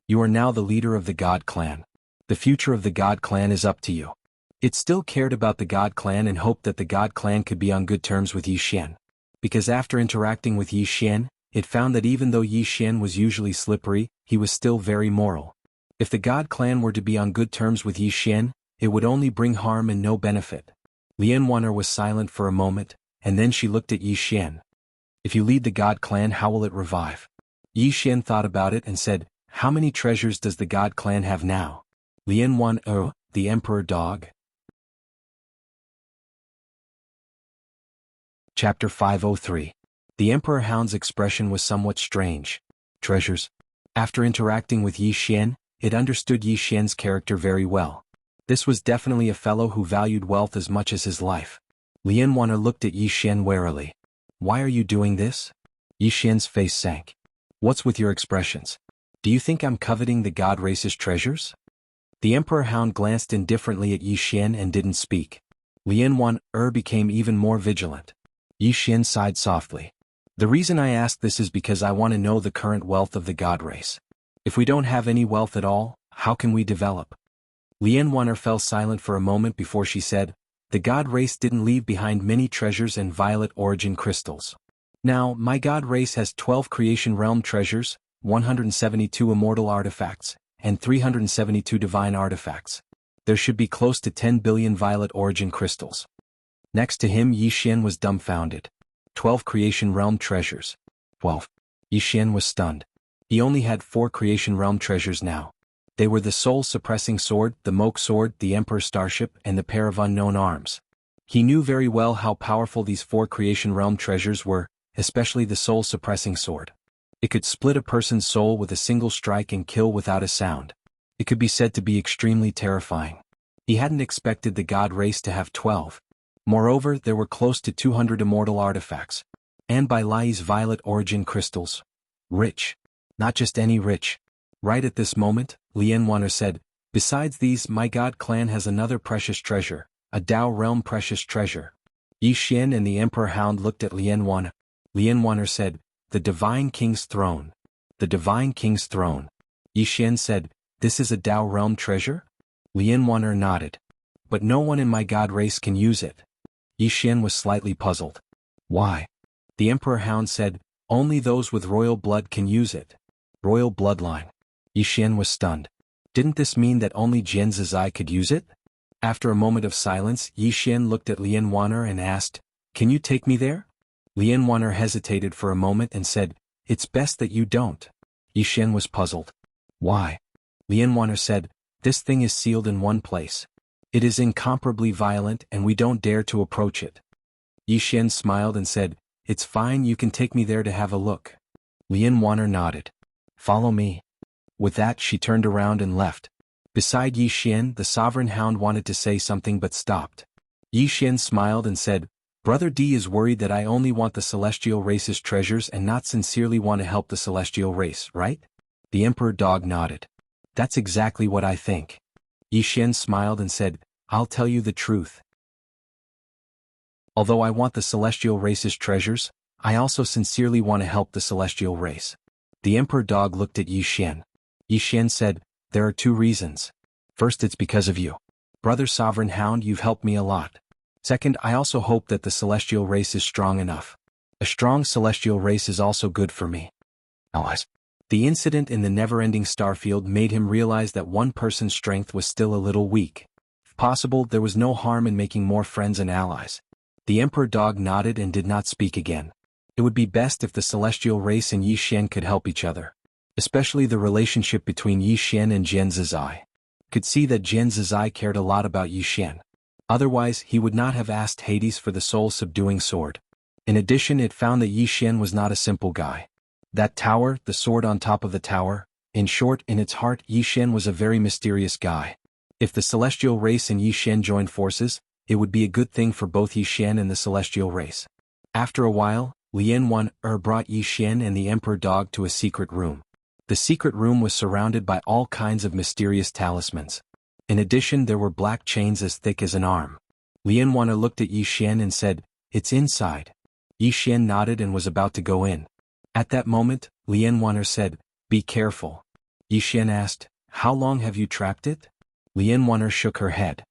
"You are now the leader of the God clan. The future of the God clan is up to you." It still cared about the God clan and hoped that the God clan could be on good terms with Yi Xian. Because after interacting with Yi Xian, it found that even though Yi Xian was usually slippery, he was still very moral. If the God clan were to be on good terms with Yi Xian, it would only bring harm and no benefit. Lian Wan-er was silent for a moment, and then she looked at Yi Xian. "If you lead the God clan, how will it revive?" Yi Xian thought about it and said, "How many treasures does the God clan have now?" Lian Wan-er, the Emperor Dog. Chapter 503. The Emperor Hound's expression was somewhat strange. Treasures? After interacting with Yi Xian, it understood Yi Xian's character very well. This was definitely a fellow who valued wealth as much as his life. Lian Wan-er looked at Yi Xian warily. "Why are you doing this?" Yi Xian's face sank. "What's with your expressions? Do you think I'm coveting the God race's treasures?" The Emperor Hound glanced indifferently at Yi Xian and didn't speak. Lian Wan-er became even more vigilant. Yi Xian sighed softly. "The reason I ask this is because I want to know the current wealth of the God race. If we don't have any wealth at all, how can we develop?" Lian Wan-er fell silent for a moment before she said, "The God race didn't leave behind many treasures and violet origin crystals. Now, my God race has 12 creation realm treasures, 172 immortal artifacts, and 372 divine artifacts. There should be close to 10 billion violet origin crystals." Next to him, Yi Xian was dumbfounded. 12 creation realm treasures. 12. Yi Xian was stunned. He only had 4 creation realm treasures now. They were the soul-suppressing sword, the Moke sword, the Emperor starship, and the pair of unknown arms. He knew very well how powerful these 4 creation realm treasures were, especially the soul-suppressing sword. It could split a person's soul with a single strike and kill without a sound. It could be said to be extremely terrifying. He hadn't expected the God race to have 12. Moreover, there were close to 200 immortal artifacts. And by Lai's violet origin crystals. Rich. Not just any rich. Right at this moment, Lian Wan-er said, "Besides these, my God clan has another precious treasure, a Dao realm precious treasure." Yi Xian and the Emperor Hound looked at Lian Wan-er. Lian Wan-er said, "The Divine King's Throne." "The Divine King's Throne." Yi Xian said, "This is a Dao realm treasure?" Lian Wan-er nodded. "But no one in my God race can use it." Yi Xian was slightly puzzled. "Why?" The Emperor Hound said, "Only those with royal blood can use it." Royal bloodline. Yi Xian was stunned. Didn't this mean that only Jian Zizai could use it? After a moment of silence, Yi Xian looked at Lian Wan-er and asked, "Can you take me there?" Lian Wan-er hesitated for a moment and said, "It's best that you don't." Yi Xian was puzzled. "Why?" Lian Wan-er said, "This thing is sealed in one place. It is incomparably violent and we don't dare to approach it." Yi Xian smiled and said, "It's fine, you can take me there to have a look." Lian Wan-er nodded. "Follow me." With that, she turned around and left. Beside Yi Xian, the Sovereign Hound wanted to say something but stopped. Yi Xian smiled and said, "Brother D is worried that I only want the celestial race's treasures and not sincerely want to help the celestial race, right?" The Emperor Dog nodded. "That's exactly what I think." Yi Xian smiled and said, "I'll tell you the truth. Although I want the celestial race's treasures, I also sincerely want to help the celestial race." The Emperor Dog looked at Yi Xian. Yi Xian said, "There are 2 reasons. First, it's because of you. Brother Sovereign Hound, you've helped me a lot. Second, I also hope that the celestial race is strong enough. A strong celestial race is also good for me." Allies. The incident in the never-ending starfield made him realize that one person's strength was still a little weak. If possible, there was no harm in making more friends and allies. The Emperor Dog nodded and did not speak again. It would be best if the celestial race and Yi Xian could help each other. Especially the relationship between Yi Xian and Jian Zizai. Could see that Jian Zizai cared a lot about Yi Xian. Otherwise he would not have asked Hades for the soul-subduing sword. In addition, it found that Yi Xian was not a simple guy. That tower, the sword on top of the tower, in short, in its heart, Yi Xian was a very mysterious guy. If the celestial race and Yi Xian joined forces, it would be a good thing for both Yi Xian and the celestial race. After a while, Lian Wan brought Yi Xian and the emperor dog to a secret room. The secret room was surrounded by all kinds of mysterious talismans. In addition, there were black chains as thick as an arm. Lian Wan looked at Yi Xian and said, "It's inside." Yi Xian nodded and was about to go in. At that moment, Lian Wan said, "Be careful." Yi Xian asked, "How long have you trapped it?" Lian Wan shook her head.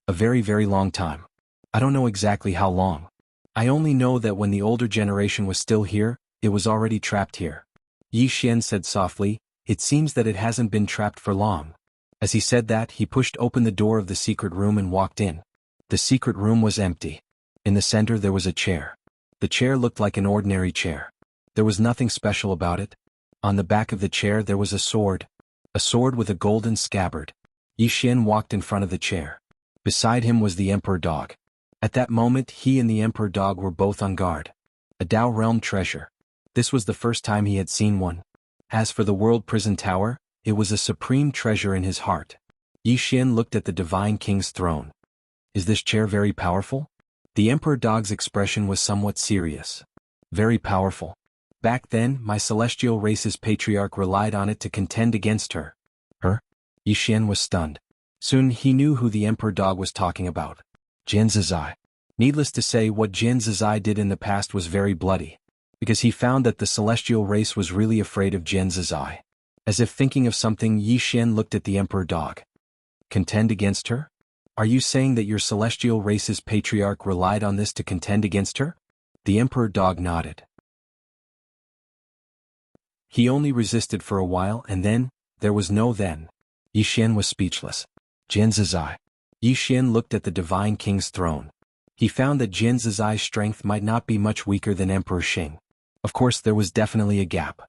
"A very, very long time. I don't know exactly how long. I only know that when the older generation was still here, it was already trapped here." Yi Xian said softly, "It seems that it hasn't been trapped for long." As he said that, he pushed open the door of the secret room and walked in. The secret room was empty. In the center there was a chair. The chair looked like an ordinary chair. There was nothing special about it. On the back of the chair there was a sword with a golden scabbard. Yi Xian walked in front of the chair. Beside him was the emperor dog. At that moment he and the emperor dog were both on guard. A Dao realm treasure. This was the first time he had seen one. As for the world prison tower, it was a supreme treasure in his heart. Yi Xian looked at the divine king's throne. "Is this chair very powerful?" The emperor dog's expression was somewhat serious. "Very powerful. Back then, my celestial race's patriarch relied on it to contend against her." Her? Yi Xian was stunned. Soon he knew who the emperor dog was talking about. Jian Zizai. Needless to say, what Jian Zizai did in the past was very bloody. Because he found that the celestial race was really afraid of Jian Zizai. As if thinking of something, Yi Xian looked at the emperor dog. "Contend against her? Are you saying that your celestial race's patriarch relied on this to contend against her?" The emperor dog nodded. "He only resisted for a while and then, there was no then." Yi Xian was speechless. Jian Zizai. Yi Xian looked at the divine king's throne. He found that Jian Zizai's strength might not be much weaker than Emperor Xing. Of course, there was definitely a gap.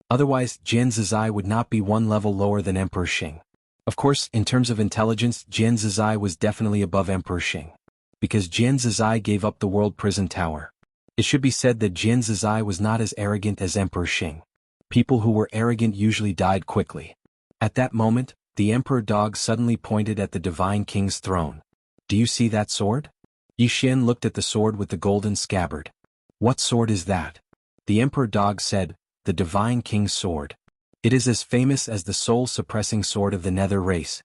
Otherwise, Jian Zizai would not be one level lower than Emperor Xing. Of course, in terms of intelligence, Jian Zizai was definitely above Emperor Xing. Because Jian Zizai gave up the world prison tower. It should be said that Jian Zizai was not as arrogant as Emperor Xing. People who were arrogant usually died quickly. At that moment, the emperor dog suddenly pointed at the divine king's throne. "Do you see that sword?" Yi Xian looked at the sword with the golden scabbard. "What sword is that?" The emperor dog said, "The divine king's sword. It is as famous as the soul-suppressing sword of the nether race."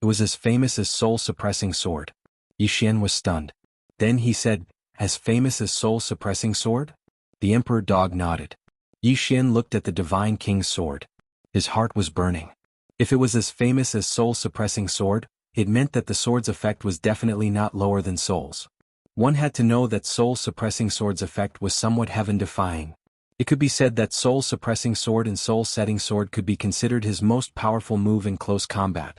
It was as famous as soul-suppressing sword. Yi Xian was stunned. Then he said, "As famous as soul-suppressing sword?" The emperor dog nodded. Yi Xian looked at the divine king's sword. His heart was burning. If it was as famous as soul-suppressing sword, it meant that the sword's effect was definitely not lower than soul's. One had to know that soul-suppressing sword's effect was somewhat heaven-defying. It could be said that soul-suppressing sword and soul-setting sword could be considered his most powerful move in close combat.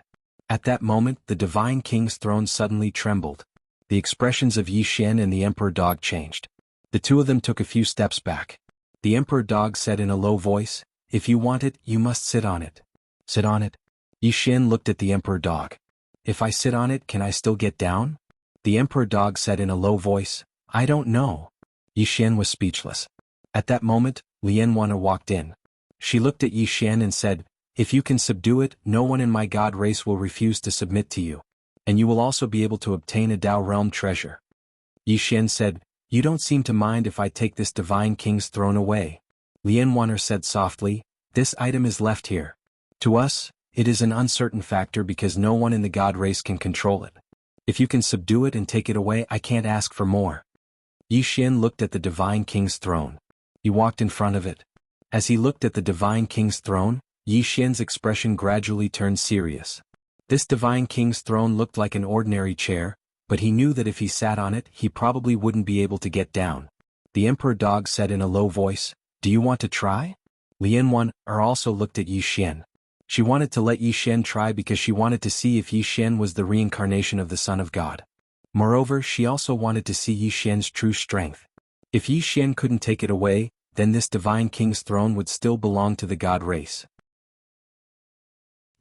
At that moment, the divine king's throne suddenly trembled. The expressions of Yi Xian and the emperor dog changed. The two of them took a few steps back. The emperor dog said in a low voice, "If you want it, you must sit on it." "Sit on it?" Yi Xian looked at the emperor dog. "If I sit on it, can I still get down?" The emperor dog said in a low voice, "I don't know." Yi Xian was speechless. At that moment, Lian Wan walked in. She looked at Yi Xian and said, "If you can subdue it, no one in my god race will refuse to submit to you. And you will also be able to obtain a Dao realm treasure." Yi Xian said, "You don't seem to mind if I take this divine king's throne away." Lian Wan said softly, "This item is left here. To us, it is an uncertain factor because no one in the god race can control it. If you can subdue it and take it away, I can't ask for more." Yi Xian looked at the divine king's throne. He walked in front of it. As he looked at the divine king's throne, Yi Xian's expression gradually turned serious. This divine king's throne looked like an ordinary chair, but he knew that if he sat on it, he probably wouldn't be able to get down. The emperor dog said in a low voice, "Do you want to try?" Lian Wan also looked at Yi Xian. She wanted to let Yi Xian try because she wanted to see if Yi Xian was the reincarnation of the Son of God. Moreover, she also wanted to see Yi Xian's true strength. If Yi Xian couldn't take it away, then this divine king's throne would still belong to the god race.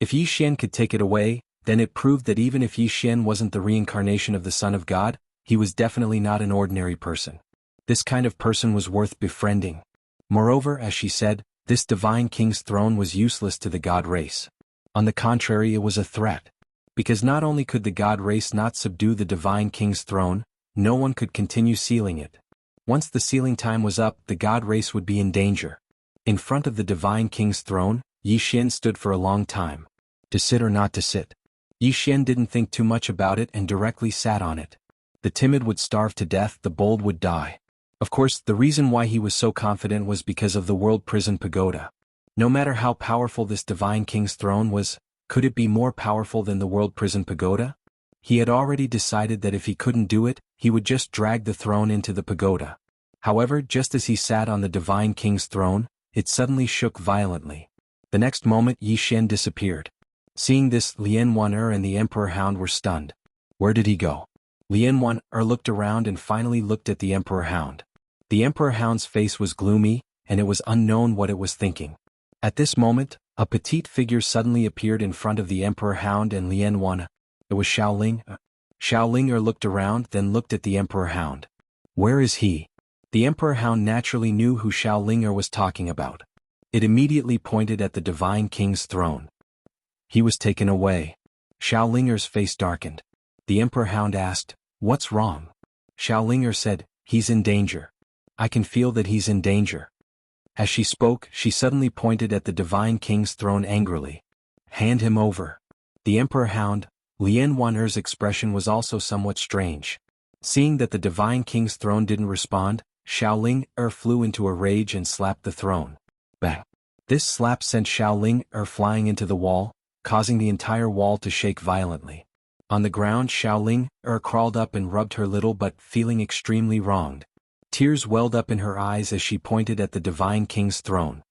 If Yi Xian could take it away, then it proved that even if Yi Xian wasn't the reincarnation of the Son of God, he was definitely not an ordinary person. This kind of person was worth befriending. Moreover, as she said, this divine king's throne was useless to the god race. On the contrary, it was a threat. Because not only could the god race not subdue the divine king's throne, no one could continue sealing it. Once the sealing time was up, the god race would be in danger. In front of the divine king's throne, Yi Xian stood for a long time. To sit or not to sit? Yi Xian didn't think too much about it and directly sat on it. The timid would starve to death, the bold would die. Of course, the reason why he was so confident was because of the world prison pagoda. No matter how powerful this divine king's throne was, could it be more powerful than the world prison pagoda? He had already decided that if he couldn't do it, he would just drag the throne into the pagoda. However, just as he sat on the divine king's throne, it suddenly shook violently. The next moment Yi Xian disappeared. Seeing this, Lian Wan-er and the Emperor Hound were stunned. Where did he go? Lian Wan-er looked around and finally looked at the Emperor Hound. The Emperor Hound's face was gloomy, and it was unknown what it was thinking. At this moment, a petite figure suddenly appeared in front of the Emperor Hound and Lian Wan-er. It was Xiaoling. Xiaoling looked around, then looked at the Emperor Hound. Where is he? The Emperor Hound naturally knew who Xiaoling was talking about. It immediately pointed at the divine king's throne. He was taken away. Xiaoling's face darkened. The Emperor Hound asked, "What's wrong?" Xiaoling said, "He's in danger. I can feel that he's in danger." As she spoke, she suddenly pointed at the divine king's throne angrily. "Hand him over." The Emperor Hound, Lian Wan-er's expression was also somewhat strange. Seeing that the divine king's throne didn't respond, Xiaoling flew into a rage and slapped the throne. Bang! This slap sent Xiaoling flying into the wall, causing the entire wall to shake violently. On the ground, Xiaoling crawled up and rubbed her little butt, feeling extremely wronged. Tears welled up in her eyes as she pointed at the divine king's throne.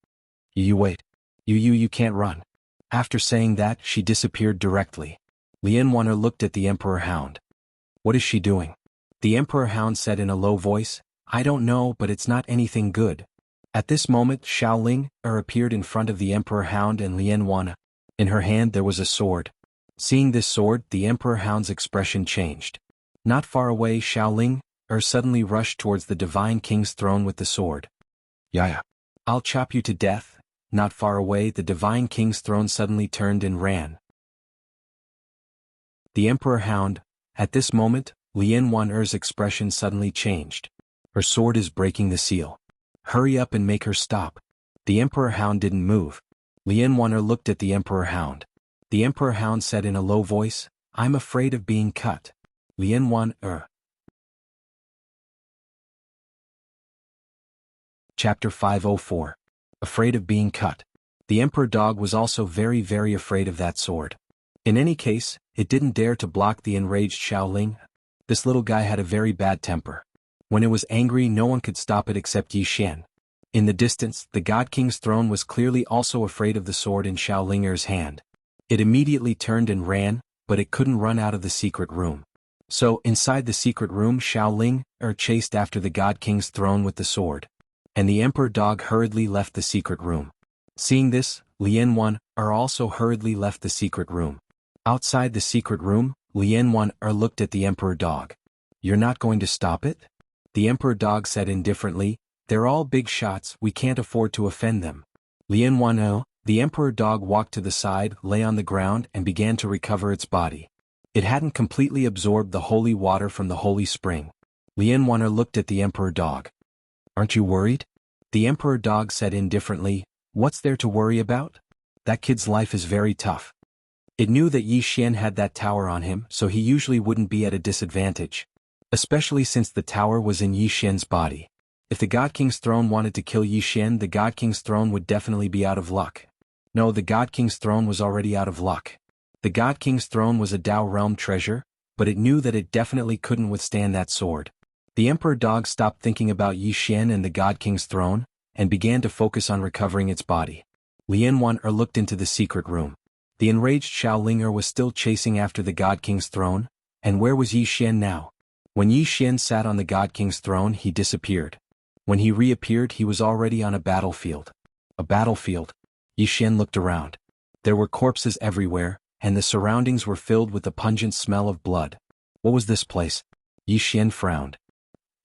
You wait. You can't run." After saying that, she disappeared directly. Lian Wan-er looked at the Emperor Hound. "What is she doing?" The Emperor Hound said in a low voice, "I don't know, but it's not anything good." At this moment, Xiaoling appeared in front of the Emperor Hound and Lian Wan-er. In her hand there was a sword. Seeing this sword, the Emperor Hound's expression changed. Not far away, Xiaoling suddenly rushed towards the divine king's throne with the sword. "Yeah. I'll chop you to death." Not far away, the divine king's throne suddenly turned and ran. The Emperor Hound. At this moment, Lian Wan-er's expression suddenly changed. Her sword is breaking the seal. Hurry up and make her stop. The Emperor Hound didn't move. Lian Wan-er looked at the Emperor Hound. The Emperor Hound said in a low voice, "I'm afraid of being cut." Lian Wan-er. Chapter 504. Afraid of being cut. The Emperor Dog was also very, very afraid of that sword. In any case, it didn't dare to block the enraged Xiaoling. This little guy had a very bad temper. When it was angry, no one could stop it except Yi Xian. In the distance, the God King's throne was clearly also afraid of the sword in Xiaoling's hand. It immediately turned and ran, but it couldn't run out of the secret room. So, inside the secret room, Xiaoling chased after the God King's throne with the sword. And the Emperor Dog hurriedly left the secret room. Seeing this, Lian Wan-er also hurriedly left the secret room. Outside the secret room, Lian Wan-er looked at the Emperor Dog. "You're not going to stop it?" The Emperor Dog said indifferently, "They're all big shots, we can't afford to offend them." Lian Wan-er, the Emperor Dog walked to the side, lay on the ground and began to recover its body. It hadn't completely absorbed the holy water from the holy spring. Lian Wan-er looked at the Emperor Dog. "Aren't you worried?" The Emperor Dog said indifferently, "What's there to worry about? That kid's life is very tough." It knew that Yi Xian had that tower on him, so he usually wouldn't be at a disadvantage. Especially since the tower was in Yi Xian's body. If the God King's throne wanted to kill Yi Xian, the God King's throne would definitely be out of luck. No, the God King's throne was already out of luck. The God King's throne was a Dao realm treasure, but it knew that it definitely couldn't withstand that sword. The Emperor Dog stopped thinking about Yi Xian and the God King's throne, and began to focus on recovering its body. Lian Wan-er looked into the secret room. The enraged Xiaoling was still chasing after the God King's throne, and where was Yi Xian now? When Yi Xian sat on the God King's throne, he disappeared. When he reappeared, he was already on a battlefield. A battlefield. Yi Xian looked around. There were corpses everywhere, and the surroundings were filled with the pungent smell of blood. What was this place? Yi Xian frowned.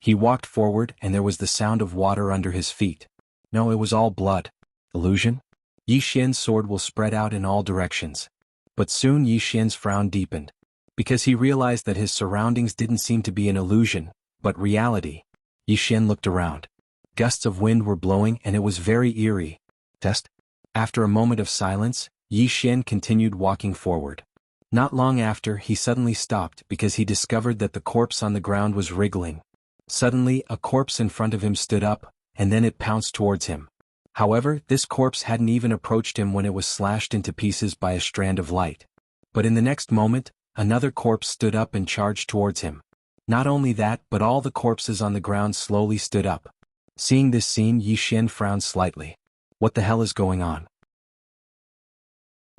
He walked forward and there was the sound of water under his feet. No, it was all blood. Illusion? Yi Xian's sword will spread out in all directions. But soon Yi Xian's frown deepened. Because he realized that his surroundings didn't seem to be an illusion, but reality. Yi Xian looked around. Gusts of wind were blowing and it was very eerie. Test? After a moment of silence, Yi Xian continued walking forward. Not long after, he suddenly stopped because he discovered that the corpse on the ground was wriggling. Suddenly, a corpse in front of him stood up, and then it pounced towards him. However, this corpse hadn't even approached him when it was slashed into pieces by a strand of light. But in the next moment, another corpse stood up and charged towards him. Not only that, but all the corpses on the ground slowly stood up. Seeing this scene, Yi Xian frowned slightly. What the hell is going on?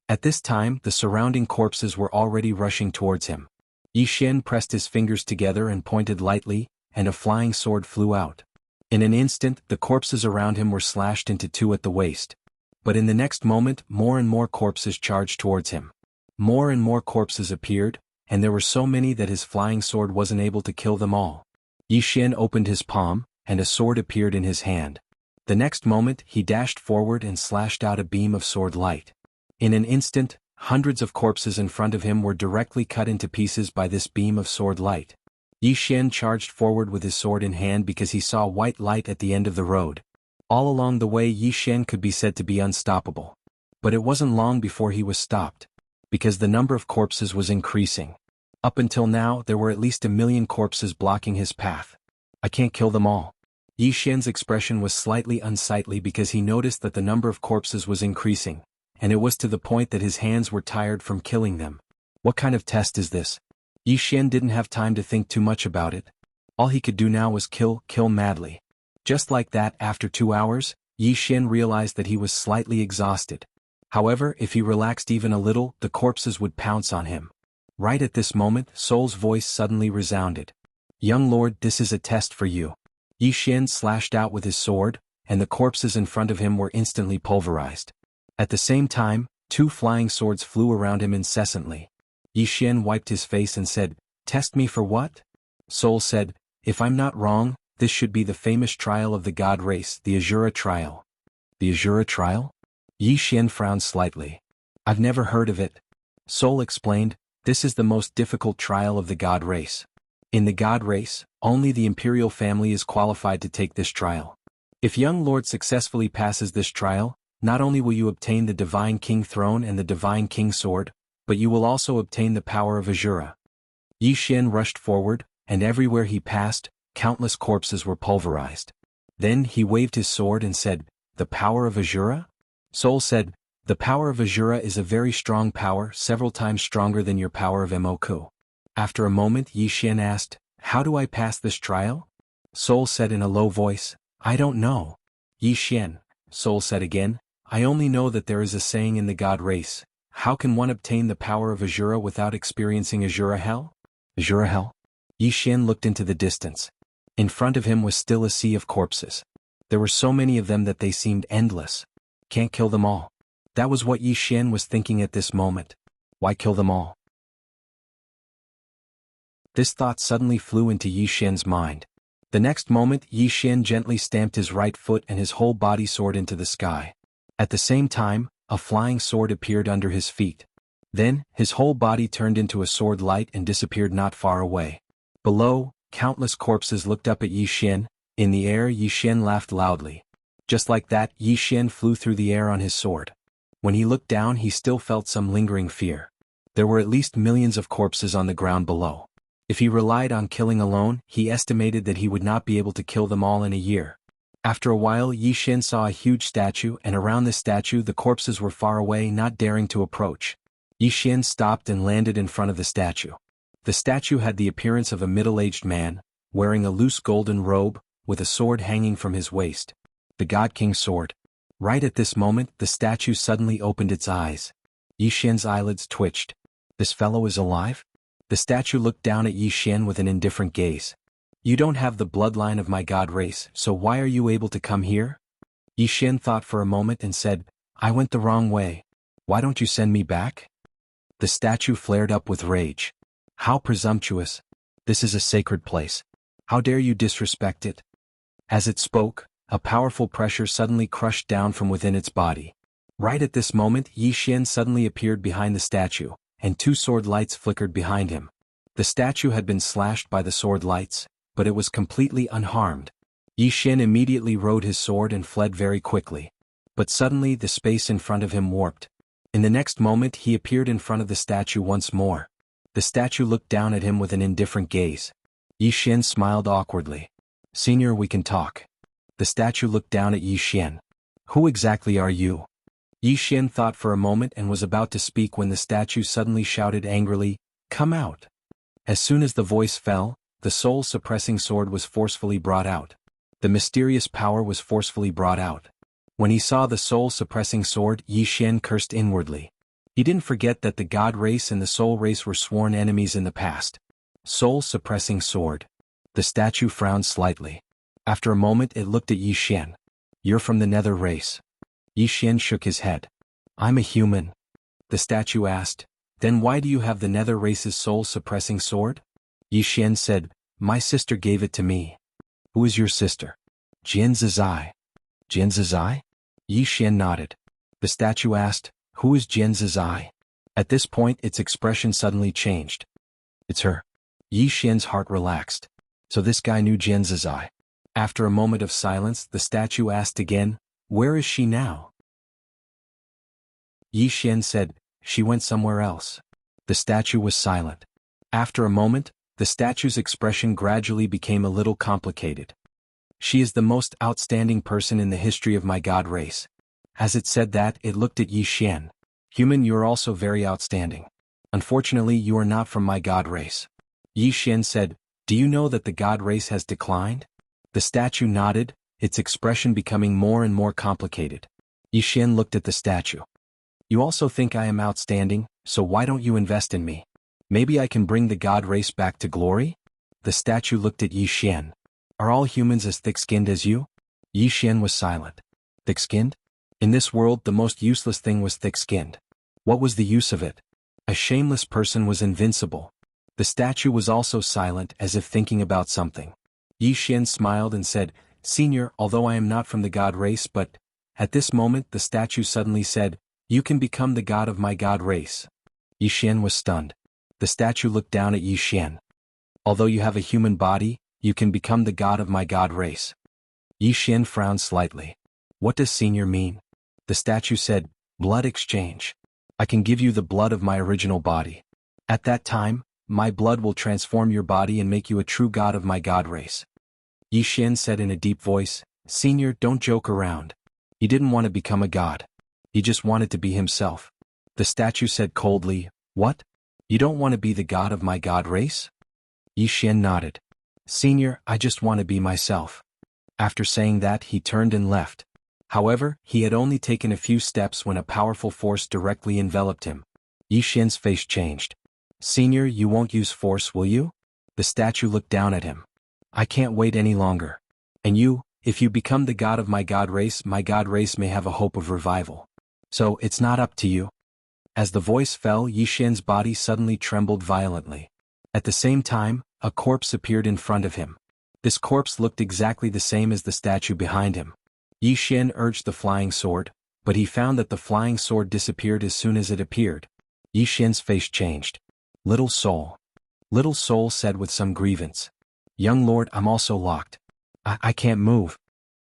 At this time, the surrounding corpses were already rushing towards him. Yi Xian pressed his fingers together and pointed lightly, and a flying sword flew out. In an instant, the corpses around him were slashed into two at the waist. But in the next moment, more and more corpses charged towards him. More and more corpses appeared, and there were so many that his flying sword wasn't able to kill them all. Yi Xian opened his palm, and a sword appeared in his hand. The next moment, he dashed forward and slashed out a beam of sword light. In an instant, hundreds of corpses in front of him were directly cut into pieces by this beam of sword light. Yi Xian charged forward with his sword in hand because he saw white light at the end of the road. All along the way, Yi Xian could be said to be unstoppable. But it wasn't long before he was stopped. Because the number of corpses was increasing. Up until now, there were at least 1 million corpses blocking his path. I can't kill them all. Yi Xian's expression was slightly unsightly because he noticed that the number of corpses was increasing, and it was to the point that his hands were tired from killing them. What kind of test is this? Yi Xian didn't have time to think too much about it. All he could do now was kill madly. Just like that, after 2 hours, Yi Xian realized that he was slightly exhausted. However, if he relaxed even a little, the corpses would pounce on him. Right at this moment, Soul's voice suddenly resounded. Young lord, this is a test for you. Yi Xian slashed out with his sword, and the corpses in front of him were instantly pulverized. At the same time, 2 flying swords flew around him incessantly. Yi Xian wiped his face and said, Test me for what? Soul said, If I'm not wrong, this should be the famous trial of the god race, the Azura trial. The Azura trial? Yi Xian frowned slightly. I've never heard of it. Soul explained, This is the most difficult trial of the god race. In the god race, only the imperial family is qualified to take this trial. If young lord successfully passes this trial, not only will you obtain the divine king throne and the divine king sword, but you will also obtain the power of Azura. Yi Xian rushed forward, and everywhere he passed, countless corpses were pulverized. Then he waved his sword and said, The power of Azura? Soul said, The power of Azura is a very strong power, several times stronger than your power of Emoku. After a moment, Yi Xian asked, How do I pass this trial? Soul said in a low voice, I don't know. Yi Xian, Soul said again, I only know that there is a saying in the god race. How can one obtain the power of Azura without experiencing Azura hell? Azura hell? Yi Xian looked into the distance. In front of him was still a sea of corpses. There were so many of them that they seemed endless. Can't kill them all. That was what Yi Xian was thinking at this moment. Why kill them all? This thought suddenly flew into Yi Xian's mind. The next moment, Yi Xian gently stamped his right foot and his whole body soared into the sky. At the same time, a flying sword appeared under his feet. Then, his whole body turned into a sword light and disappeared not far away. Below, countless corpses looked up at Yi Xian. In the air, Yi Xian laughed loudly. Just like that, Yi Xian flew through the air on his sword. When he looked down, he still felt some lingering fear. There were at least millions of corpses on the ground below. If he relied on killing alone, he estimated that he would not be able to kill them all in a year. After a while, Yi Xian saw a huge statue, and around this statue the corpses were far away, not daring to approach. Yi Xian stopped and landed in front of the statue. The statue had the appearance of a middle-aged man, wearing a loose golden robe, with a sword hanging from his waist. The God King's sword. Right at this moment, the statue suddenly opened its eyes. Yi Xian's eyelids twitched. This fellow is alive? The statue looked down at Yi Xian with an indifferent gaze. You don't have the bloodline of my god race, so why are you able to come here? Yi Xian thought for a moment and said, I went the wrong way. Why don't you send me back? The statue flared up with rage. How presumptuous! This is a sacred place. How dare you disrespect it? As it spoke, a powerful pressure suddenly crushed down from within its body. Right at this moment, Yi Xian suddenly appeared behind the statue, and two sword lights flickered behind him. The statue had been slashed by the sword lights, but it was completely unharmed. Yi Xian immediately rode his sword and fled very quickly. But suddenly the space in front of him warped. In the next moment he appeared in front of the statue once more. The statue looked down at him with an indifferent gaze. Yi Xian smiled awkwardly. "Senior, we can talk." The statue looked down at Yi Xian. "Who exactly are you?" Yi Xian thought for a moment and was about to speak when the statue suddenly shouted angrily, "Come out!" As soon as the voice fell, the soul-suppressing sword was forcefully brought out. The mysterious power was forcefully brought out. When he saw the soul-suppressing sword, Yi Xian cursed inwardly. He didn't forget that the God race and the soul race were sworn enemies in the past. Soul-suppressing sword. The statue frowned slightly. After a moment it looked at Yi Xian. "You're from the Nether race." Yi Xian shook his head. "I'm a human." The statue asked, "Then why do you have the Nether race's soul-suppressing sword?" Yi Xian said, "My sister gave it to me." "Who is your sister?" "Jian Zizai." "Jian Zizai?" Yi Xian nodded. The statue asked, "Who is Jian Zizai?" At this point its expression suddenly changed. "It's her." Yi Xian's heart relaxed. So this guy knew Jian Zizai. After a moment of silence the statue asked again, "Where is she now?" Yi Xian said, "She went somewhere else." The statue was silent. After a moment, the statue's expression gradually became a little complicated. "She is the most outstanding person in the history of my God race." As it said that, it looked at Yi Xian. "Human, you are also very outstanding. Unfortunately, you are not from my God race." Yi Xian said, "Do you know that the God race has declined?" The statue nodded, its expression becoming more and more complicated. Yi Xian looked at the statue. "You also think I am outstanding, so why don't you invest in me? Maybe I can bring the God race back to glory?" The statue looked at Yi Xian. "Are all humans as thick-skinned as you?" Yi Xian was silent. Thick-skinned? In this world the most useless thing was thick-skinned. What was the use of it? A shameless person was invincible. The statue was also silent as if thinking about something. Yi Xian smiled and said, "Senior, although I am not from the God race but..." At this moment the statue suddenly said, "You can become the god of my God race." Yi Xian was stunned. The statue looked down at Yi Xian. "Although you have a human body, you can become the god of my God race." Yi Xian frowned slightly. "What does senior mean?" The statue said, "Blood exchange. I can give you the blood of my original body. At that time, my blood will transform your body and make you a true god of my God race." Yi Xian said in a deep voice, "Senior, don't joke around." He didn't want to become a god. He just wanted to be himself. The statue said coldly, "What? You don't want to be the god of my God race?" Yi Xian nodded. "Senior, I just want to be myself." After saying that he turned and left. However, he had only taken a few steps when a powerful force directly enveloped him. Yi Xian's face changed. "Senior, you won't use force, will you?" The statue looked down at him. "I can't wait any longer. And you, if you become the god of my God race may have a hope of revival. So, it's not up to you." As the voice fell, Yi Xian's body suddenly trembled violently. At the same time, a corpse appeared in front of him. This corpse looked exactly the same as the statue behind him. Yi Xian urged the flying sword, but he found that the flying sword disappeared as soon as it appeared. Yi Xian's face changed. "Little soul." Little soul said with some grievance. "Young lord, I'm also locked. I can't move."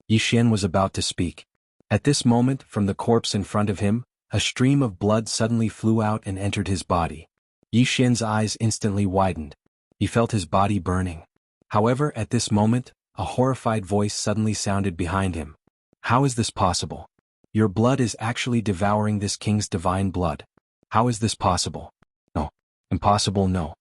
Yi Xian was about to speak. At this moment, from the corpse in front of him, a stream of blood suddenly flew out and entered his body. Yi Xian's eyes instantly widened. He felt his body burning. However, at this moment, a horrified voice suddenly sounded behind him. "How is this possible? Your blood is actually devouring this king's divine blood. How is this possible?" "No. Impossible, no."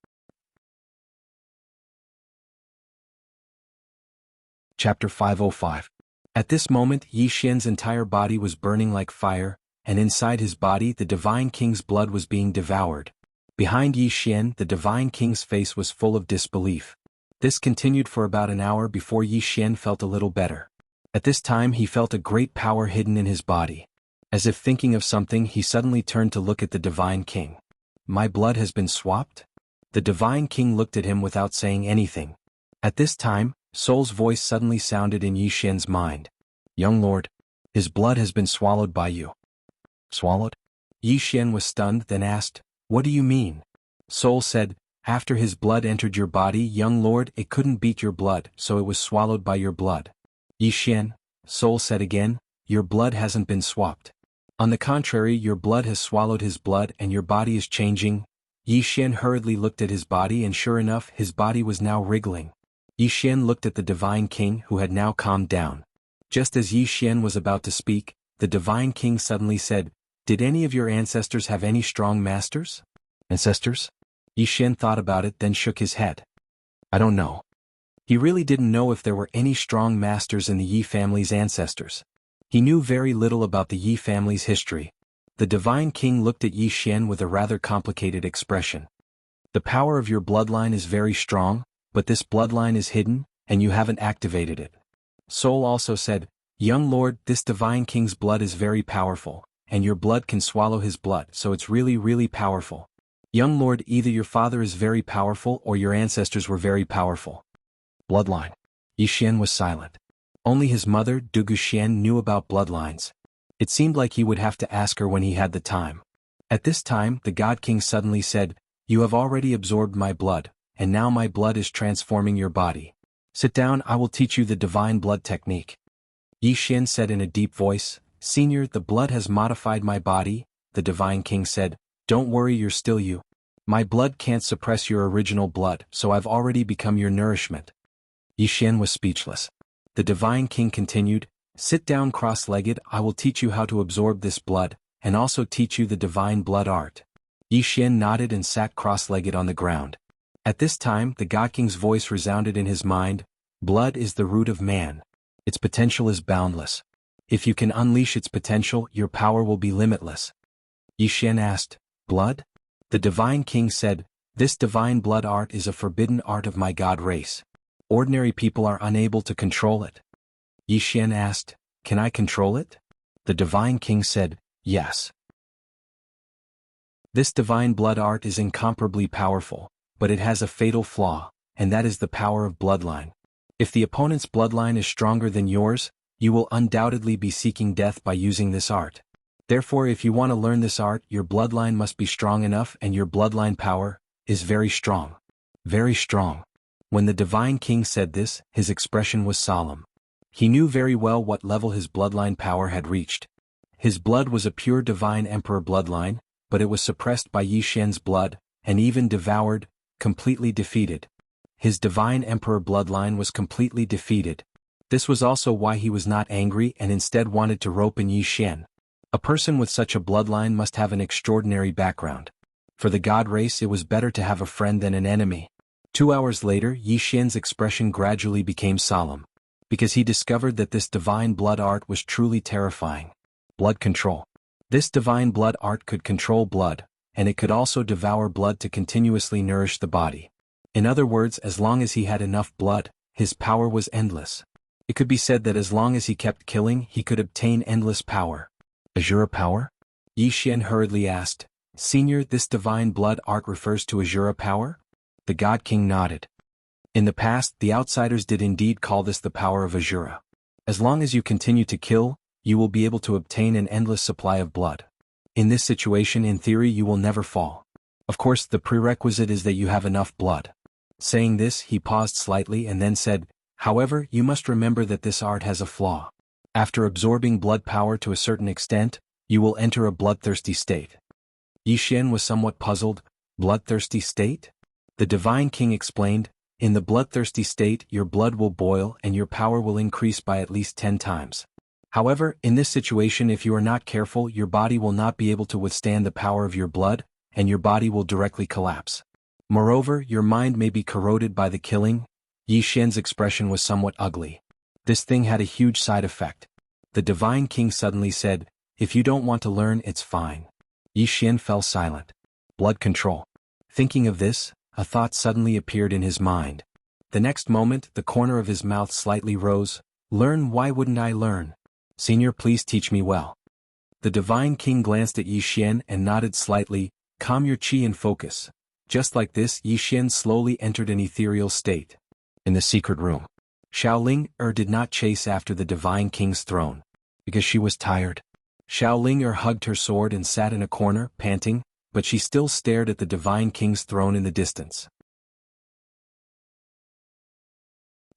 Chapter 505. At this moment Yi Xian's entire body was burning like fire, and inside his body the divine king's blood was being devoured. Behind Yi Xian the divine king's face was full of disbelief. This continued for about an hour before Yi Xian felt a little better. At this time he felt a great power hidden in his body. As if thinking of something he suddenly turned to look at the divine king. My blood has been swapped? The divine king looked at him without saying anything. At this time, Soul's voice suddenly sounded in Yi Xian's mind. Young lord, his blood has been swallowed by you. Swallowed? Yi Xian was stunned, then asked, What do you mean? Soul said, After his blood entered your body, young lord, it couldn't beat your blood, so it was swallowed by your blood. Yi Xian, Soul said again, Your blood hasn't been swapped. On the contrary, your blood has swallowed his blood and your body is changing. Yi Xian hurriedly looked at his body and sure enough, his body was now wriggling. Yi Xian looked at the divine king who had now calmed down. Just as Yi Xian was about to speak, the divine king suddenly said, Did any of your ancestors have any strong masters? Ancestors? Yi Xian thought about it, then shook his head. I don't know. He really didn't know if there were any strong masters in the Yi family's ancestors. He knew very little about the Yi family's history. The divine king looked at Yi Xian with a rather complicated expression. The power of your bloodline is very strong, but this bloodline is hidden, and you haven't activated it. Soul also said, Young lord, this divine king's blood is very powerful, and your blood can swallow his blood, so it's really, really powerful. Young lord, either your father is very powerful or your ancestors were very powerful. Bloodline. Yi Xian was silent. Only his mother, Dugu Xian, knew about bloodlines. It seemed like he would have to ask her when he had the time. At this time, the God King suddenly said, You have already absorbed my blood, and now my blood is transforming your body. Sit down, I will teach you the divine blood technique. Yi Xian said in a deep voice, Senior, the blood has modified my body. The divine king said, Don't worry, you're still you. My blood can't suppress your original blood, so I've already become your nourishment. Yi Xian was speechless. The divine king continued, Sit down cross-legged, I will teach you how to absorb this blood, and also teach you the divine blood art. Yi Xian nodded and sat cross-legged on the ground. At this time, the God King's voice resounded in his mind, Blood is the root of man. Its potential is boundless. If you can unleash its potential, your power will be limitless. Yi Xian asked, Blood? The divine king said, This divine blood art is a forbidden art of my God race. Ordinary people are unable to control it. Yi Xian asked, Can I control it? The divine king said, Yes. This divine blood art is incomparably powerful, but it has a fatal flaw, and that is the power of bloodline. If the opponent's bloodline is stronger than yours, you will undoubtedly be seeking death by using this art. Therefore, if you want to learn this art, your bloodline must be strong enough, and your bloodline power is very strong. Very strong. When the divine king said this, his expression was solemn. He knew very well what level his bloodline power had reached. His blood was a pure divine emperor bloodline, but it was suppressed by Yi Xian's blood, and even devoured, completely defeated. His divine emperor bloodline was completely defeated. This was also why he was not angry and instead wanted to rope in Yi Xian. A person with such a bloodline must have an extraordinary background. For the god race, it was better to have a friend than an enemy. 2 hours later, Yi Xian's expression gradually became solemn, because he discovered that this divine blood art was truly terrifying. Blood control. This divine blood art could control blood, and it could also devour blood to continuously nourish the body. In other words, as long as he had enough blood, his power was endless. It could be said that as long as he kept killing, he could obtain endless power. Azura power? Yi Xian hurriedly asked, Senior, this divine blood art refers to Azura power? The God King nodded. In the past, the outsiders did indeed call this the power of Azura. As long as you continue to kill, you will be able to obtain an endless supply of blood. In this situation, in theory, you will never fall. Of course, the prerequisite is that you have enough blood. Saying this, he paused slightly and then said, However, you must remember that this art has a flaw. After absorbing blood power to a certain extent, you will enter a bloodthirsty state. Yi Xian was somewhat puzzled. Bloodthirsty state? The divine king explained, In the bloodthirsty state, your blood will boil and your power will increase by at least 10 times. However, in this situation, if you are not careful, your body will not be able to withstand the power of your blood, and your body will directly collapse. Moreover, your mind may be corroded by the killing. Yi Xian's expression was somewhat ugly. This thing had a huge side effect. The divine king suddenly said, If you don't want to learn, it's fine. Yi Xian fell silent. Blood control. Thinking of this, a thought suddenly appeared in his mind. The next moment, the corner of his mouth slightly rose. Learn? Why wouldn't I learn? Senior, please teach me well. The divine king glanced at Yi Xian and nodded slightly. Calm your chi and focus. Just like this, Yi Xian slowly entered an ethereal state. In the secret room, Xiaoling did not chase after the Divine King's throne, because she was tired. Xiaoling hugged her sword and sat in a corner, panting, but she still stared at the Divine King's throne in the distance.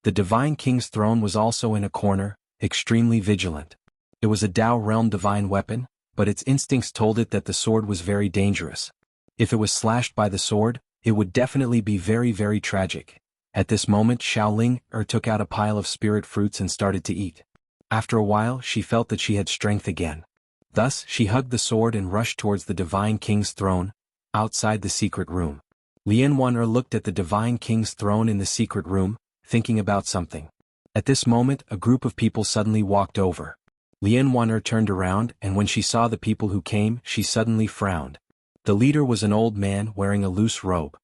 The Divine King's throne was also in a corner, extremely vigilant. It was a Dao realm divine weapon, but its instincts told it that the sword was very dangerous. If it was slashed by the sword, it would definitely be very, very tragic. At this moment, Xiaoling took out a pile of spirit fruits and started to eat. After a while, she felt that she had strength again. Thus, she hugged the sword and rushed towards the Divine King's throne, outside the secret room. Lian Wan'er looked at the Divine King's throne in the secret room, thinking about something. At this moment, a group of people suddenly walked over. Lian Wan'er turned around, and when she saw the people who came, she suddenly frowned. The leader was an old man wearing a loose robe.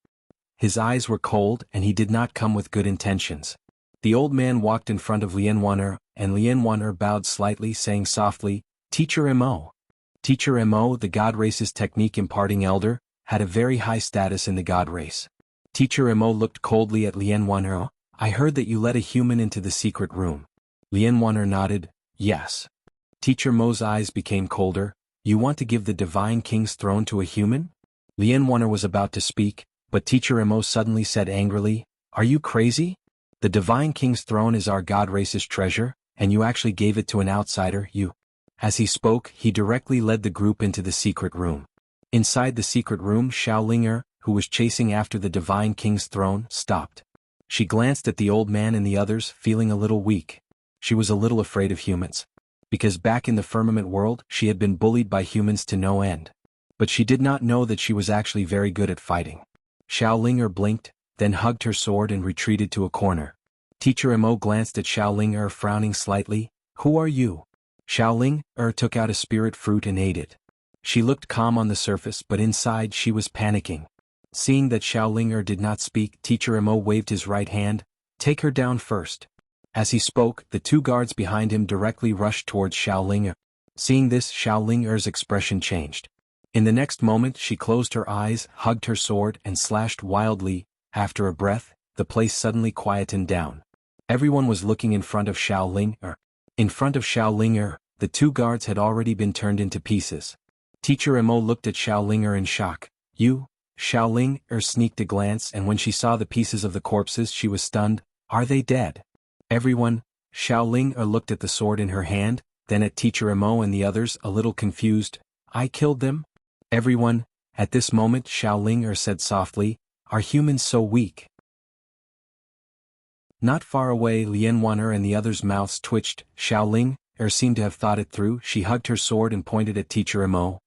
His eyes were cold, and he did not come with good intentions. The old man walked in front of Lian Wan'er, and Lian Wan'er bowed slightly, saying softly, "Teacher Mo." Teacher Mo, the God race's technique imparting elder, had a very high status in the God race. Teacher Mo looked coldly at Lian Wan'er. "I heard that you let a human into the secret room." Lian Wan'er nodded, "Yes." Teacher Mo's eyes became colder. "You want to give the Divine King's throne to a human?" Lian Wan'er was about to speak, but Teacher Mo suddenly said angrily, "Are you crazy? The Divine King's throne is our God race's treasure, and you actually gave it to an outsider, you." As he spoke, he directly led the group into the secret room. Inside the secret room, Xiaoling, who was chasing after the Divine King's throne, stopped. She glanced at the old man and the others, feeling a little weak. She was a little afraid of humans. Because back in the firmament world, she had been bullied by humans to no end. But she did not know that she was actually very good at fighting. Xiaoling blinked, then hugged her sword and retreated to a corner. Teacher Mo glanced at Xiaoling, frowning slightly. "Who are you?" Xiaoling took out a spirit fruit and ate it. She looked calm on the surface, but inside she was panicking. Seeing that Xiaoling did not speak, Teacher Mo waved his right hand. "Take her down first." As he spoke, the two guards behind him directly rushed towards Xiaoling. Seeing this, Xiaoling's expression changed. In the next moment, she closed her eyes, hugged her sword, and slashed wildly. After a breath, the place suddenly quietened down. Everyone was looking in front of Xiaoling. In front of Xiaoling, the two guards had already been turned into pieces. Teacher Mo looked at Xiaoling in shock. "You?" Xiaoling sneaked a glance, and when she saw the pieces of the corpses, she was stunned. "Are they dead?" Everyone. Xiaoling looked at the sword in her hand, then at Teacher Mo and the others, a little confused. "I killed them?" Everyone. At this moment, Xiaoling said softly, "Are humans so weak?" Not far away, Lian Wan'er and the others' mouths twitched. Xiaoling seemed to have thought it through. She hugged her sword and pointed at Teacher Mo.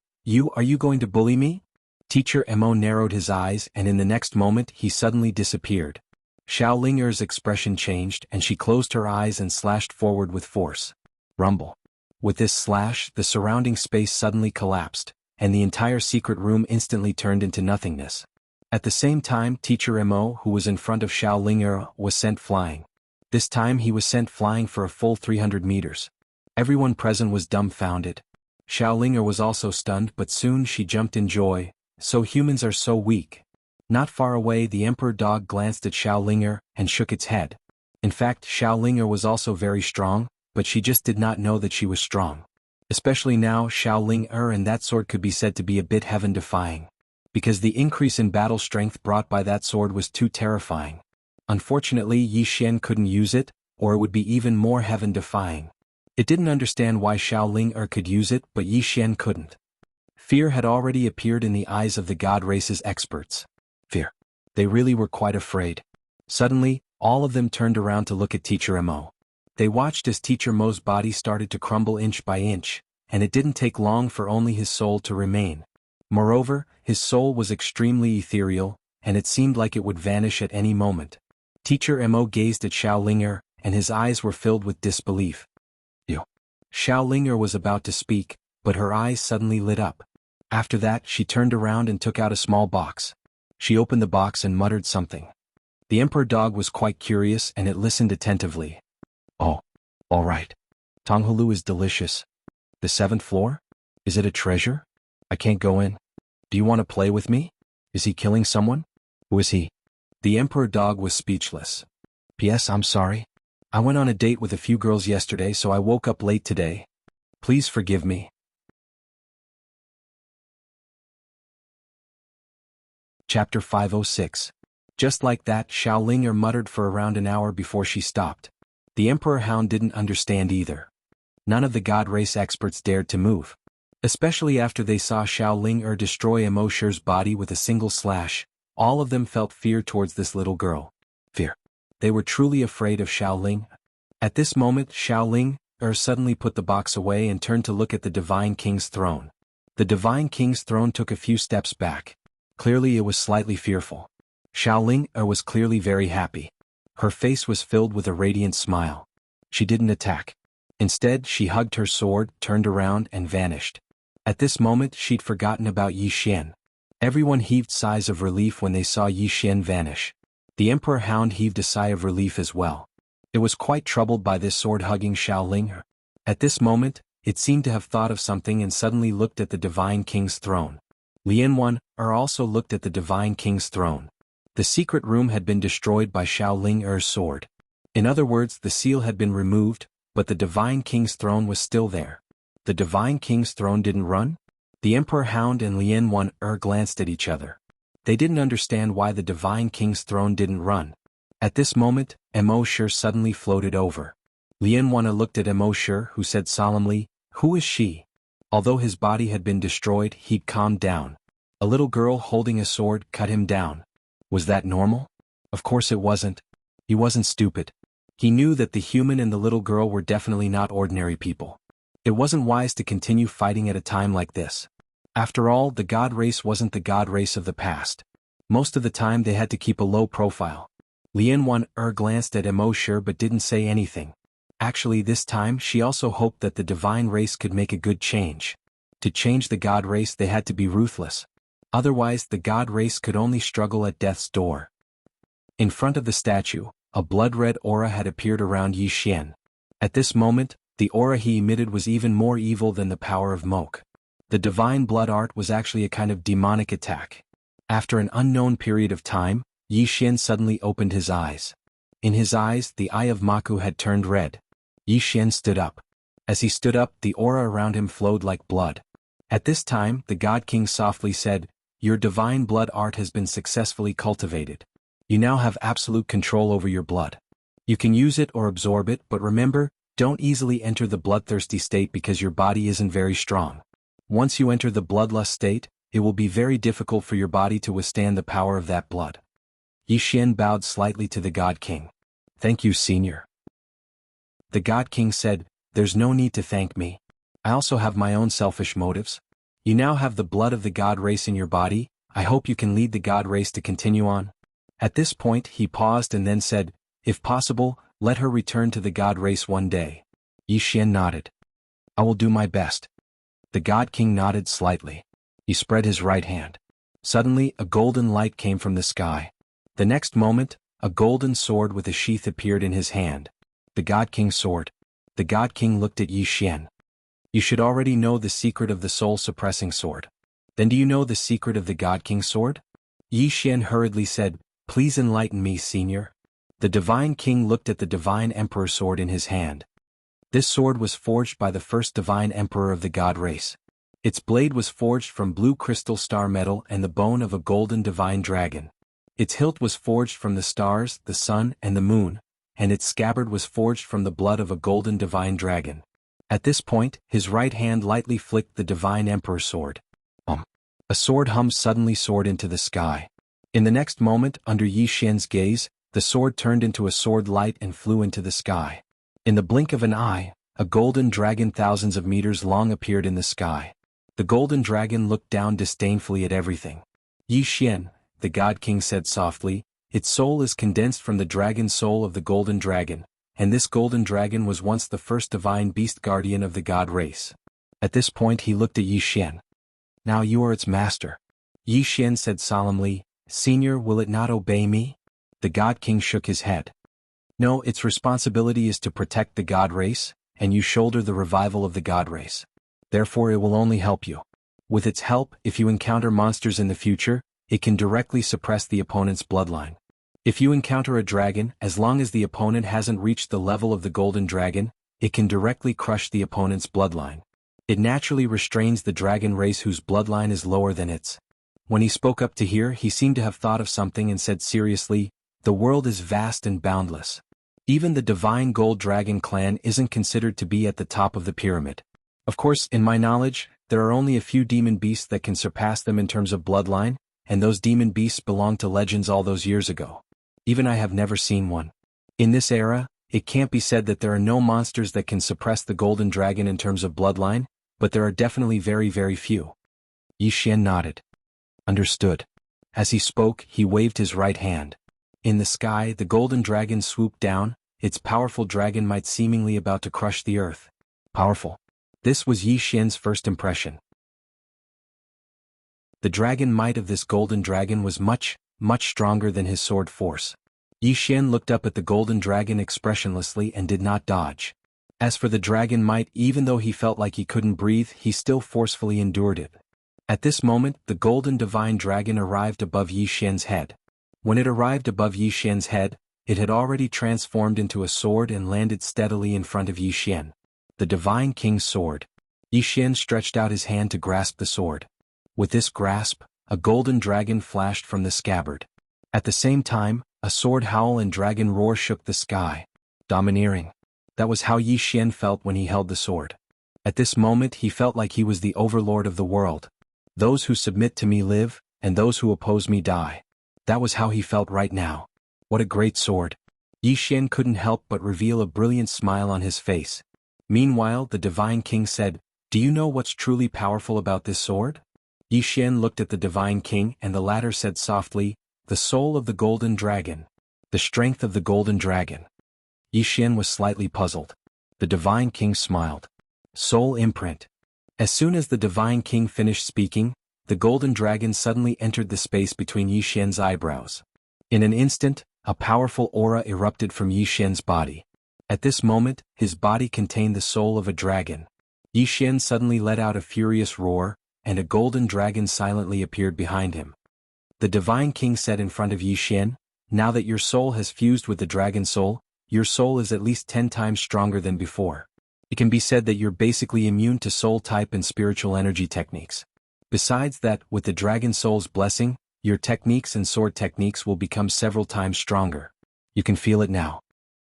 Are you going to bully me?" Teacher Mo narrowed his eyes, and in the next moment he suddenly disappeared. Xiaoling's expression changed, and she closed her eyes and slashed forward with force. Rumble. With this slash, the surrounding space suddenly collapsed, and the entire secret room instantly turned into nothingness. At the same time, Teacher Mo, who was in front of Xiaoling, was sent flying. This time he was sent flying for a full 300 meters. Everyone present was dumbfounded. Xiaoling was also stunned, but soon she jumped in joy. "So humans are so weak." Not far away, the Emperor Dog glanced at Xiaoling and shook its head. In fact, Xiaoling was also very strong, but she just did not know that she was strong. Especially now, Xiaoling and that sword could be said to be a bit heaven-defying. Because the increase in battle strength brought by that sword was too terrifying. Unfortunately, Yi Xian couldn't use it, or it would be even more heaven-defying. It didn't understand why Xiaoling could use it, but Yi Xian couldn't. Fear had already appeared in the eyes of the God race's experts. Fear. They really were quite afraid. Suddenly, all of them turned around to look at Teacher Mo. They watched as Teacher Mo's body started to crumble inch by inch, and it didn't take long for only his soul to remain. Moreover, his soul was extremely ethereal, and it seemed like it would vanish at any moment. Teacher Mo gazed at Xiaoling, and his eyes were filled with disbelief. Xiaoling was about to speak, but her eyes suddenly lit up. After that, she turned around and took out a small box. She opened the box and muttered something. The Emperor Dog was quite curious, and it listened attentively. "Oh, all right. Tonghulu is delicious. The 7th floor? Is it a treasure? I can't go in. Do you want to play with me? Is he killing someone? Who is he? The emperor dog was speechless. P.S. I'm sorry. I went on a date with a few girls yesterday, so I woke up late today. Please forgive me. Chapter 506. Just like that, Xiaoling muttered for around an hour before she stopped. The Emperor Hound didn't understand either. None of the God Race experts dared to move. Especially after they saw Xiaoling destroy Emo Shi's body with a single slash, all of them felt fear towards this little girl. Fear. They were truly afraid of Xiaoling. At this moment, Xiaoling suddenly put the box away and turned to look at the Divine King's throne. The Divine King's throne took a few steps back. Clearly it was slightly fearful. Xiaoling was clearly very happy. Her face was filled with a radiant smile. She didn't attack. Instead, she hugged her sword, turned around, and vanished. At this moment, she'd forgotten about Yi Xian. Everyone heaved sighs of relief when they saw Yi Xian vanish. The Emperor Hound heaved a sigh of relief as well. It was quite troubled by this sword-hugging Xiaoling. At this moment, it seemed to have thought of something and suddenly looked at the Divine King's throne. Lian also looked at the Divine King's throne. The secret room had been destroyed by Xiaoling sword. In other words, the seal had been removed, but the Divine King's throne was still there. The Divine King's throne didn't run? The Emperor Hound and Lian glanced at each other. They didn't understand why the Divine King's throne didn't run. At this moment, Emo Shi suddenly floated over. Lian looked at Emo Shi, who said solemnly, "Who is she?" Although his body had been destroyed, he'd calmed down. A little girl holding a sword cut him down. Was that normal? Of course it wasn't. He wasn't stupid. He knew that the human and the little girl were definitely not ordinary people. It wasn't wise to continue fighting at a time like this. After all, the God Race wasn't the God Race of the past. Most of the time they had to keep a low profile. Lian glanced at Emo Shi but didn't say anything. Actually, this time she also hoped that the Divine Race could make a good change. To change the God Race they had to be ruthless. Otherwise the God Race could only struggle at death's door. In front of the statue, a blood-red aura had appeared around Yi Xian. At this moment, the aura he emitted was even more evil than the power of Moke. The divine blood art was actually a kind of demonic attack. After an unknown period of time, Yi Xian suddenly opened his eyes. In his eyes, the eye of Maku had turned red. Yi Xian stood up. As he stood up, the aura around him flowed like blood. At this time, the God King softly said, "Your divine blood art has been successfully cultivated. You now have absolute control over your blood. You can use it or absorb it, but remember, don't easily enter the bloodthirsty state because your body isn't very strong. Once you enter the bloodlust state, it will be very difficult for your body to withstand the power of that blood." Yi Xian bowed slightly to the God King. "Thank you, Senior." The God King said, "There's no need to thank me. I also have my own selfish motives. You now have the blood of the God Race in your body. I hope you can lead the God Race to continue on." At this point he paused and then said, "If possible, let her return to the God Race one day." Yi Xian nodded. "I will do my best." The God King nodded slightly. He spread his right hand. Suddenly, a golden light came from the sky. The next moment, a golden sword with a sheath appeared in his hand. The God King's sword. The God King looked at Yi Xian. "You should already know the secret of the soul-suppressing sword. Then do you know the secret of the God King's sword?" Yi Xian hurriedly said, "Please enlighten me, Senior." The Divine King looked at the Divine Emperor sword in his hand. This sword was forged by the first Divine Emperor of the God Race. Its blade was forged from blue crystal star metal and the bone of a golden divine dragon. Its hilt was forged from the stars, the sun, and the moon, and its scabbard was forged from the blood of a golden divine dragon. At this point, his right hand lightly flicked the Divine Emperor sword. A sword hum suddenly soared into the sky. In the next moment, under Yi Xian's gaze, the sword turned into a sword light and flew into the sky. In the blink of an eye, a golden dragon thousands of meters long appeared in the sky. The golden dragon looked down disdainfully at everything. "Yi Xian," the God King said softly, "its soul is condensed from the dragon soul of the golden dragon, and this golden dragon was once the first divine beast guardian of the God Race." At this point he looked at Yi Xian. "Now you are its master." Yi Xian said solemnly, "Senior, will it not obey me?" The God King shook his head. "No, its responsibility is to protect the God Race, and you shoulder the revival of the God Race. Therefore it will only help you." With its help, if you encounter monsters in the future, it can directly suppress the opponent's bloodline. If you encounter a dragon, as long as the opponent hasn't reached the level of the golden dragon, it can directly crush the opponent's bloodline. It naturally restrains the dragon race whose bloodline is lower than its. When he spoke up to here, he seemed to have thought of something and said seriously, "The world is vast and boundless. Even the divine gold dragon clan isn't considered to be at the top of the pyramid. Of course, in my knowledge, there are only a few demon beasts that can surpass them in terms of bloodline, and those demon beasts belonged to legends all those years ago. Even I have never seen one. In this era, it can't be said that there are no monsters that can suppress the golden dragon in terms of bloodline, but there are definitely very, very few." Yi Xian nodded. "Understood." As he spoke, he waved his right hand. In the sky, the golden dragon swooped down, its powerful dragon might seemingly about to crush the earth. Powerful. This was Yi Xian's first impression. The dragon might of this golden dragon was much, much stronger than his sword force. Yi Xian looked up at the golden dragon expressionlessly and did not dodge. As for the dragon might, even though he felt like he couldn't breathe, he still forcefully endured it. At this moment, the golden divine dragon arrived above Yi Xian's head. When it arrived above Yi Xian's head, it had already transformed into a sword and landed steadily in front of Yi Xian. The divine king's sword. Yi Xian stretched out his hand to grasp the sword. With this grasp, a golden dragon flashed from the scabbard. At the same time, a sword howl and dragon roar shook the sky. Domineering. That was how Yi Xian felt when he held the sword. At this moment he felt like he was the overlord of the world. Those who submit to me live, and those who oppose me die. That was how he felt right now. What a great sword. Yi Xian couldn't help but reveal a brilliant smile on his face. Meanwhile, the divine king said, "Do you know what's truly powerful about this sword?" Yi Xian looked at the divine king and the latter said softly, "The soul of the golden dragon. The strength of the golden dragon." Yi Xian was slightly puzzled. The divine king smiled. Soul imprint. As soon as the divine king finished speaking, the golden dragon suddenly entered the space between Yi Xian's eyebrows. In an instant, a powerful aura erupted from Yi Xian's body. At this moment, his body contained the soul of a dragon. Yi Xian suddenly let out a furious roar, and a golden dragon silently appeared behind him. The divine king said in front of Yi Xian, "Now that your soul has fused with the dragon soul, your soul is at least 10 times stronger than before. It can be said that you're basically immune to soul type and spiritual energy techniques. Besides that, with the dragon soul's blessing, your techniques and sword techniques will become several times stronger. You can feel it now."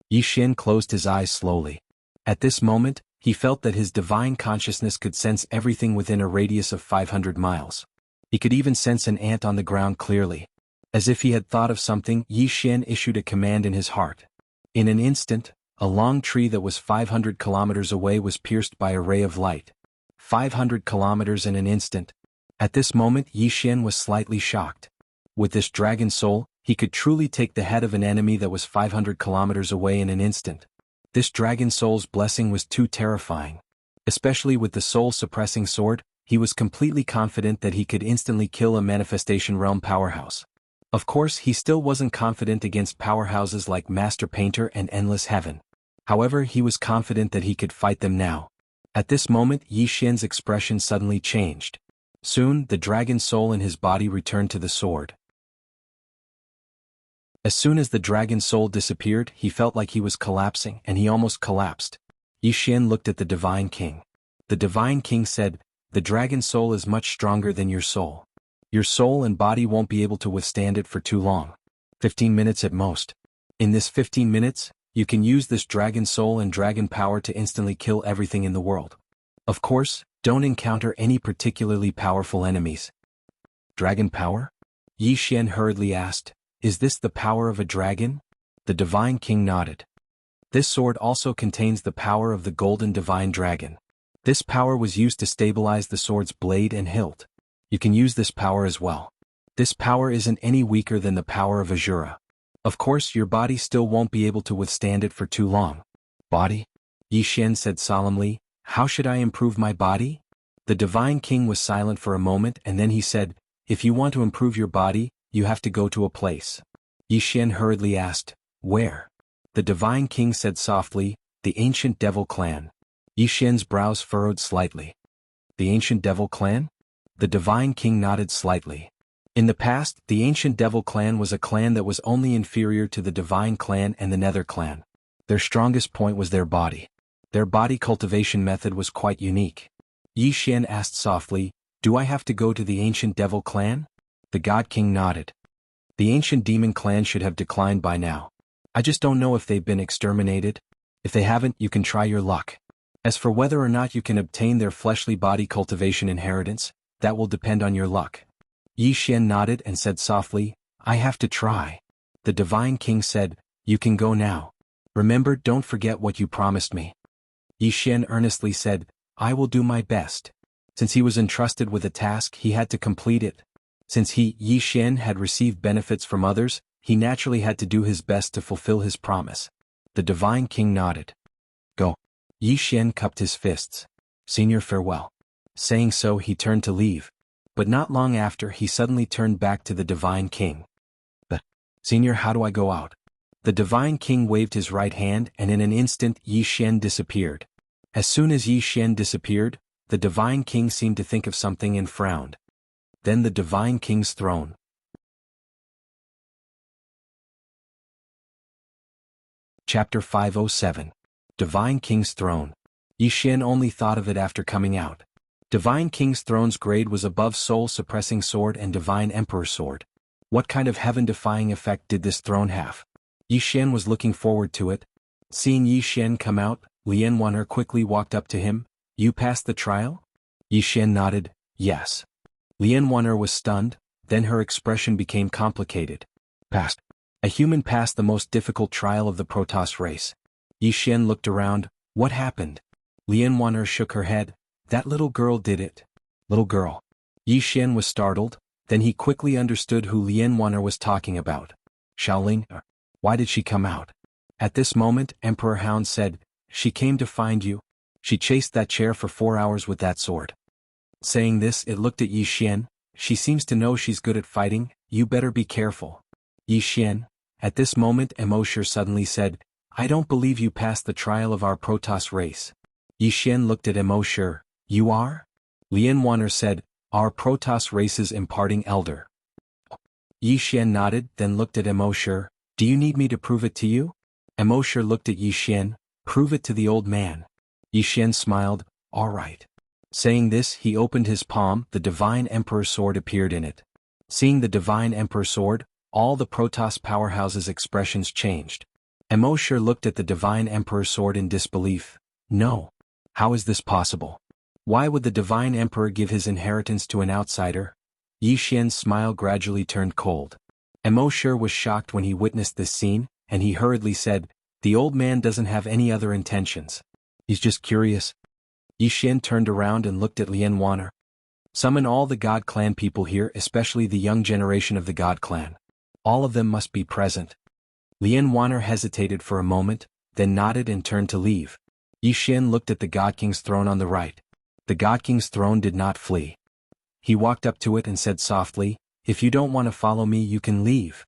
Yi Xian closed his eyes slowly. At this moment, he felt that his divine consciousness could sense everything within a radius of 500 miles. He could even sense an ant on the ground clearly. As if he had thought of something, Yi Xian issued a command in his heart. In an instant, a long tree that was 500 kilometers away was pierced by a ray of light. 500 kilometers in an instant. At this moment, Yi Xian was slightly shocked. With this dragon soul, he could truly take the head of an enemy that was 500 kilometers away in an instant. This dragon soul's blessing was too terrifying. Especially with the soul-suppressing sword, he was completely confident that he could instantly kill a manifestation realm powerhouse. Of course, he still wasn't confident against powerhouses like Master Painter and Endless Heaven. However, he was confident that he could fight them now. At this moment, Yi Xian's expression suddenly changed. Soon, the dragon soul in his body returned to the sword. As soon as the dragon soul disappeared, he felt like he was collapsing, and he almost collapsed. Yi Xian looked at the divine king. The divine king said, "The dragon soul is much stronger than your soul. Your soul and body won't be able to withstand it for too long. 15 minutes at most. In this 15 minutes, you can use this dragon soul and dragon power to instantly kill everything in the world. Of course, don't encounter any particularly powerful enemies." "Dragon power?" Yi Xian hurriedly asked, "Is this the power of a dragon?" The divine king nodded. "This sword also contains the power of the golden divine dragon. This power was used to stabilize the sword's blade and hilt. You can use this power as well. This power isn't any weaker than the power of Azura. Of course, your body still won't be able to withstand it for too long." "Body?" Yi Xian said solemnly, "How should I improve my body?" The divine king was silent for a moment and then he said, "If you want to improve your body, you have to go to a place." Yi Xian hurriedly asked, "Where?" The divine king said softly, "The ancient devil clan." Yi Xian's brows furrowed slightly. "The ancient devil clan?" The divine king nodded slightly. In the past, the ancient devil clan was a clan that was only inferior to the divine clan and the nether clan. Their strongest point was their body. Their body cultivation method was quite unique. Yi Xian asked softly, "Do I have to go to the ancient devil clan?" The god king nodded. The ancient demon clan should have declined by now. I just don't know if they've been exterminated. If they haven't, you can try your luck. As for whether or not you can obtain their fleshly body cultivation inheritance, that will depend on your luck. Yi Xian nodded and said softly, "I have to try." The divine king said, "You can go now. Remember, don't forget what you promised me." Yi Xian earnestly said, "I will do my best." Since he was entrusted with a task, he had to complete it. Since he, Yi Xian, had received benefits from others, he naturally had to do his best to fulfill his promise. The divine king nodded. "Go." Yi Xian cupped his fists. "Senior, farewell." Saying so, he turned to leave. But not long after, he suddenly turned back to the divine king. "But, Senior, how do I go out?" The divine king waved his right hand, and in an instant Yi Xian disappeared. As soon as Yi Xian disappeared, the divine king seemed to think of something and frowned. Then the divine king's throne. Chapter 507. Divine King's Throne. Yi Xian only thought of it after coming out. Divine King's Throne's grade was above Soul-Suppressing Sword and Divine Emperor Sword. What kind of heaven-defying effect did this throne have? Yi Xian was looking forward to it. Seeing Yi Xian come out, Lian Wan'er quickly walked up to him. "You passed the trial?" Yi Xian nodded, "Yes." Lian Wan'er was stunned, then her expression became complicated. "Passed? A human passed the most difficult trial of the Protoss race." Yi Xian looked around. "What happened?" Lian Wan'er shook her head. "That little girl did it." "Little girl?" Yi Xian was startled, then he quickly understood who Lian Wan'er was talking about. "Shaoling? Why did she come out?" At this moment, Emperor Hound said, "She came to find you. She chased that chair for 4 hours with that sword." Saying this, it looked at Yi Xian. "She seems to know she's good at fighting, you better be careful." Yi Xian. At this moment, Emosher suddenly said, "I don't believe you passed the trial of our Protoss race." Yi Xian looked at Emosher. "You are?" Lian Wan'er said, "Our Protoss race's imparting elder." Yi Xian nodded, then looked at Emosher. "Do you need me to prove it to you?" Emosher looked at Yi Xian. "Prove it to the old man." Yi Xian smiled. "All right." Saying this, he opened his palm. The Divine Emperor Sword appeared in it. Seeing the Divine Emperor Sword, all the Protoss powerhouses' expressions changed. Emosher looked at the Divine Emperor Sword in disbelief. "No. How is this possible? Why would the Divine Emperor give his inheritance to an outsider?" Yi Xian's smile gradually turned cold. Emosher was shocked when he witnessed this scene, and he hurriedly said, "The old man doesn't have any other intentions. He's just curious." Yi Xian turned around and looked at Lian Wan'er. "Summon all the God Clan people here, especially the young generation of the God Clan. All of them must be present." Lian Wan'er hesitated for a moment, then nodded and turned to leave. Yi Xian looked at the God King's throne on the right. The God King's throne did not flee. He walked up to it and said softly, "If you don't want to follow me, you can leave."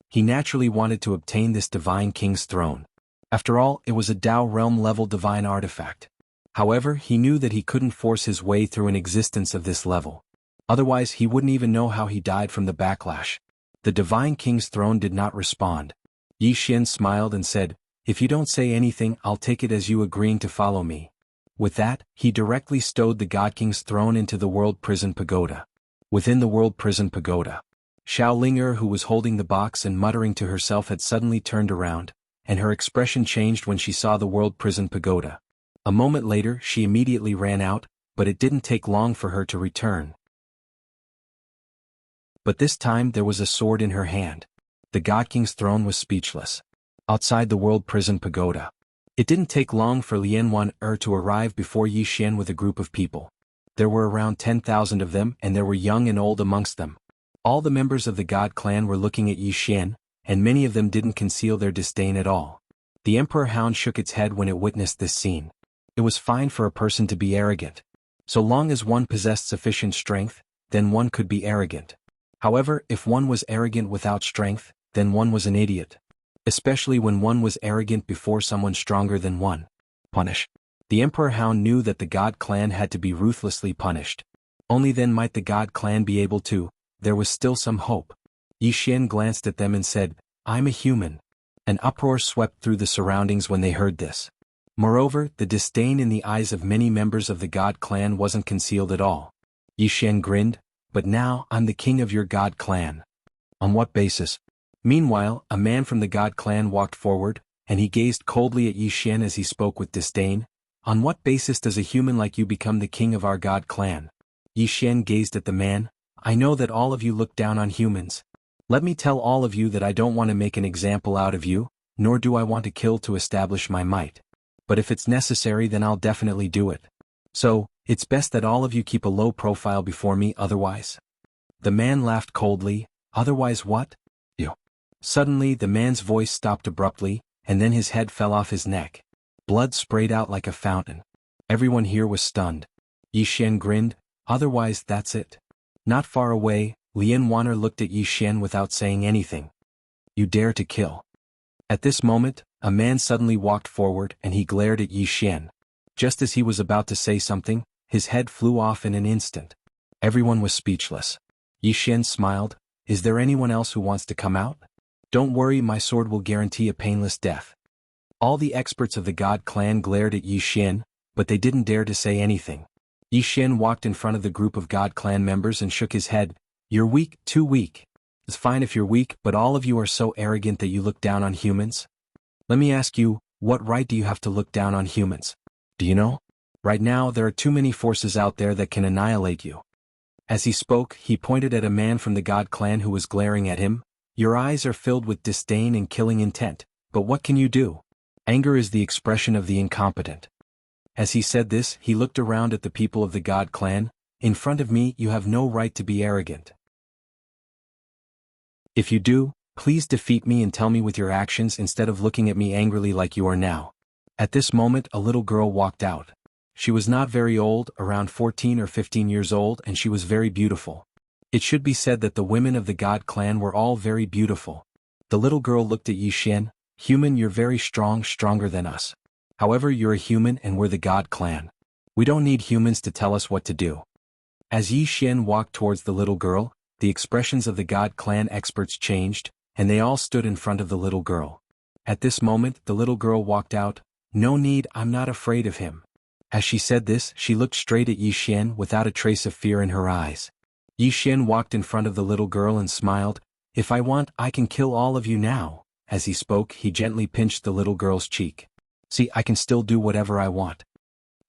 He naturally wanted to obtain this Divine King's throne. After all, it was a Dao realm-level divine artifact. However, he knew that he couldn't force his way through an existence of this level. Otherwise, he wouldn't even know how he died from the backlash. The Divine King's throne did not respond. Yi Xian smiled and said, "If you don't say anything, I'll take it as you agreeing to follow me." With that, he directly stowed the God King's throne into the World Prison Pagoda. Within the World Prison Pagoda, Xiaolinger, who was holding the box and muttering to herself, had suddenly turned around, and her expression changed when she saw the World Prison Pagoda. A moment later, she immediately ran out, but it didn't take long for her to return. But this time there was a sword in her hand. The God King's throne was speechless. Outside the World Prison Pagoda, it didn't take long for Lian Wan'er to arrive before Yi Xian with a group of people. There were around 10,000 of them, and there were young and old amongst them. All the members of the God Clan were looking at Yi Xian, and many of them didn't conceal their disdain at all. The Emperor Hound shook its head when it witnessed this scene. It was fine for a person to be arrogant. So long as one possessed sufficient strength, then one could be arrogant. However, if one was arrogant without strength, then one was an idiot. Especially when one was arrogant before someone stronger than one. Punish. The Emperor Hound knew that the God Clan had to be ruthlessly punished. Only then might the God clan be able to. There was still some hope. Yi Xian glanced at them and said, I'm a human. An uproar swept through the surroundings when they heard this. Moreover, the disdain in the eyes of many members of the God clan wasn't concealed at all. Yi Xian grinned, but now I'm the king of your God clan. On what basis? Meanwhile, a man from the God clan walked forward, and he gazed coldly at Yi Xian as he spoke with disdain. On what basis does a human like you become the king of our God clan? Yi Xian gazed at the man. I know that all of you look down on humans. Let me tell all of you that I don't want to make an example out of you, nor do I want to kill to establish my might. But if it's necessary, then I'll definitely do it. So, it's best that all of you keep a low profile before me, otherwise. The man laughed coldly. Otherwise what? You. Suddenly the man's voice stopped abruptly, and then his head fell off his neck. Blood sprayed out like a fountain. Everyone here was stunned. Yi Xian grinned. Otherwise that's it. Not far away, Lian Wan'er looked at Yi Xian without saying anything. You dare to kill. At this moment, a man suddenly walked forward and he glared at Yi Xian. Just as he was about to say something, his head flew off in an instant. Everyone was speechless. Yi Xian smiled. Is there anyone else who wants to come out? Don't worry, my sword will guarantee a painless death. All the experts of the God clan glared at Yi Xian, but they didn't dare to say anything. Yi Xian walked in front of the group of God clan members and shook his head. You're weak, too weak. It's fine if you're weak, but all of you are so arrogant that you look down on humans. Let me ask you, what right do you have to look down on humans? Do you know? Right now there are too many forces out there that can annihilate you. As he spoke, he pointed at a man from the God clan who was glaring at him. Your eyes are filled with disdain and killing intent, but what can you do? Anger is the expression of the incompetent. As he said this, he looked around at the people of the God clan. In front of me, you have no right to be arrogant. If you do, please defeat me and tell me with your actions instead of looking at me angrily like you are now. At this moment, a little girl walked out. She was not very old, around 14 or 15 years old, and she was very beautiful. It should be said that the women of the God clan were all very beautiful. The little girl looked at Yi Xian. Human, you're very strong, stronger than us. However, you're a human and we're the God clan. We don't need humans to tell us what to do. As Yi Xian walked towards the little girl, the expressions of the God clan experts changed, and they all stood in front of the little girl. At this moment, the little girl walked out. No need, I'm not afraid of him. As she said this, she looked straight at Yi Xian without a trace of fear in her eyes. Yi Xian walked in front of the little girl and smiled. If I want, I can kill all of you now. As he spoke, he gently pinched the little girl's cheek. See, I can still do whatever I want.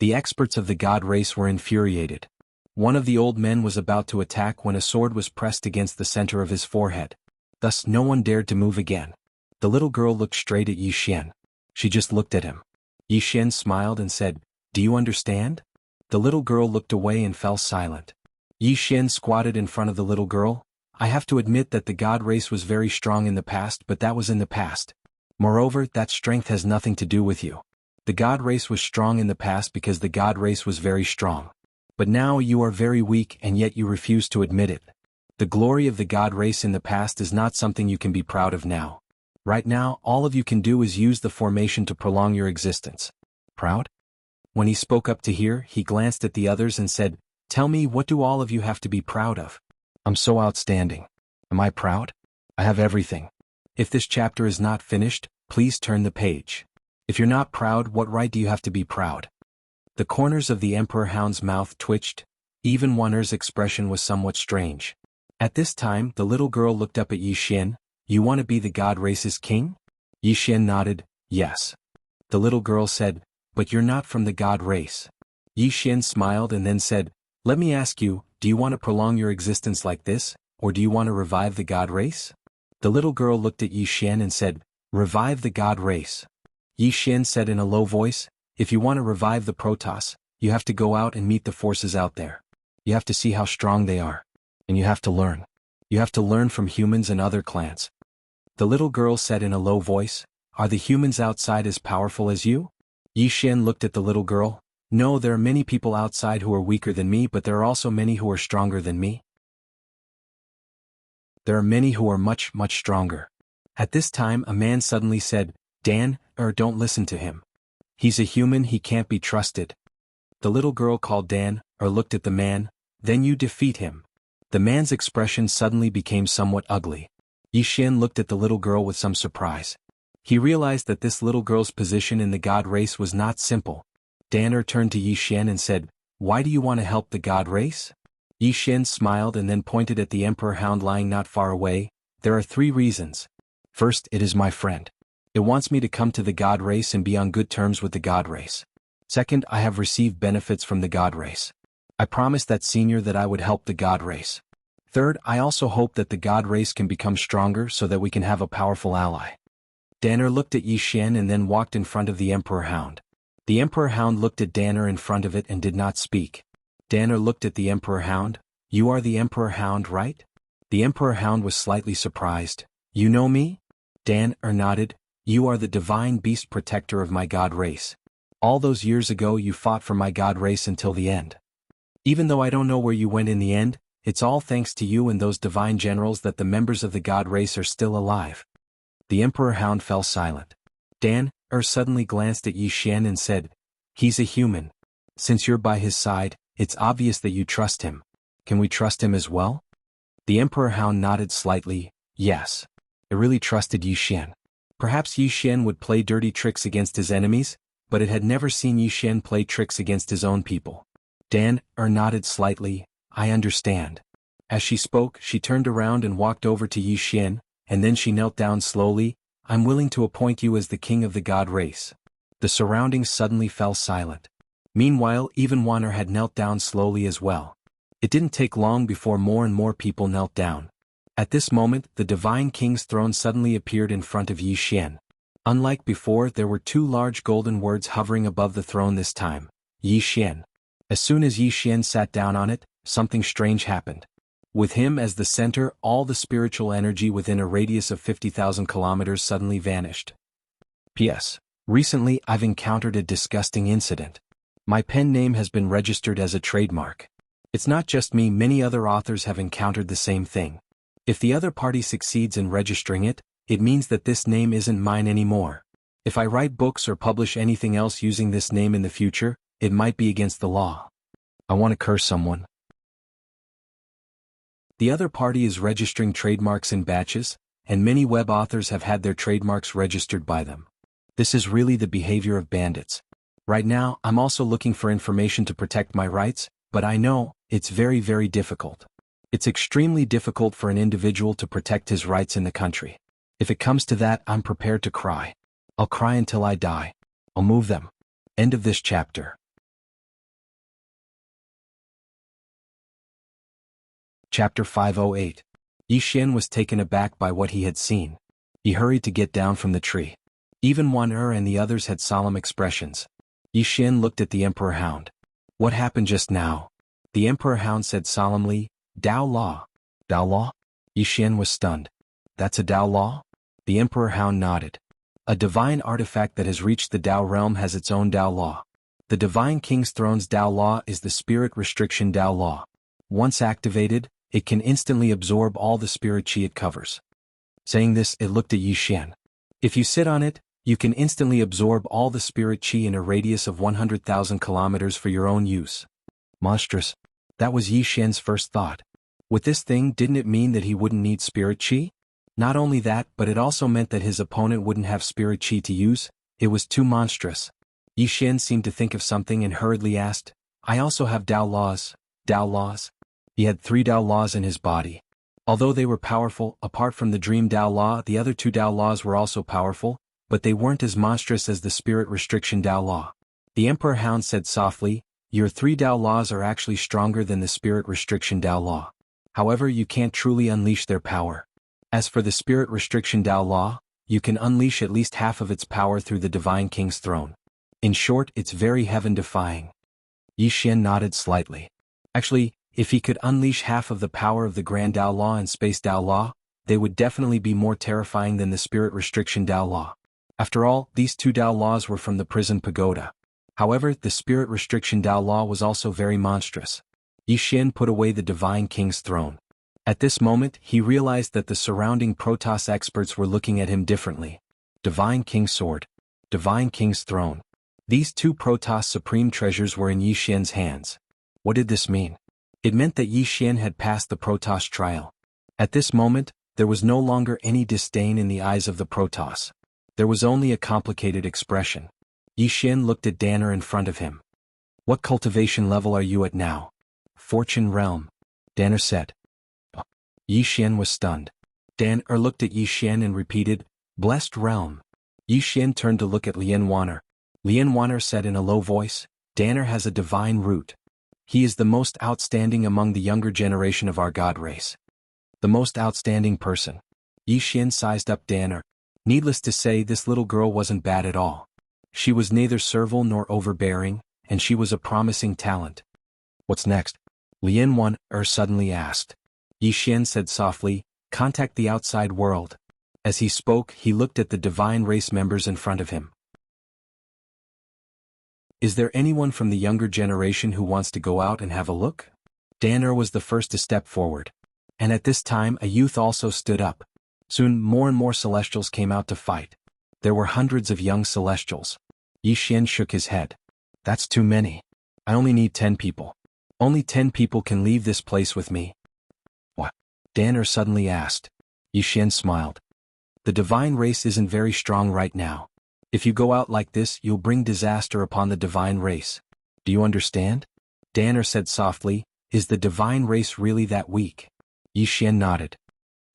The experts of the God race were infuriated. One of the old men was about to attack when a sword was pressed against the center of his forehead. Thus no one dared to move again. The little girl looked straight at Yi Xian. She just looked at him. Yi Xian smiled and said, Do you understand? The little girl looked away and fell silent. Yi Xian squatted in front of the little girl. I have to admit that the God race was very strong in the past, but that was in the past. Moreover, that strength has nothing to do with you. The God race was strong in the past because the God race was very strong. But now you are very weak and yet you refuse to admit it. The glory of the God race in the past is not something you can be proud of now. Right now, all of you can do is use the formation to prolong your existence. Proud? When he spoke up to here, he glanced at the others and said, Tell me, what do all of you have to be proud of? I'm so outstanding. Am I proud? I have everything. If this chapter is not finished, please turn the page. If you're not proud, what right do you have to be proud? The corners of the Emperor Hound's mouth twitched. Even Wan'er's expression was somewhat strange. At this time, the little girl looked up at Yi Xian. You want to be the God race's king? Yi Xian nodded. Yes. The little girl said, But you're not from the God race. Yi Xian smiled and then said, Let me ask you, do you want to prolong your existence like this, or do you want to revive the God race? The little girl looked at Yi Xian and said, Revive the God race. Yi Xian said in a low voice, If you want to revive the Protoss, you have to go out and meet the forces out there. You have to see how strong they are. And you have to learn. You have to learn from humans and other clans. The little girl said in a low voice, Are the humans outside as powerful as you? Yi Xian looked at the little girl. No, there are many people outside who are weaker than me, but there are also many who are stronger than me. There are many who are much, much stronger. At this time a man suddenly said, Dan, don't listen to him. He's a human, he can't be trusted. The little girl called Dan, looked at the man. Then you defeat him. The man's expression suddenly became somewhat ugly. Yi Xian looked at the little girl with some surprise. He realized that this little girl's position in the god race was not simple. Dan turned to Yi Xian and said, "Why do you want to help the god race?" Yi Xian smiled and then pointed at the emperor hound lying not far away. "There are 3 reasons. First, it is my friend. It wants me to come to the god race and be on good terms with the god race. Second, I have received benefits from the god race. I promised that senior that I would help the god race. Third, I also hope that the god race can become stronger so that we can have a powerful ally." Danner looked at Yi Xian and then walked in front of the emperor hound. The emperor hound looked at Danner in front of it and did not speak. Danner looked at the emperor hound. "You are the emperor hound, right?" The emperor hound was slightly surprised. "You know me?" Danner nodded. "You are the divine beast protector of my god race. All those years ago you fought for my god race until the end. Even though I don't know where you went in the end, it's all thanks to you and those divine generals that the members of the god race are still alive." The emperor hound fell silent. Dan suddenly glanced at Yi Xian and said, "He's a human. Since you're by his side, it's obvious that you trust him. Can we trust him as well?" The emperor hound nodded slightly. Yes. It really trusted Yi Xian. Perhaps Yi Xian would play dirty tricks against his enemies, but it had never seen Yi Xian play tricks against his own people. Dan nodded slightly. "I understand." As she spoke, she turned around and walked over to Yi Xian, and then she knelt down slowly. "I'm willing to appoint you as the king of the god race." The surroundings suddenly fell silent. Meanwhile, even Wanner had knelt down slowly as well. It didn't take long before more and more people knelt down. At this moment, the divine king's throne suddenly appeared in front of Yi Xian. Unlike before, there were 2 large golden words hovering above the throne this time. Yi Xian. As soon as Yi Xian sat down on it, something strange happened. With him as the center, all the spiritual energy within a radius of 50,000 kilometers suddenly vanished. P.S. Recently, I've encountered a disgusting incident. My pen name has been registered as a trademark. It's not just me, many other authors have encountered the same thing. If the other party succeeds in registering it, it means that this name isn't mine anymore. If I write books or publish anything else using this name in the future, it might be against the law. I want to curse someone. The other party is registering trademarks in batches, and many web authors have had their trademarks registered by them. This is really the behavior of bandits. Right now, I'm also looking for information to protect my rights, but I know, it's very, very difficult. It's extremely difficult for an individual to protect his rights in the country. If it comes to that, I'm prepared to cry. I'll cry until I die. I'll move them. End of this chapter. Chapter 508. Yi Xian was taken aback by what he had seen. He hurried to get down from the tree. Even Wan'er and the others had solemn expressions. Yi Xian looked at the Emperor Hound. "What happened just now?" The Emperor Hound said solemnly, "Dao Law." "Dao Law?" Yi Xian was stunned. "That's a Dao Law?" The Emperor Hound nodded. "A divine artifact that has reached the Dao realm has its own Dao Law. The Divine King's Throne's Dao Law is the Spirit Restriction Dao Law. Once activated, it can instantly absorb all the spirit chi it covers." Saying this, it looked at Yi Xian. "If you sit on it, you can instantly absorb all the spirit chi in a radius of 100,000 kilometers for your own use." Monstrous. That was Yi Xian's first thought. With this thing, didn't it mean that he wouldn't need spirit chi? Not only that, but it also meant that his opponent wouldn't have spirit chi to use. It was too monstrous. Yi Xian seemed to think of something and hurriedly asked, "I also have Dao Laws." Dao Laws? He had 3 Dao Laws in his body. Although they were powerful, apart from the Dream Dao Law, the other 2 Dao Laws were also powerful, but they weren't as monstrous as the Spirit Restriction Dao Law. The Emperor Hound said softly, "Your 3 Dao Laws are actually stronger than the Spirit Restriction Dao Law. However, you can't truly unleash their power. As for the Spirit Restriction Dao Law, you can unleash at least half of its power through the Divine King's Throne. In short, it's very heaven-defying." Yi Xian nodded slightly. Actually, if he could unleash half of the power of the Grand Dao Law and Space Dao Law, they would definitely be more terrifying than the Spirit Restriction Dao Law. After all, these 2 Dao Laws were from the prison pagoda. However, the Spirit Restriction Dao Law was also very monstrous. Yi Xian put away the Divine King's Throne. At this moment, he realized that the surrounding Protoss experts were looking at him differently. Divine King's Sword. Divine King's Throne. These 2 Protoss supreme treasures were in Yi Xian's hands. What did this mean? It meant that Yi Xian had passed the Protoss trial. At this moment, there was no longer any disdain in the eyes of the Protoss. There was only a complicated expression. Yi Xian looked at Danner in front of him. What cultivation level are you at now? Fortune realm. Danner said. Yi Xian was stunned. Danner looked at Yi Xian and repeated, Blessed realm. Yi Xian turned to look at Lian Wanner. Lian Wanner said in a low voice, Danner has a divine root. He is the most outstanding among the younger generation of our god race. The most outstanding person. Yi Xian sized up Danner. Needless to say, this little girl wasn't bad at all. She was neither servile nor overbearing, and she was a promising talent. What's next? Lian Wanner suddenly asked. Yi Xian said softly, Contact the outside world. As he spoke, he looked at the divine race members in front of him. Is there anyone from the younger generation who wants to go out and have a look? Danner was the first to step forward. And at this time a youth also stood up. Soon more and more Celestials came out to fight. There were hundreds of young Celestials. Yi Xian shook his head. That's too many. I only need 10 people. Only 10 people can leave this place with me. What? Danner suddenly asked. Yi Xian smiled. The divine race isn't very strong right now. If you go out like this, you'll bring disaster upon the divine race. Do you understand? Danner said softly, Is the divine race really that weak? Yi Xian nodded.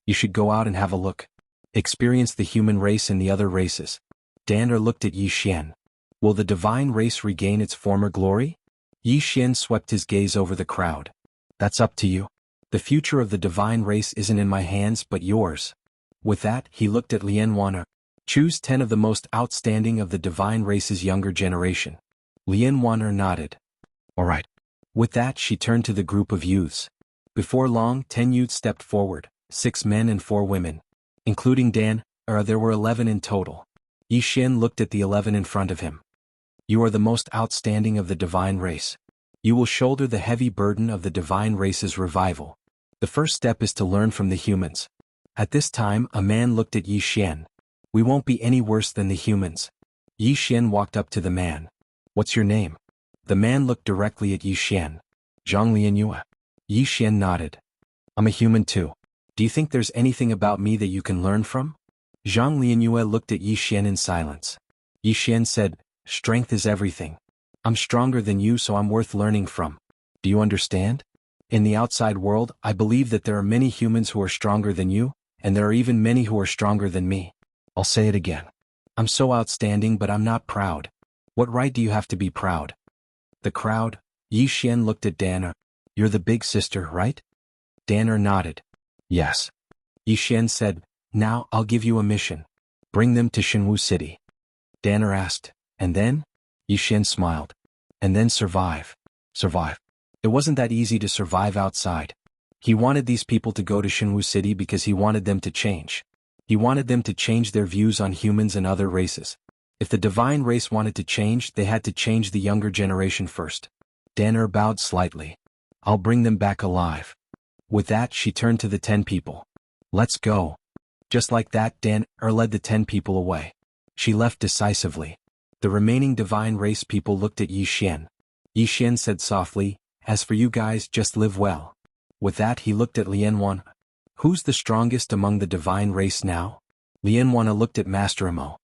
You should go out and have a look. Experience the human race and the other races. Danner looked at Yi Xian. Will the divine race regain its former glory? Yi Xian swept his gaze over the crowd. That's up to you. The future of the divine race isn't in my hands but yours. With that, he looked at Lian Wanner. Choose 10 of the most outstanding of the divine race's younger generation. Lian Wanner nodded. All right. With that, she turned to the group of youths. Before long, 10 youths stepped forward, 6 men and 4 women. Including Danner, there were 11 in total. Yi Xian looked at the 11 in front of him. You are the most outstanding of the divine race. You will shoulder the heavy burden of the divine race's revival. The first step is to learn from the humans. At this time, a man looked at Yi Xian. We won't be any worse than the humans. Yi Xian walked up to the man. What's your name? The man looked directly at Yi Xian. Zhang Lianyue. Yi Xian nodded. I'm a human too. Do you think there's anything about me that you can learn from? Zhang Lianyue looked at Yi Xian in silence. Yi Xian said, Strength is everything. I'm stronger than you, so I'm worth learning from. Do you understand? In the outside world, I believe that there are many humans who are stronger than you, and there are even many who are stronger than me. I'll say it again. I'm so outstanding, but I'm not proud. What right do you have to be proud? The crowd. Yi Xian looked at Danner. You're the big sister, right? Danner nodded. Yes. Yi Xian said, Now I'll give you a mission. Bring them to Shenwu City. Danner asked, And then? Yi Xian smiled. And then survive. Survive. It wasn't that easy to survive outside. He wanted these people to go to Shenwu City because he wanted them to change. He wanted them to change their views on humans and other races. If the divine race wanted to change, they had to change the younger generation first. Danner bowed slightly. I'll bring them back alive. With that, she turned to the 10 people. Let's go. Just like that, Danner led the 10 people away. She left decisively. The remaining divine race people looked at Yi Xian. Yi Xian said softly, As for you guys, just live well. With that, he looked at Lian Wanner. Who's the strongest among the divine race now? Lian Wanner looked at Master Mo.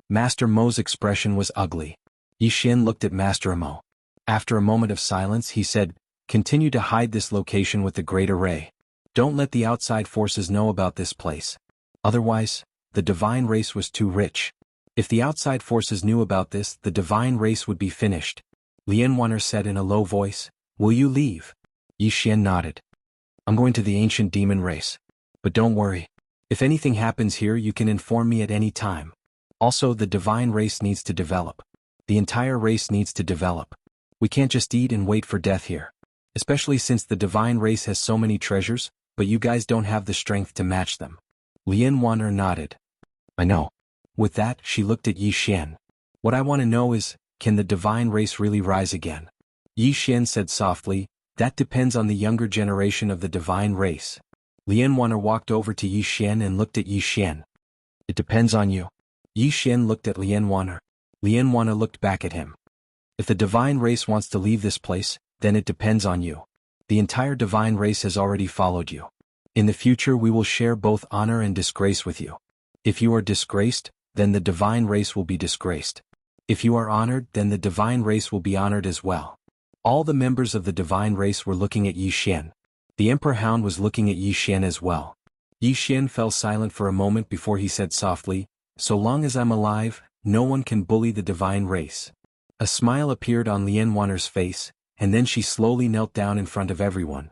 Master Mo's expression was ugly. Yi Xian looked at Master Mo. After a moment of silence, he said, Continue to hide this location with the Great Array. Don't let the outside forces know about this place. Otherwise, the divine race was too rich. If the outside forces knew about this, the divine race would be finished. Lian Wanner said in a low voice, Will you leave? Yi Xian nodded. I'm going to the ancient demon race. But don't worry. If anything happens here, you can inform me at any time. Also, the divine race needs to develop. The entire race needs to develop. We can't just eat and wait for death here. Especially since the divine race has so many treasures, but you guys don't have the strength to match them. Lian Wanner nodded. I know. With that, she looked at Yi Xian. What I want to know is, can the divine race really rise again? Yi Xian said softly, That depends on the younger generation of the divine race. Lian Wanner walked over to Yi Xian and looked at Yi Xian. It depends on you. Yi Xian looked at Lian Wanner. Lian Wanner looked back at him. If the divine race wants to leave this place, then it depends on you. The entire divine race has already followed you. In the future we will share both honor and disgrace with you. If you are disgraced, then the divine race will be disgraced. If you are honored, then the divine race will be honored as well. All the members of the divine race were looking at Yi Xian. The Emperor Hound was looking at Yi Xian as well. Yi Xian fell silent for a moment before he said softly, "So long as I'm alive, no one can bully the divine race." A smile appeared on Lian Wan'er's face, and then she slowly knelt down in front of everyone.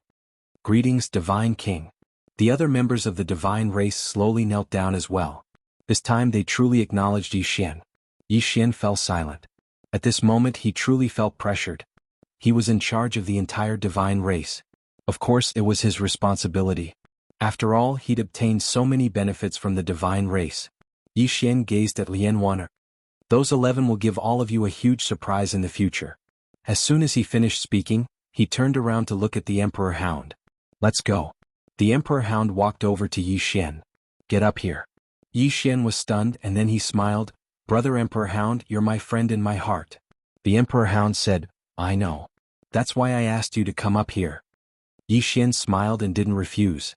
"Greetings, Divine King." The other members of the divine race slowly knelt down as well. This time they truly acknowledged Yi Xian. Yi Xian fell silent. At this moment he truly felt pressured. He was in charge of the entire divine race. Of course it was his responsibility. After all, he'd obtained so many benefits from the divine race. Yi Xian gazed at Lian Wan'er. "Those 11 will give all of you a huge surprise in the future." As soon as he finished speaking, he turned around to look at the Emperor Hound. "Let's go." The Emperor Hound walked over to Yi Xian. "Get up here." Yi Xian was stunned and then he smiled. "Brother Emperor Hound, you're my friend in my heart." The Emperor Hound said, "I know. That's why I asked you to come up here." Yi Xian smiled and didn't refuse.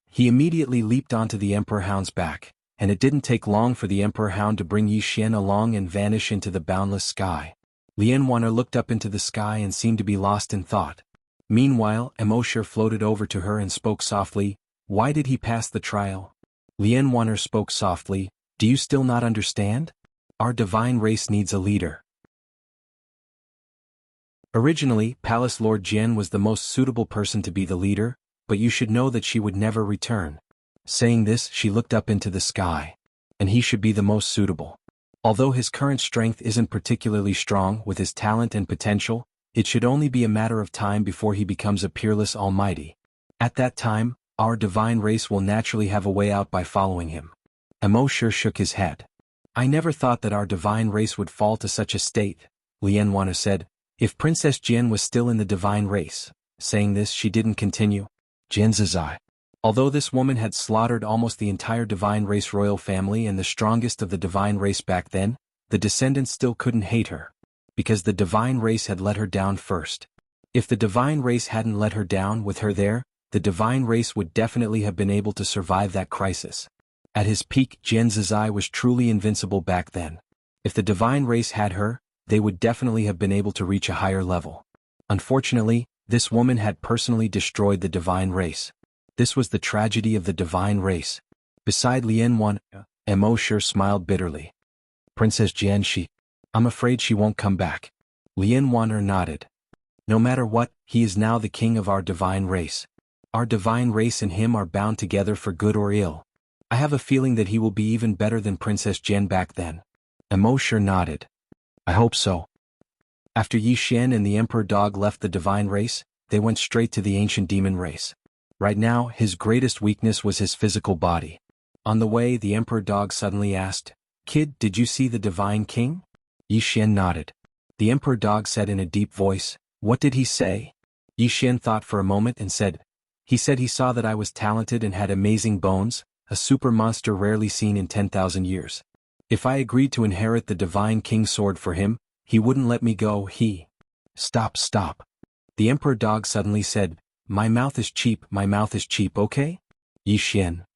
He immediately leaped onto the Emperor Hound's back, and it didn't take long for the Emperor Hound to bring Yi Xian along and vanish into the boundless sky. Lian Wan'er looked up into the sky and seemed to be lost in thought. Meanwhile, Emosher floated over to her and spoke softly, "Why did he pass the trial?" Lian Wan'er spoke softly, "Do you still not understand? Our divine race needs a leader." Originally, Palace Lord Jian was the most suitable person to be the leader, but you should know that she would never return. Saying this, she looked up into the sky. And he should be the most suitable. Although his current strength isn't particularly strong with his talent and potential, it should only be a matter of time before he becomes a peerless almighty. At that time, our divine race will naturally have a way out by following him. Emosher shook his head. "I never thought that our divine race would fall to such a state," Lian Wan'er said. "If Princess Jian was still in the divine race." Saying this, she didn't continue. "Jian Zizai." Although this woman had slaughtered almost the entire divine race royal family and the strongest of the divine race back then, the descendants still couldn't hate her. Because the divine race had let her down first. If the divine race hadn't let her down with her there, the divine race would definitely have been able to survive that crisis. At his peak, Jian Zizai was truly invincible back then. If the divine race had her, they would definitely have been able to reach a higher level. Unfortunately, this woman had personally destroyed the divine race. This was the tragedy of the divine race. Beside Lian Wan'er, Emosher smiled bitterly. "Princess Jian, I'm afraid she won't come back." Lian Wan'er nodded. "No matter what, he is now the king of our divine race. Our divine race and him are bound together for good or ill. I have a feeling that he will be even better than Princess Jian back then." Emosher nodded. "I hope so." After Yi Xian and the Emperor Dog left the divine race, they went straight to the ancient demon race. Right now, his greatest weakness was his physical body. On the way, the Emperor Dog suddenly asked, "Kid, did you see the Divine King?" Yi Xian nodded. The Emperor Dog said in a deep voice, "What did he say?" Yi Xian thought for a moment and said, "He said he saw that I was talented and had amazing bones, a super monster rarely seen in 10,000 years. If I agreed to inherit the Divine King's sword for him, he wouldn't let me go. Stop. The Emperor Dog suddenly said, my mouth is cheap, okay? Yi Xian.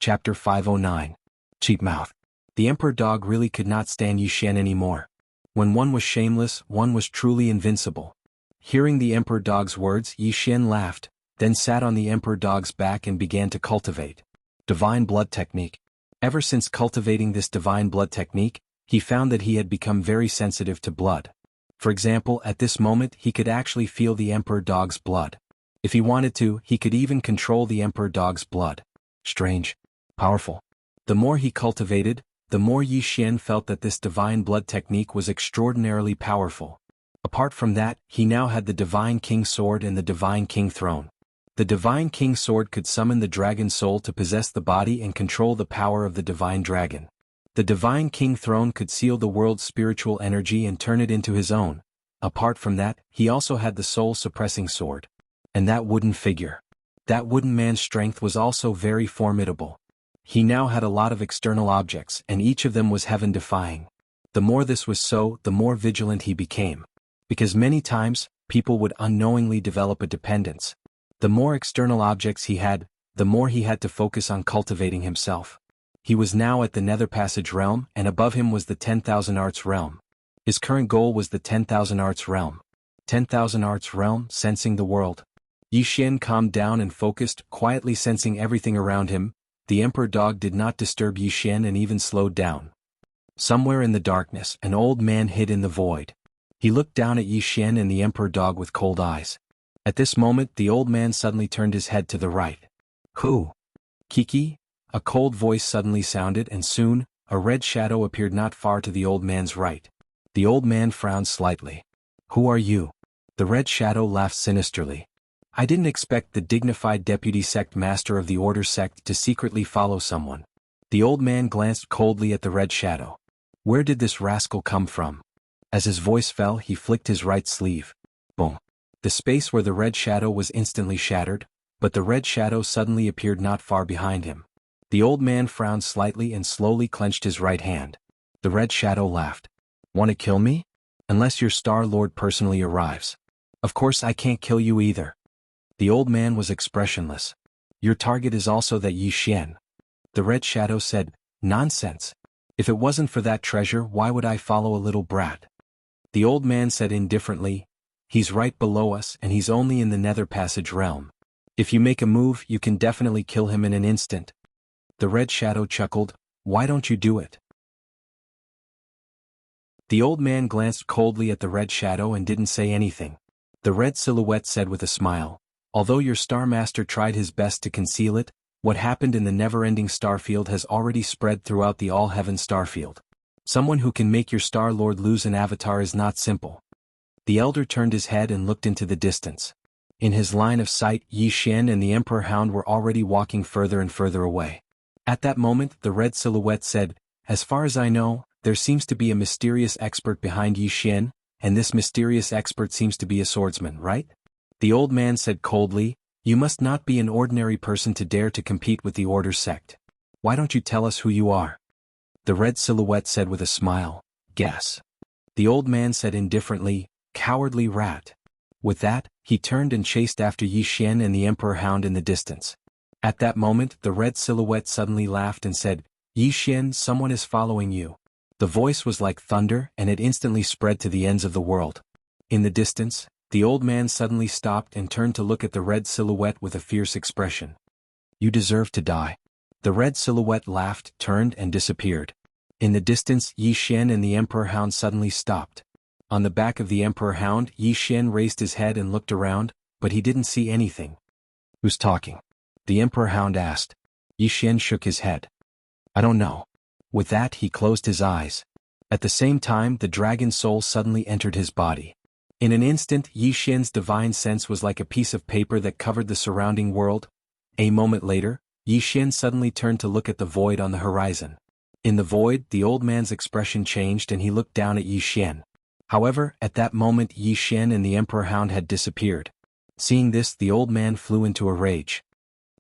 Chapter 509. Cheap Mouth. The Emperor Dog really could not stand Yi Xian anymore. When one was shameless, one was truly invincible. Hearing the Emperor Dog's words, Yi Xian laughed, then sat on the Emperor Dog's back and began to cultivate Divine Blood Technique. Ever since cultivating this Divine Blood Technique, he found that he had become very sensitive to blood. For example, at this moment he could actually feel the Emperor Dog's blood. If he wanted to, he could even control the Emperor Dog's blood. Strange. Powerful. The more he cultivated, the more Yi Xian felt that this Divine Blood Technique was extraordinarily powerful. Apart from that, he now had the Divine King Sword and the Divine King Throne. The Divine King Sword could summon the Dragon Soul to possess the body and control the power of the Divine Dragon. The Divine King Throne could seal the world's spiritual energy and turn it into his own. Apart from that, he also had the Soul-Suppressing Sword. And that wooden figure. That wooden man's strength was also very formidable. He now had a lot of external objects, and each of them was heaven-defying. The more this was so, the more vigilant he became. Because many times, people would unknowingly develop a dependence. The more external objects he had, the more he had to focus on cultivating himself. He was now at the Nether Passage realm, and above him was the 10,000 Arts realm. His current goal was the 10,000 Arts realm. 10,000 Arts realm, sensing the world. Yi Xian calmed down and focused, quietly sensing everything around him. The Emperor Dog did not disturb Yi Xian and even slowed down. Somewhere in the darkness, an old man hid in the void. He looked down at Yi Xian and the Emperor Dog with cold eyes. At this moment, the old man suddenly turned his head to the right. Who? Kiki? A cold voice suddenly sounded, and soon, a red shadow appeared not far to the old man's right. The old man frowned slightly. Who are you? The red shadow laughed sinisterly. I didn't expect the dignified deputy sect master of the order sect to secretly follow someone. The old man glanced coldly at the red shadow. Where did this rascal come from? As his voice fell, he flicked his right sleeve. Boom. The space where the red shadow was instantly shattered, but the red shadow suddenly appeared not far behind him. The old man frowned slightly and slowly clenched his right hand. The red shadow laughed. Want to kill me? Unless your Star Lord personally arrives. Of course I can't kill you either. The old man was expressionless. Your target is also that Yi Xian. The red shadow said, Nonsense. If it wasn't for that treasure, why would I follow a little brat? The old man said indifferently, He's right below us and he's only in the Nether Passage realm. If you make a move, you can definitely kill him in an instant. The red shadow chuckled, Why don't you do it? The old man glanced coldly at the red shadow and didn't say anything. The red silhouette said with a smile, Although your Star Master tried his best to conceal it, what happened in the never-ending starfield has already spread throughout the all-heaven starfield. Someone who can make your Star Lord lose an avatar is not simple. The elder turned his head and looked into the distance. In his line of sight, Yi Xian and the Emperor Hound were already walking further and further away. At that moment, the red silhouette said, As far as I know, there seems to be a mysterious expert behind Yi Xian, and this mysterious expert seems to be a swordsman, right? The old man said coldly, You must not be an ordinary person to dare to compete with the Order sect. Why don't you tell us who you are? The red silhouette said with a smile, Guess. The old man said indifferently, Cowardly rat. With that, he turned and chased after Yi Xian and the Emperor Hound in the distance. At that moment, the red silhouette suddenly laughed and said, Yi Xian, someone is following you. The voice was like thunder, and it instantly spread to the ends of the world. In the distance, the old man suddenly stopped and turned to look at the red silhouette with a fierce expression. You deserve to die. The red silhouette laughed, turned and disappeared. In the distance, Yi Xian and the Emperor Hound suddenly stopped. On the back of the Emperor Hound, Yi Xian raised his head and looked around, but he didn't see anything. Who's talking? The Emperor Hound asked. Yi Xian shook his head. I don't know. With that, he closed his eyes. At the same time, the dragon soul suddenly entered his body. In an instant, Yi Xian's divine sense was like a piece of paper that covered the surrounding world. A moment later, Yi Xian suddenly turned to look at the void on the horizon. In the void, the old man's expression changed and he looked down at Yi Xian. However, at that moment Yi Xian and the Emperor Hound had disappeared. Seeing this, the old man flew into a rage.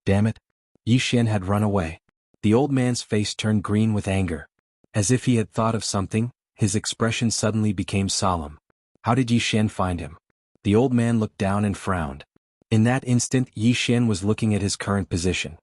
Damn it! Yi Xian had run away. The old man's face turned green with anger. As if he had thought of something, his expression suddenly became solemn. How did Yi Xian find him? The old man looked down and frowned. In that instant, Yi Xian was looking at his current position.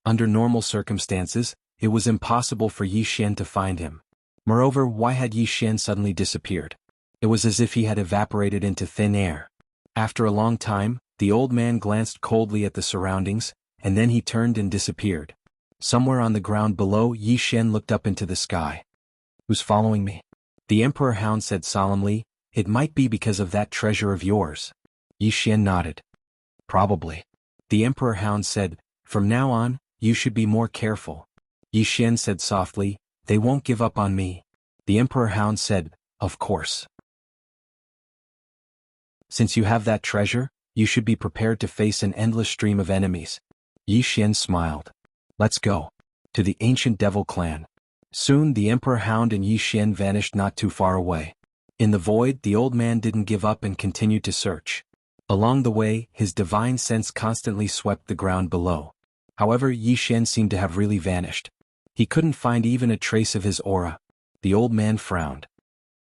Under normal circumstances, it was impossible for Yi Xian to find him. Moreover, why had Yi Xian suddenly disappeared? It was as if he had evaporated into thin air. After a long time, the old man glanced coldly at the surroundings, and then he turned and disappeared. Somewhere on the ground below, Yi Xian looked up into the sky. Who's following me? The Emperor Hound said solemnly, It might be because of that treasure of yours. Yi Xian nodded. Probably. The Emperor Hound said, From now on, you should be more careful. Yi Xian said softly, They won't give up on me. The Emperor Hound said, Of course. Since you have that treasure, you should be prepared to face an endless stream of enemies. Yi Xian smiled. Let's go. To the ancient devil clan. Soon the Emperor Hound and Yi Xian vanished not too far away. In the void, the old man didn't give up and continued to search. Along the way, his divine sense constantly swept the ground below. However, Yi Xian seemed to have really vanished. He couldn't find even a trace of his aura. The old man frowned.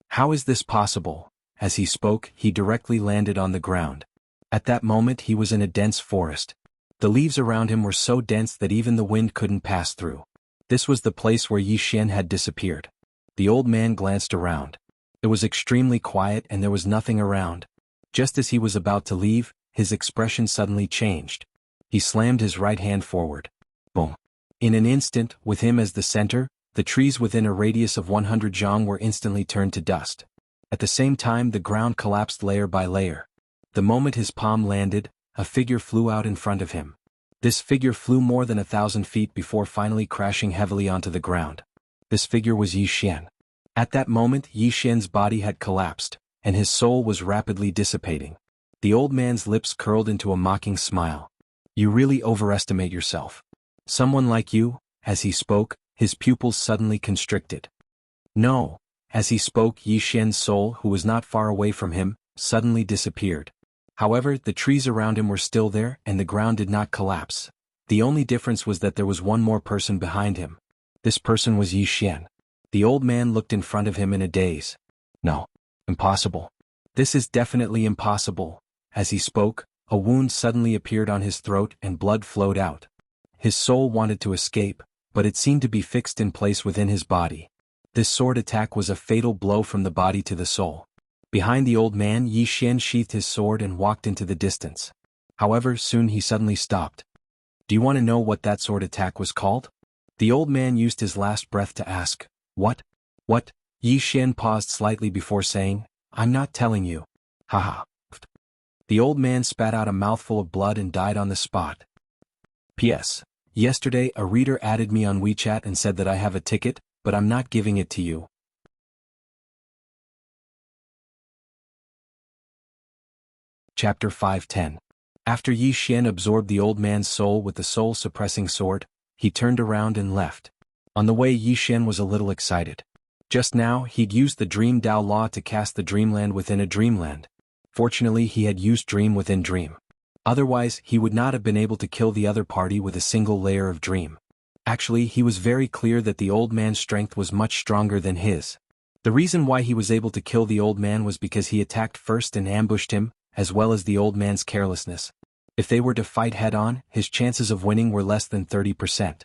How is this possible? As he spoke, he directly landed on the ground. At that moment he was in a dense forest. The leaves around him were so dense that even the wind couldn't pass through. This was the place where Yi Xian had disappeared. The old man glanced around. It was extremely quiet and there was nothing around. Just as he was about to leave, his expression suddenly changed. He slammed his right hand forward. Boom. In an instant, with him as the center, the trees within a radius of 100 zhang were instantly turned to dust. At the same time the ground collapsed layer by layer. The moment his palm landed, a figure flew out in front of him. This figure flew more than 1,000 feet before finally crashing heavily onto the ground. This figure was Yi Xian. At that moment Yi Xian's body had collapsed, and his soul was rapidly dissipating. The old man's lips curled into a mocking smile. You really overestimate yourself. Someone like you, as he spoke, his pupils suddenly constricted. No. As he spoke, Yi Xian's soul, who was not far away from him, suddenly disappeared. However, the trees around him were still there and the ground did not collapse. The only difference was that there was one more person behind him. This person was Yi Xian. The old man looked in front of him in a daze. No. Impossible. This is definitely impossible. As he spoke, a wound suddenly appeared on his throat and blood flowed out. His soul wanted to escape, but it seemed to be fixed in place within his body. This sword attack was a fatal blow from the body to the soul. Behind the old man, Yi Xian sheathed his sword and walked into the distance. However, soon he suddenly stopped. Do you want to know what that sword attack was called? The old man used his last breath to ask. What? What? Yi Xian paused slightly before saying, I'm not telling you. Haha. The old man spat out a mouthful of blood and died on the spot. P.S. Yesterday a reader added me on WeChat and said that I have a ticket, but I'm not giving it to you. Chapter 510. After Yi Xian absorbed the old man's soul with the soul-suppressing sword, he turned around and left. On the way Yi Xian was a little excited. Just now he'd used the Dream Dao Law to cast the Dreamland within a Dreamland. Fortunately he had used Dream within Dream. Otherwise he would not have been able to kill the other party with a single layer of Dream. Actually he was very clear that the old man's strength was much stronger than his. The reason why he was able to kill the old man was because he attacked first and ambushed him, as well as the old man's carelessness. If they were to fight head-on, his chances of winning were less than 30%.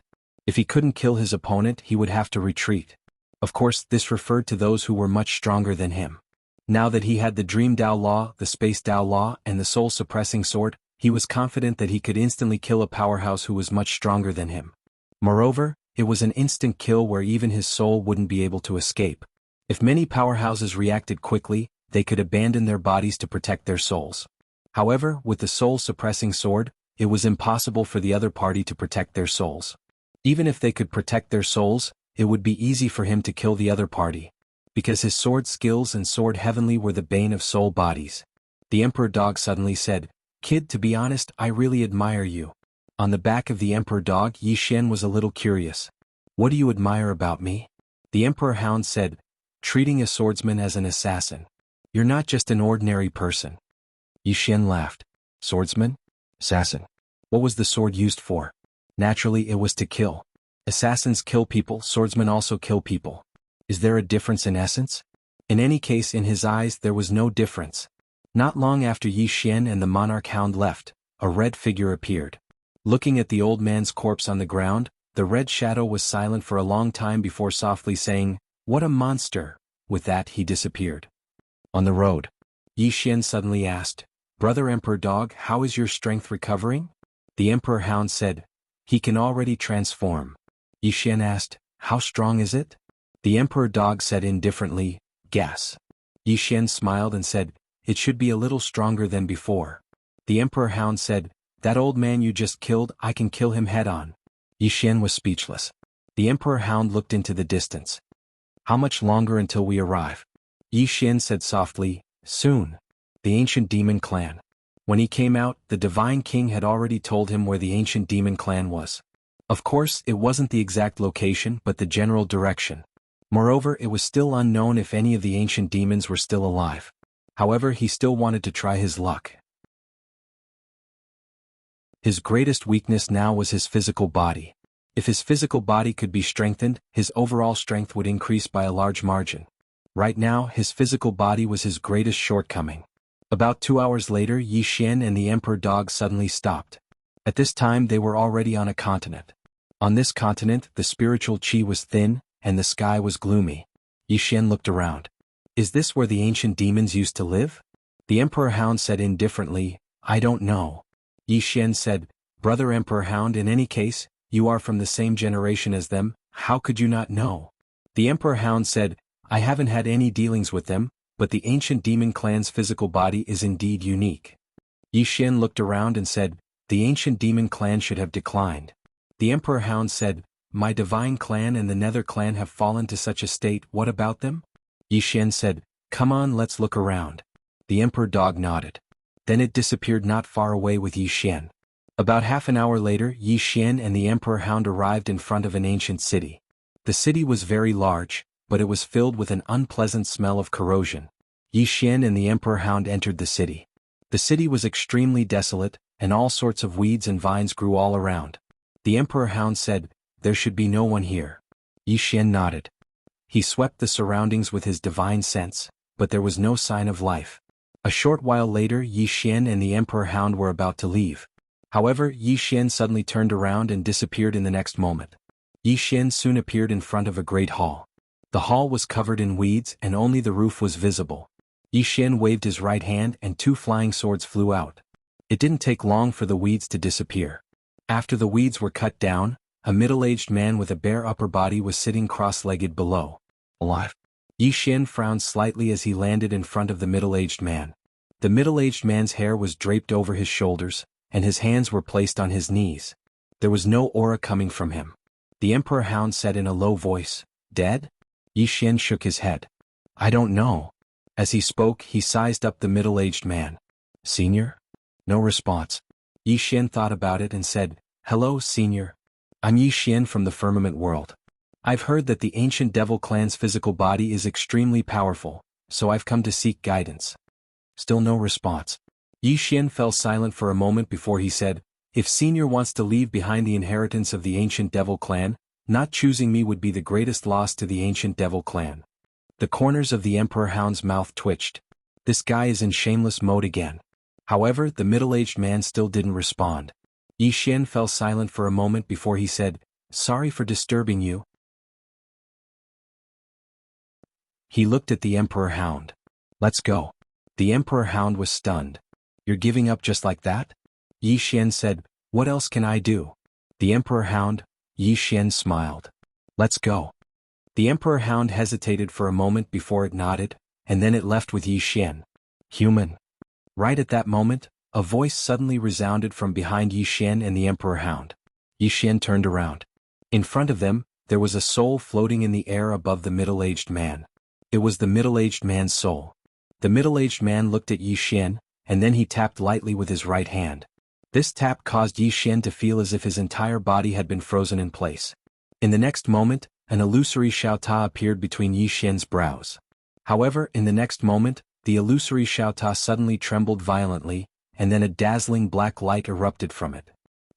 If he couldn't kill his opponent he would have to retreat. Of course this referred to those who were much stronger than him. Now that he had the Dream Dao Law, the Space Dao Law, and the soul-suppressing sword, he was confident that he could instantly kill a powerhouse who was much stronger than him. Moreover, it was an instant kill where even his soul wouldn't be able to escape. If many powerhouses reacted quickly, they could abandon their bodies to protect their souls. However, with the soul-suppressing sword, it was impossible for the other party to protect their souls. Even if they could protect their souls, it would be easy for him to kill the other party. Because his sword skills and sword heavenly were the bane of soul bodies. The Emperor Dog suddenly said, Kid, to be honest, I really admire you. On the back of the Emperor Dog, Yi Xian was a little curious. What do you admire about me? The Emperor Hound said, treating a swordsman as an assassin. You're not just an ordinary person. Yi Xian laughed. Swordsman? Assassin. What was the sword used for? Naturally it was to kill. Assassins kill people, swordsmen also kill people. Is there a difference in essence? In any case, in his eyes there was no difference. Not long after Yi Xian and the monarch hound left, a red figure appeared. Looking at the old man's corpse on the ground, the red shadow was silent for a long time before softly saying, What a monster! With that he disappeared. On the road, Yi Xian suddenly asked, Brother Emperor Dog, how is your strength recovering? The Emperor Hound said, He can already transform. Yi Xian asked, How strong is it? The Emperor Dog said indifferently, Guess. Yi Xian smiled and said, It should be a little stronger than before. The Emperor Hound said, That old man you just killed, I can kill him head-on. Yi Xian was speechless. The Emperor Hound looked into the distance. How much longer until we arrive? Yi Xian said softly, Soon. The ancient demon clan. When he came out, the Divine King had already told him where the ancient demon clan was. Of course, it wasn't the exact location but the general direction. Moreover, it was still unknown if any of the ancient demons were still alive. However, he still wanted to try his luck. His greatest weakness now was his physical body. If his physical body could be strengthened, his overall strength would increase by a large margin. Right now, his physical body was his greatest shortcoming. About 2 hours later, Yi Xian and the emperor dog suddenly stopped. At this time they were already on a continent. On this continent, the spiritual qi was thin, and the sky was gloomy. Yi Xian looked around. Is this where the ancient demons used to live? The Emperor Hound said indifferently, I don't know. Yi Xian said, Brother Emperor Hound, in any case, you are from the same generation as them, how could you not know? The Emperor Hound said, I haven't had any dealings with them, but the ancient demon clan's physical body is indeed unique. Yi Xian looked around and said, the ancient demon clan should have declined. The Emperor Hound said, my divine clan and the Nether clan have fallen to such a state, what about them? Yi Xian said, come on, let's look around. The Emperor Dog nodded. Then it disappeared not far away with Yi Xian. About half an hour later, Yi Xian and the Emperor Hound arrived in front of an ancient city. The city was very large, but it was filled with an unpleasant smell of corrosion. Yi Xian and the Emperor Hound entered the city. The city was extremely desolate, and all sorts of weeds and vines grew all around. The Emperor Hound said, there should be no one here. Yi Xian nodded. He swept the surroundings with his divine sense, but there was no sign of life. A short while later, Yi Xian and the Emperor Hound were about to leave. However, Yi Xian suddenly turned around and disappeared in the next moment. Yi Xian soon appeared in front of a great hall. The hall was covered in weeds and only the roof was visible. Yi Xian waved his right hand and 2 flying swords flew out. It didn't take long for the weeds to disappear. After the weeds were cut down, a middle-aged man with a bare upper body was sitting cross-legged below. Alive. Yi Xian frowned slightly as he landed in front of the middle-aged man. The middle-aged man's hair was draped over his shoulders, and his hands were placed on his knees. There was no aura coming from him. The Emperor Hound said in a low voice, dead? Yi Xian shook his head. I don't know. As he spoke, he sized up the middle-aged man. Senior? No response. Yi Xian thought about it and said, hello, Senior. I'm Yi Xian from the Firmament World. I've heard that the ancient devil clan's physical body is extremely powerful, so I've come to seek guidance. Still no response. Yi Xian fell silent for a moment before he said, if Senior wants to leave behind the inheritance of the ancient devil clan, not choosing me would be the greatest loss to the ancient devil clan. The corners of the Emperor Hound's mouth twitched. This guy is in shameless mode again. However, the middle-aged man still didn't respond. Yi Xian fell silent for a moment before he said, sorry for disturbing you. He looked at the Emperor Hound. Let's go. The Emperor Hound was stunned. You're giving up just like that? Yi Xian said, what else can I do? The Emperor Hound, Yi Xian smiled. Let's go. The Emperor Hound hesitated for a moment before it nodded, and then it left with Yi Xian. Human. Right at that moment, a voice suddenly resounded from behind Yi Xian and the Emperor Hound. Yi Xian turned around. In front of them, there was a soul floating in the air above the middle-aged man. It was the middle-aged man's soul. The middle-aged man looked at Yi Xian, and then he tapped lightly with his right hand. This tap caused Yi Xian to feel as if his entire body had been frozen in place. In the next moment, an illusory Xiaota appeared between Yi Xian's brows. However, in the next moment, the illusory Xiaota suddenly trembled violently, and then a dazzling black light erupted from it.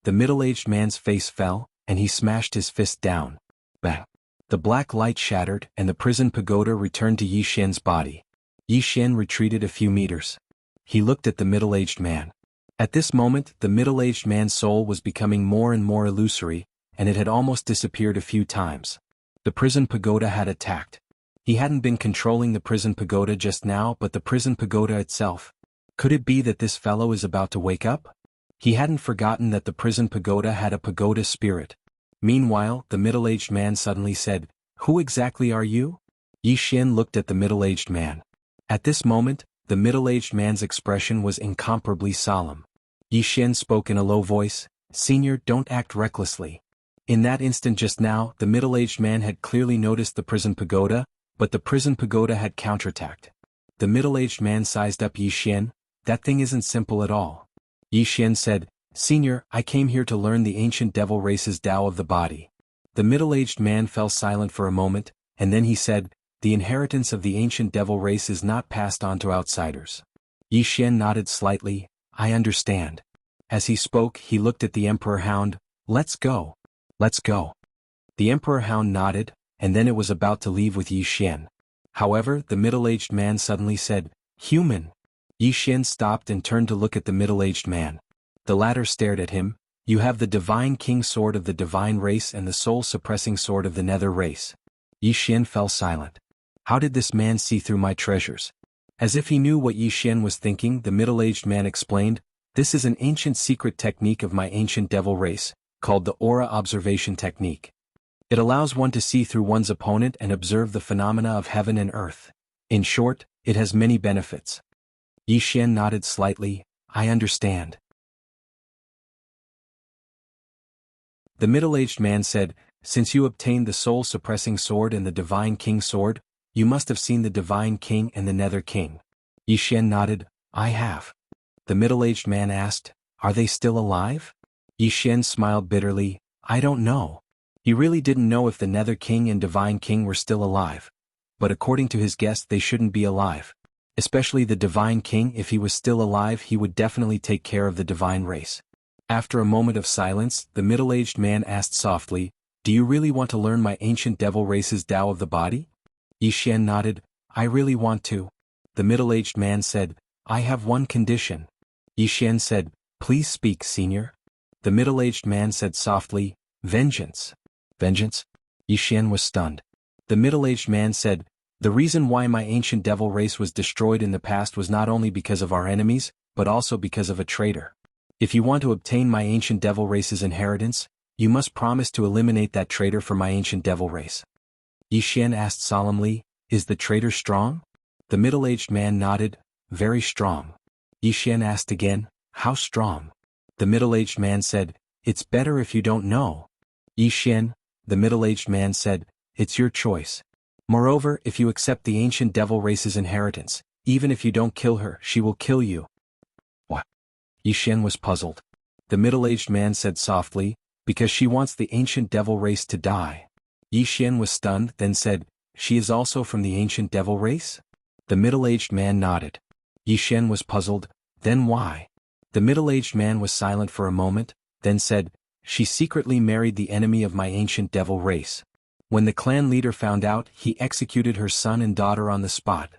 The middle-aged man's face fell, and he smashed his fist down. Bang! The black light shattered, and the prison pagoda returned to Yi Xian's body. Yi Xian retreated a few meters. He looked at the middle-aged man. At this moment, the middle-aged man's soul was becoming more and more illusory, and it had almost disappeared a few times. The prison pagoda had attacked. He hadn't been controlling the prison pagoda just now, but the prison pagoda itself. Could it be that this fellow is about to wake up? He hadn't forgotten that the prison pagoda had a pagoda spirit. Meanwhile, the middle-aged man suddenly said, who exactly are you? Yi Xian looked at the middle-aged man. At this moment, the middle-aged man's expression was incomparably solemn. Yi Xian spoke in a low voice, Senior, don't act recklessly. In that instant just now, the middle-aged man had clearly noticed the prison pagoda, but the prison pagoda had counterattacked. The middle-aged man sized up Yi Xian, that thing isn't simple at all. Yi Xian said, Senior, I came here to learn the ancient devil race's Tao of the body. The middle-aged man fell silent for a moment, and then he said, the inheritance of the ancient devil race is not passed on to outsiders. Yi Xian nodded slightly, I understand. As he spoke, he looked at the Emperor Hound, let's go. Let's go. The Emperor Hound nodded, and then it was about to leave with Yi Xian. However, the middle-aged man suddenly said, "Human." Yi Xian stopped and turned to look at the middle-aged man. The latter stared at him. "You have the Divine King sword of the divine race and the soul-suppressing sword of the nether race." Yi Xian fell silent. How did this man see through my treasures? As if he knew what Yi Xian was thinking, the middle-aged man explained, "This is an ancient secret technique of my ancient devil race, called the aura observation technique. It allows one to see through one's opponent and observe the phenomena of heaven and earth. In short, it has many benefits." Yi Xian nodded slightly. "I understand." The middle-aged man said, "Since you obtained the soul-suppressing sword and the Divine King sword, you must have seen the Divine King and the Nether King." Yi Xian nodded. "I have." The middle-aged man asked, "Are they still alive?" Yi Xian smiled bitterly. "I don't know." He really didn't know if the Nether King and Divine King were still alive. But according to his guess, they shouldn't be alive. Especially the Divine King. If he was still alive, he would definitely take care of the divine race. After a moment of silence, the middle-aged man asked softly, "Do you really want to learn my ancient devil race's Tao of the body?" Yi Xian nodded. "I really want to." The middle-aged man said, "I have one condition." Yi Xian said, "Please speak, senior." The middle-aged man said softly, "Vengeance." "Vengeance?" Yi Xian was stunned. The middle-aged man said, "The reason why my ancient devil race was destroyed in the past was not only because of our enemies, but also because of a traitor. If you want to obtain my ancient devil race's inheritance, you must promise to eliminate that traitor for my ancient devil race." Yi Xian asked solemnly, "Is the traitor strong?" The middle-aged man nodded, "Very strong." Yi Xian asked again, "How strong?" The middle-aged man said, "It's better if you don't know." Yi Xian, the middle-aged man said, "It's your choice. Moreover, if you accept the ancient devil race's inheritance, even if you don't kill her, she will kill you." "What?" Yi Xian was puzzled. The middle-aged man said softly, "Because she wants the ancient devil race to die." Yi Xian was stunned, then said, "She is also from the ancient devil race?" The middle-aged man nodded. Yi Xian was puzzled. "Then why?" The middle-aged man was silent for a moment, then said, "She secretly married the enemy of my ancient devil race. When the clan leader found out, he executed her son and daughter on the spot."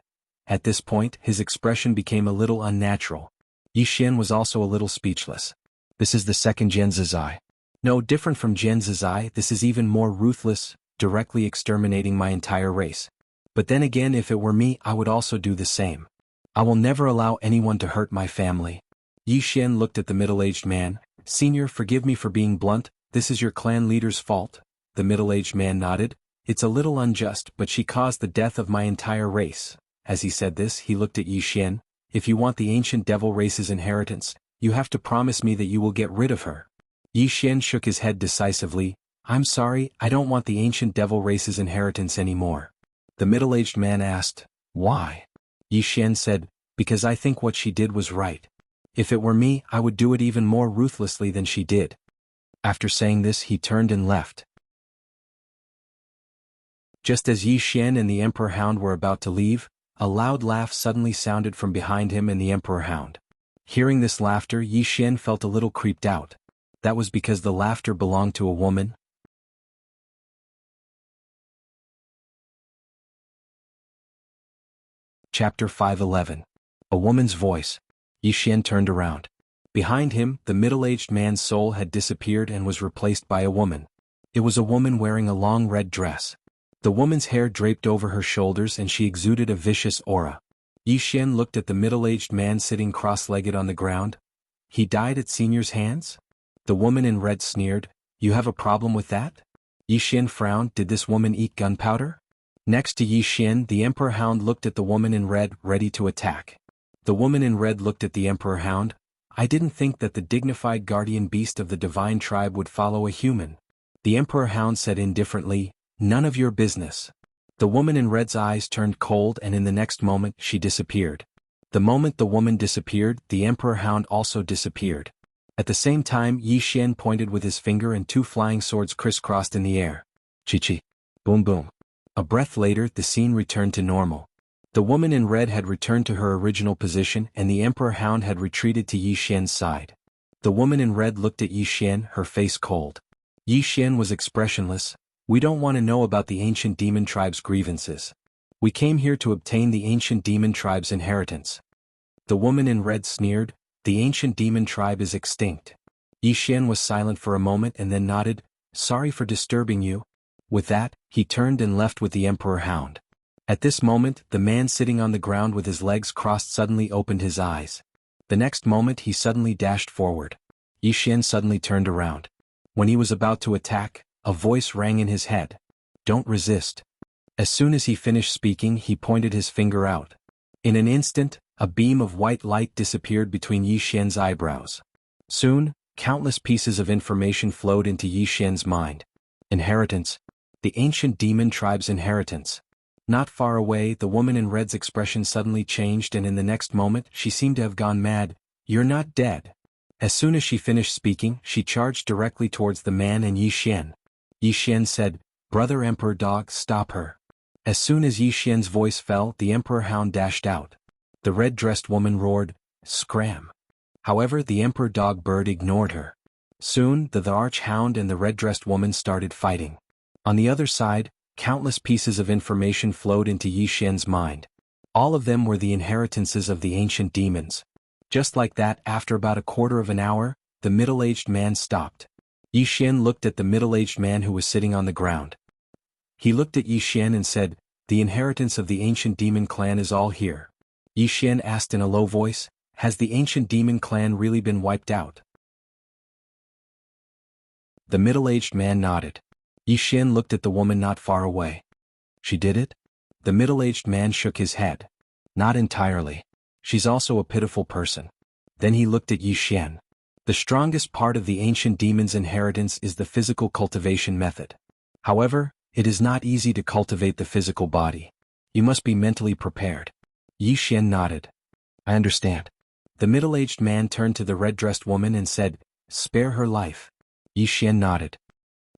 At this point, his expression became a little unnatural. Yi Xian was also a little speechless. This is the second Gen Zizai. No, different from Gen Zizai, this is even more ruthless, directly exterminating my entire race. But then again, if it were me, I would also do the same. I will never allow anyone to hurt my family. Yi Xian looked at the middle-aged man. "Senior, forgive me for being blunt, this is your clan leader's fault." The middle-aged man nodded. "It's a little unjust, but she caused the death of my entire race." As he said this, he looked at Yi Xian. "If you want the ancient devil race's inheritance, you have to promise me that you will get rid of her." Yi Xian shook his head decisively. "I'm sorry, I don't want the ancient devil race's inheritance anymore." The middle-aged man asked, "Why?" Yi Xian said, "Because I think what she did was right. If it were me, I would do it even more ruthlessly than she did." After saying this, he turned and left. Just as Yi Xian and the Emperor Hound were about to leave, a loud laugh suddenly sounded from behind him and the Emperor Hound. Hearing this laughter, Yi Xian felt a little creeped out. That was because the laughter belonged to a woman. Chapter 511. A woman's voice. Yi Xian turned around. Behind him, the middle-aged man's soul had disappeared and was replaced by a woman. It was a woman wearing a long red dress. The woman's hair draped over her shoulders and she exuded a vicious aura. Yi Xian looked at the middle-aged man sitting cross-legged on the ground. "He died at Senior's hands?" The woman in red sneered. "You have a problem with that?" Yi Xian frowned. Did this woman eat gunpowder? Next to Yi Xian, the Emperor Hound looked at the woman in red, ready to attack. The woman in red looked at the Emperor Hound. "I didn't think that the dignified guardian beast of the divine tribe would follow a human." The Emperor Hound said indifferently, "None of your business." The woman in red's eyes turned cold and in the next moment she disappeared. The moment the woman disappeared, the Emperor Hound also disappeared. At the same time, Yi Xian pointed with his finger and two flying swords crisscrossed in the air. Chi-chi. Boom boom. A breath later, the scene returned to normal. The woman in red had returned to her original position and the Emperor Hound had retreated to Yi Xian's side. The woman in red looked at Yi Xian, her face cold. Yi Xian was expressionless. We don't want to know about the ancient demon tribe's grievances. We came here to obtain the ancient demon tribe's inheritance. The woman in red sneered, the ancient demon tribe is extinct. Yi Xian was silent for a moment and then nodded, sorry for disturbing you. With that, he turned and left with the Emperor Hound. At this moment, the man sitting on the ground with his legs crossed suddenly opened his eyes. The next moment he suddenly dashed forward. Yi Xian suddenly turned around. When he was about to attack, a voice rang in his head. Don't resist. As soon as he finished speaking, he pointed his finger out. In an instant, a beam of white light disappeared between Yi Xian's eyebrows. Soon, countless pieces of information flowed into Yi Xian's mind. Inheritance. The ancient demon tribe's inheritance. Not far away, the woman in red's expression suddenly changed, and in the next moment, she seemed to have gone mad. You're not dead. As soon as she finished speaking, she charged directly towards the man and Yi Xian. Yi Xian said, Brother Emperor Dog, stop her. As soon as Yi Xian's voice fell, the Emperor Hound dashed out. The red-dressed woman roared, Scram. However, the Emperor Dog Bird ignored her. Soon, the Arch-Hound and the red-dressed woman started fighting. On the other side, countless pieces of information flowed into Yi Xian's mind. All of them were the inheritances of the ancient demons. Just like that, after about a quarter of an hour, the middle-aged man stopped. Yi Xian looked at the middle-aged man who was sitting on the ground. He looked at Yi Xian and said, The inheritance of the ancient demon clan is all here. Yi Xian asked in a low voice, Has the ancient demon clan really been wiped out? The middle-aged man nodded. Yi Xian looked at the woman not far away. She did it? The middle-aged man shook his head. Not entirely. She's also a pitiful person. Then he looked at Yi Xian. The strongest part of the ancient demon's inheritance is the physical cultivation method. However, it is not easy to cultivate the physical body. You must be mentally prepared. Yi Xian nodded. I understand. The middle-aged man turned to the red-dressed woman and said, Spare her life. Yi Xian nodded.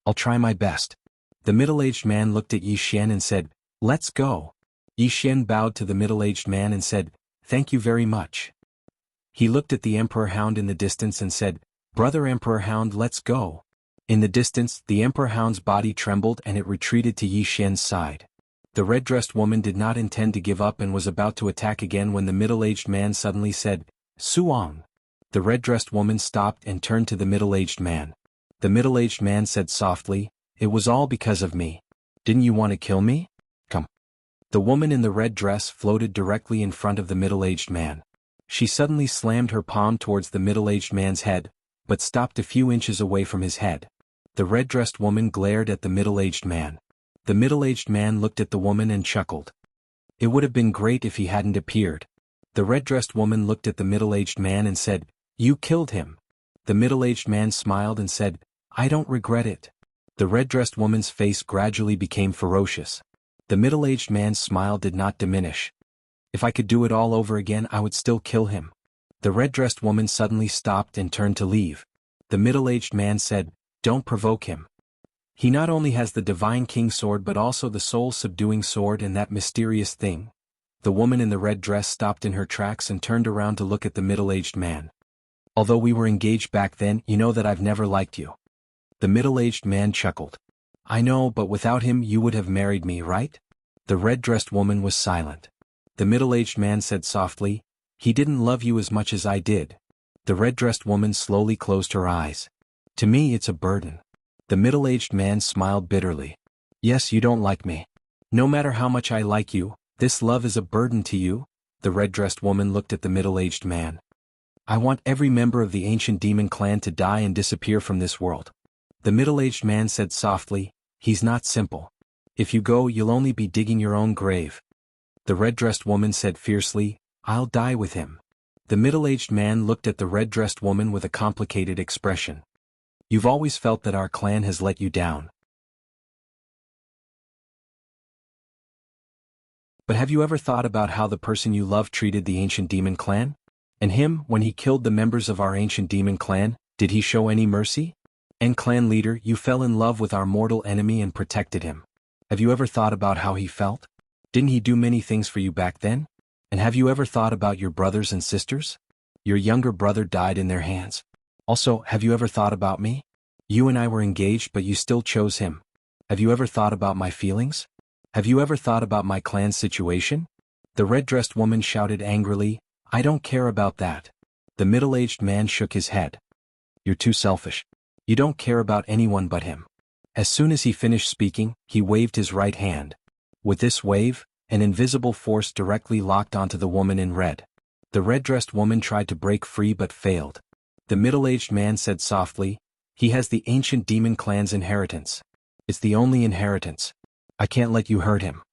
I'll try my best. The middle-aged man looked at Yi Xian and said, Let's go. Yi Xian bowed to the middle-aged man and said, Thank you very much. He looked at the Emperor Hound in the distance and said, Brother Emperor Hound, let's go. In the distance, the Emperor Hound's body trembled and it retreated to Yi Xian's side. The red-dressed woman did not intend to give up and was about to attack again when the middle-aged man suddenly said, Suang. The red-dressed woman stopped and turned to the middle-aged man. The middle-aged man said softly, It was all because of me. Didn't you want to kill me? Come. The woman in the red dress floated directly in front of the middle-aged man. She suddenly slammed her palm towards the middle-aged man's head, but stopped a few inches away from his head. The red-dressed woman glared at the middle-aged man. The middle-aged man looked at the woman and chuckled. It would have been great if he hadn't appeared. The red-dressed woman looked at the middle-aged man and said, You killed him. The middle-aged man smiled and said, I don't regret it. The red-dressed woman's face gradually became ferocious. The middle-aged man's smile did not diminish. If I could do it all over again, I would still kill him. The red-dressed woman suddenly stopped and turned to leave. The middle-aged man said, Don't provoke him. He not only has the Divine King sword but also the soul-subduing sword and that mysterious thing. The woman in the red dress stopped in her tracks and turned around to look at the middle-aged man. Although we were engaged back then, you know that I've never liked you. The middle-aged man chuckled. I know, but without him you would have married me, right? The red-dressed woman was silent. The middle-aged man said softly, He didn't love you as much as I did. The red-dressed woman slowly closed her eyes. To me it's a burden. The middle-aged man smiled bitterly. Yes, you don't like me. No matter how much I like you, this love is a burden to you. The red-dressed woman looked at the middle-aged man. I want every member of the ancient demon clan to die and disappear from this world. The middle-aged man said softly, He's not simple. If you go, you'll only be digging your own grave. The red-dressed woman said fiercely, I'll die with him. The middle-aged man looked at the red-dressed woman with a complicated expression. You've always felt that our clan has let you down. But have you ever thought about how the person you love treated the ancient demon clan? And him, when he killed the members of our ancient demon clan, did he show any mercy? And clan leader, you fell in love with our mortal enemy and protected him. Have you ever thought about how he felt? Didn't he do many things for you back then? And have you ever thought about your brothers and sisters? Your younger brother died in their hands. Also, have you ever thought about me? You and I were engaged but you still chose him. Have you ever thought about my feelings? Have you ever thought about my clan's situation? The red-dressed woman shouted angrily, I don't care about that. The middle-aged man shook his head. You're too selfish. You don't care about anyone but him. As soon as he finished speaking, he waved his right hand. With this wave, an invisible force directly locked onto the woman in red. The red-dressed woman tried to break free but failed. The middle-aged man said softly, he has the ancient demon clan's inheritance. It's the only inheritance. I can't let you hurt him.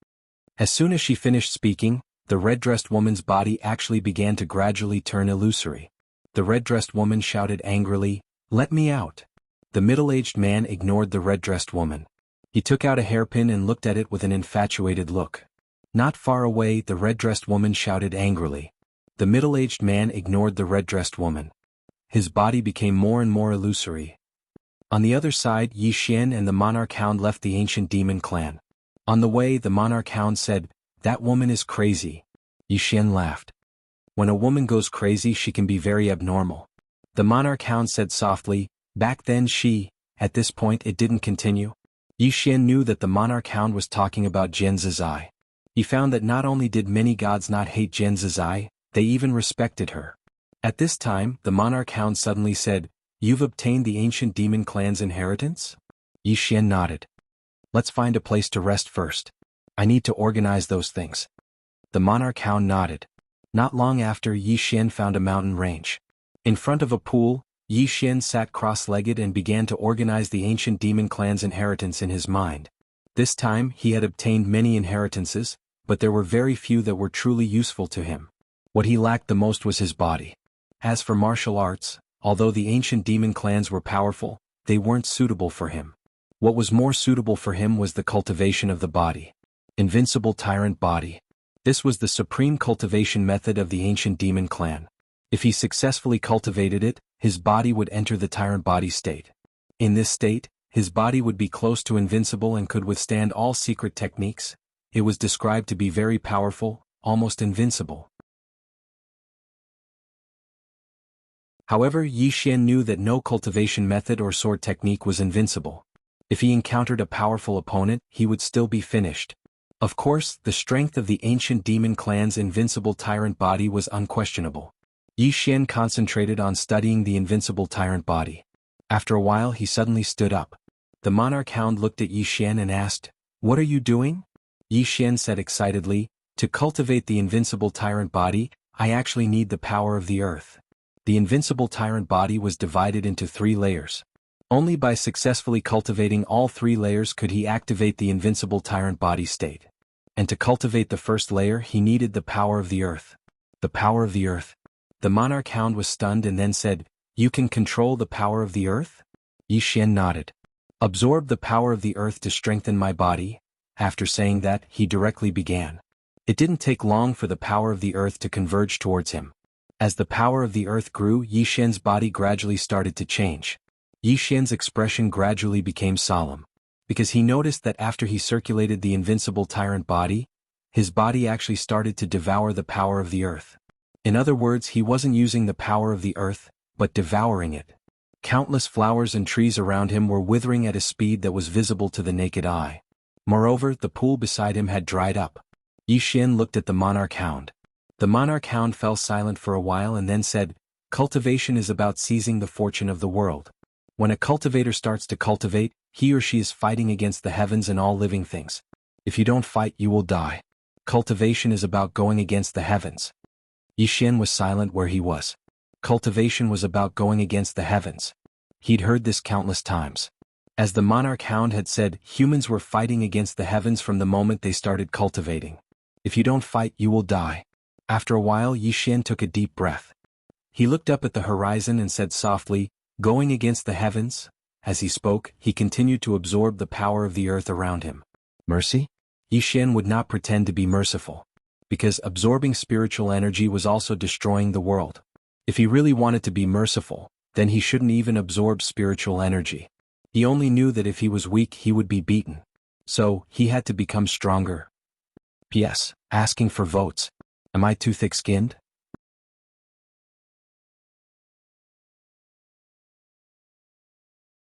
As soon as she finished speaking, the red-dressed woman's body actually began to gradually turn illusory. The red-dressed woman shouted angrily, let me out. The middle-aged man ignored the red-dressed woman. He took out a hairpin and looked at it with an infatuated look. Not far away, the red-dressed woman shouted angrily. The middle-aged man ignored the red-dressed woman. His body became more and more illusory. On the other side, Yi Xian and the monarch hound left the ancient demon clan. On the way, the monarch hound said, that woman is crazy. Yi Xian laughed. When a woman goes crazy, she can be very abnormal. The monarch hound said softly, back then at this point it didn't continue. Yi Xian knew that the monarch hound was talking about Jian Zizai. He found that not only did many gods not hate Jian Zizai, they even respected her. At this time, the monarch hound suddenly said, you've obtained the ancient demon clan's inheritance? Yi Xian nodded. Let's find a place to rest first. I need to organize those things. The monarch hound nodded. Not long after, Yi Xian found a mountain range. In front of a pool, Yi Xian sat cross-legged and began to organize the ancient demon clan's inheritance in his mind. This time, he had obtained many inheritances, but there were very few that were truly useful to him. What he lacked the most was his body. As for martial arts, although the ancient demon clans were powerful, they weren't suitable for him. What was more suitable for him was the cultivation of the body. Invincible tyrant body. This was the supreme cultivation method of the ancient demon clan. If he successfully cultivated it, his body would enter the tyrant body state. In this state, his body would be close to invincible and could withstand all secret techniques. It was described to be very powerful, almost invincible. However, Yi Xian knew that no cultivation method or sword technique was invincible. If he encountered a powerful opponent, he would still be finished. Of course, the strength of the ancient demon clan's invincible tyrant body was unquestionable. Yi Xian concentrated on studying the invincible tyrant body. After a while, he suddenly stood up. The monarch hound looked at Yi Xian and asked, what are you doing? Yi Xian said excitedly, to cultivate the invincible tyrant body, I actually need the power of the earth. The invincible tyrant body was divided into 3 layers. Only by successfully cultivating all 3 layers could he activate the invincible tyrant body state. And to cultivate the first layer, he needed the power of the earth. The power of the earth. The monarch hound was stunned and then said, you can control the power of the earth? Yi Xian nodded. Absorb the power of the earth to strengthen my body. After saying that, he directly began. It didn't take long for the power of the earth to converge towards him. As the power of the earth grew, Yi Xian's body gradually started to change. Yi Xian's expression gradually became solemn. Because he noticed that after he circulated the invincible tyrant body, his body actually started to devour the power of the earth. In other words, he wasn't using the power of the earth, but devouring it. Countless flowers and trees around him were withering at a speed that was visible to the naked eye. Moreover, the pool beside him had dried up. Yi Xian looked at the monarch hound. The monarch hound fell silent for a while and then said, cultivation is about seizing the fortune of the world. When a cultivator starts to cultivate, he or she is fighting against the heavens and all living things. If you don't fight, you will die. Cultivation is about going against the heavens. Yi Xian was silent where he was. Cultivation was about going against the heavens. He'd heard this countless times. As the monarch hound had said, humans were fighting against the heavens from the moment they started cultivating. If you don't fight, you will die. After a while, Yi Xian took a deep breath. He looked up at the horizon and said softly, going against the heavens? As he spoke, he continued to absorb the power of the earth around him. Mercy? Yi Xian would not pretend to be merciful. Because absorbing spiritual energy was also destroying the world. If he really wanted to be merciful, then he shouldn't even absorb spiritual energy. He only knew that if he was weak, he would be beaten. So, he had to become stronger. P.S. Asking for votes. Am I too thick-skinned?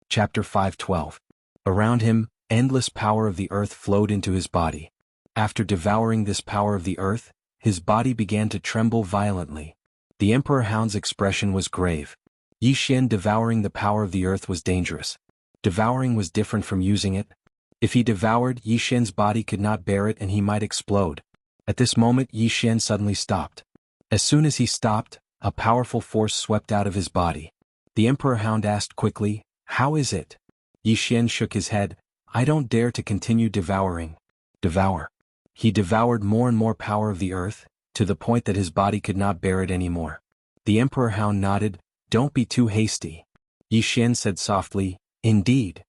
Chapter 5:12. Around him, endless power of the earth flowed into his body. After devouring this power of the earth, his body began to tremble violently. The Emperor Hound's expression was grave. Yi Xian devouring the power of the earth was dangerous. Devouring was different from using it. If he devoured, Yi Xian's body could not bear it and he might explode. At this moment Yi Xian suddenly stopped. As soon as he stopped, a powerful force swept out of his body. The Emperor Hound asked quickly, "How is it?" Yi Xian shook his head. "I don't dare to continue devouring." Devour. He devoured more and more power of the earth, to the point that his body could not bear it anymore. The Emperor Hound nodded. "Don't be too hasty." Yi Xian said softly, "Indeed."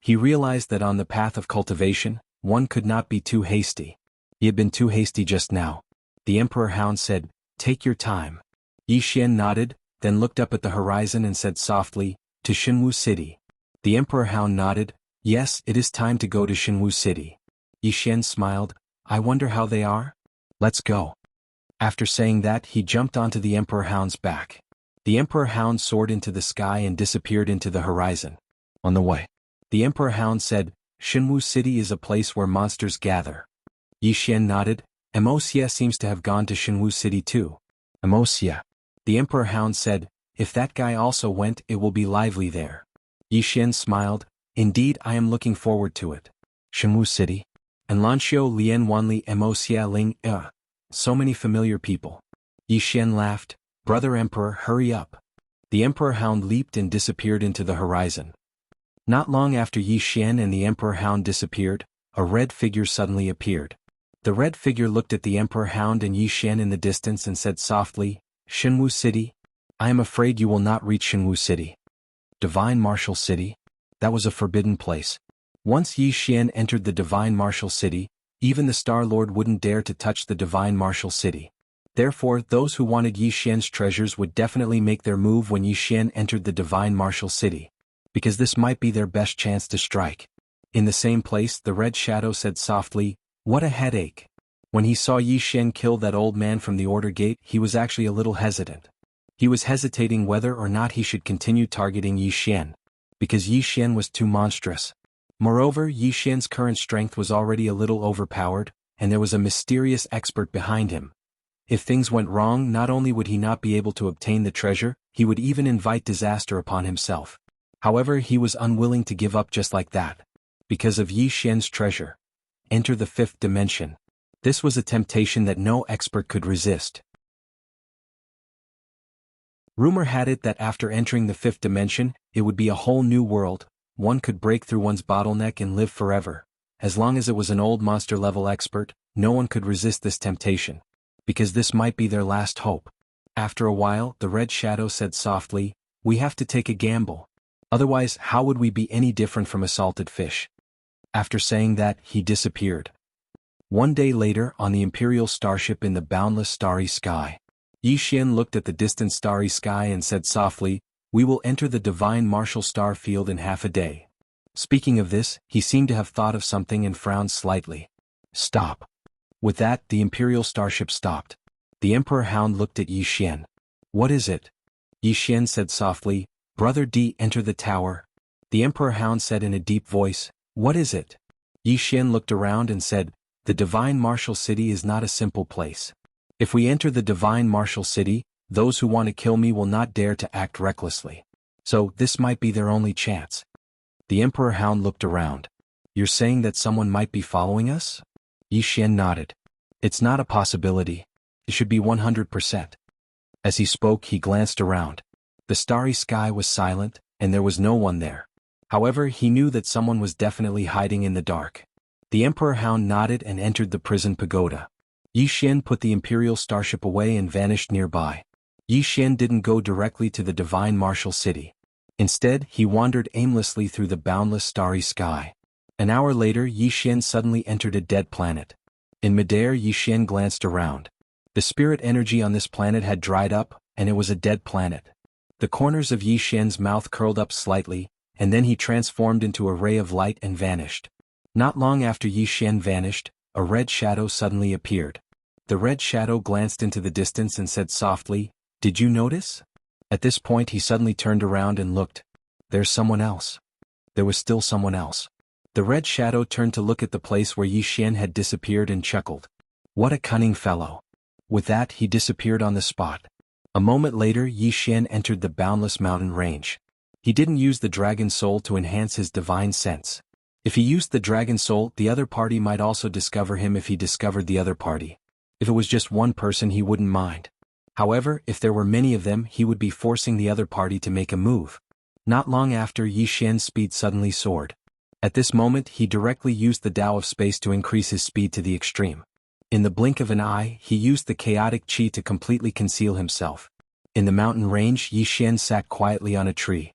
He realized that on the path of cultivation, one could not be too hasty. He had been too hasty just now. The Emperor Hound said, "Take your time." Yi Xian nodded, then looked up at the horizon and said softly, "To Shenwu City." The Emperor Hound nodded. "Yes, it is time to go to Shenwu City." Yi Xian smiled. "I wonder how they are? Let's go." After saying that, he jumped onto the Emperor Hound's back. The Emperor Hound soared into the sky and disappeared into the horizon. On the way, the Emperor Hound said, "Shenwu City is a place where monsters gather." Yi Xian nodded. "Wuxia seems to have gone to Shenwu City too." Wuxia. The Emperor Hound said, "If that guy also went, it will be lively there." Yi Xian smiled. "Indeed, I am looking forward to it." Shenwu City. And Lanxiu Lian Wanli Wuxia Ling so many familiar people. Yi Xian laughed. "Brother Emperor, hurry up." The Emperor Hound leaped and disappeared into the horizon. Not long after Yi Xian and the Emperor Hound disappeared, a red figure suddenly appeared. The red figure looked at the Emperor Hound and Yi Xian in the distance and said softly, "Shenwu City? I am afraid you will not reach Shenwu City." Divine Martial City? That was a forbidden place. Once Yi Xian entered the Divine Martial City, even the Star Lord wouldn't dare to touch the Divine Martial City. Therefore, those who wanted Yi Xian's treasures would definitely make their move when Yi Xian entered the Divine Martial City, because this might be their best chance to strike. In the same place, the Red Shadow said softly, "What a headache." When he saw Yi Xian kill that old man from the Order Gate, he was actually a little hesitant. He was hesitating whether or not he should continue targeting Yi Xian, because Yi Xian was too monstrous. Moreover, Yi Xian's current strength was already a little overpowered, and there was a mysterious expert behind him. If things went wrong, not only would he not be able to obtain the treasure, he would even invite disaster upon himself. However, he was unwilling to give up just like that. Because of Yi Xian's treasure. Enter the fifth dimension. This was a temptation that no expert could resist. Rumor had it that after entering the fifth dimension, it would be a whole new world. One could break through one's bottleneck and live forever. As long as it was an old monster-level expert, no one could resist this temptation. Because this might be their last hope. After a while, the Red Shadow said softly, "We have to take a gamble. Otherwise, how would we be any different from a salted fish?" After saying that, he disappeared. One day later, on the Imperial starship in the boundless starry sky, Yi Xian looked at the distant starry sky and said softly, "We will enter the Divine Martial Star Field in half a day." Speaking of this, he seemed to have thought of something and frowned slightly. "Stop." With that, the Imperial starship stopped. The Emperor Hound looked at Yi Xian. "What is it?" Yi Xian said softly, "Brother D, enter the tower." The Emperor Hound said in a deep voice, "What is it?" Yi Xian looked around and said, "The Divine Martial City is not a simple place. If we enter the Divine Martial City, those who want to kill me will not dare to act recklessly. So, this might be their only chance." The Emperor Hound looked around. "You're saying that someone might be following us?" Yi Xian nodded. "It's not a possibility. It should be 100%. As he spoke, he glanced around. The starry sky was silent, and there was no one there. However, he knew that someone was definitely hiding in the dark. The Emperor Hound nodded and entered the prison pagoda. Yi Xian put the Imperial starship away and vanished nearby. Yi Xian didn't go directly to the Divine Martial City. Instead, he wandered aimlessly through the boundless starry sky. An hour later, Yi Xian suddenly entered a dead planet. In midair, Yi Xian glanced around. The spirit energy on this planet had dried up, and it was a dead planet. The corners of Yi Xian's mouth curled up slightly, and then he transformed into a ray of light and vanished. Not long after Yi Xian vanished, a red shadow suddenly appeared. The red shadow glanced into the distance and said softly, "Did you notice?" At this point he suddenly turned around and looked. "There's someone else." there was still someone else. The red shadow turned to look at the place where Yi Xian had disappeared and chuckled. What a cunning fellow. With that, he disappeared on the spot. A moment later, Yi Xian entered the boundless mountain range. He didn't use the dragon soul to enhance his divine sense. If he used the dragon soul, the other party might also discover him if he discovered the other party. If it was just one person, he wouldn't mind. However, if there were many of them, he would be forcing the other party to make a move. Not long after, Yi Xian's speed suddenly soared. At this moment, he directly used the Tao of Space to increase his speed to the extreme. In the blink of an eye, he used the chaotic qi to completely conceal himself. In the mountain range, Yi Xian sat quietly on a tree.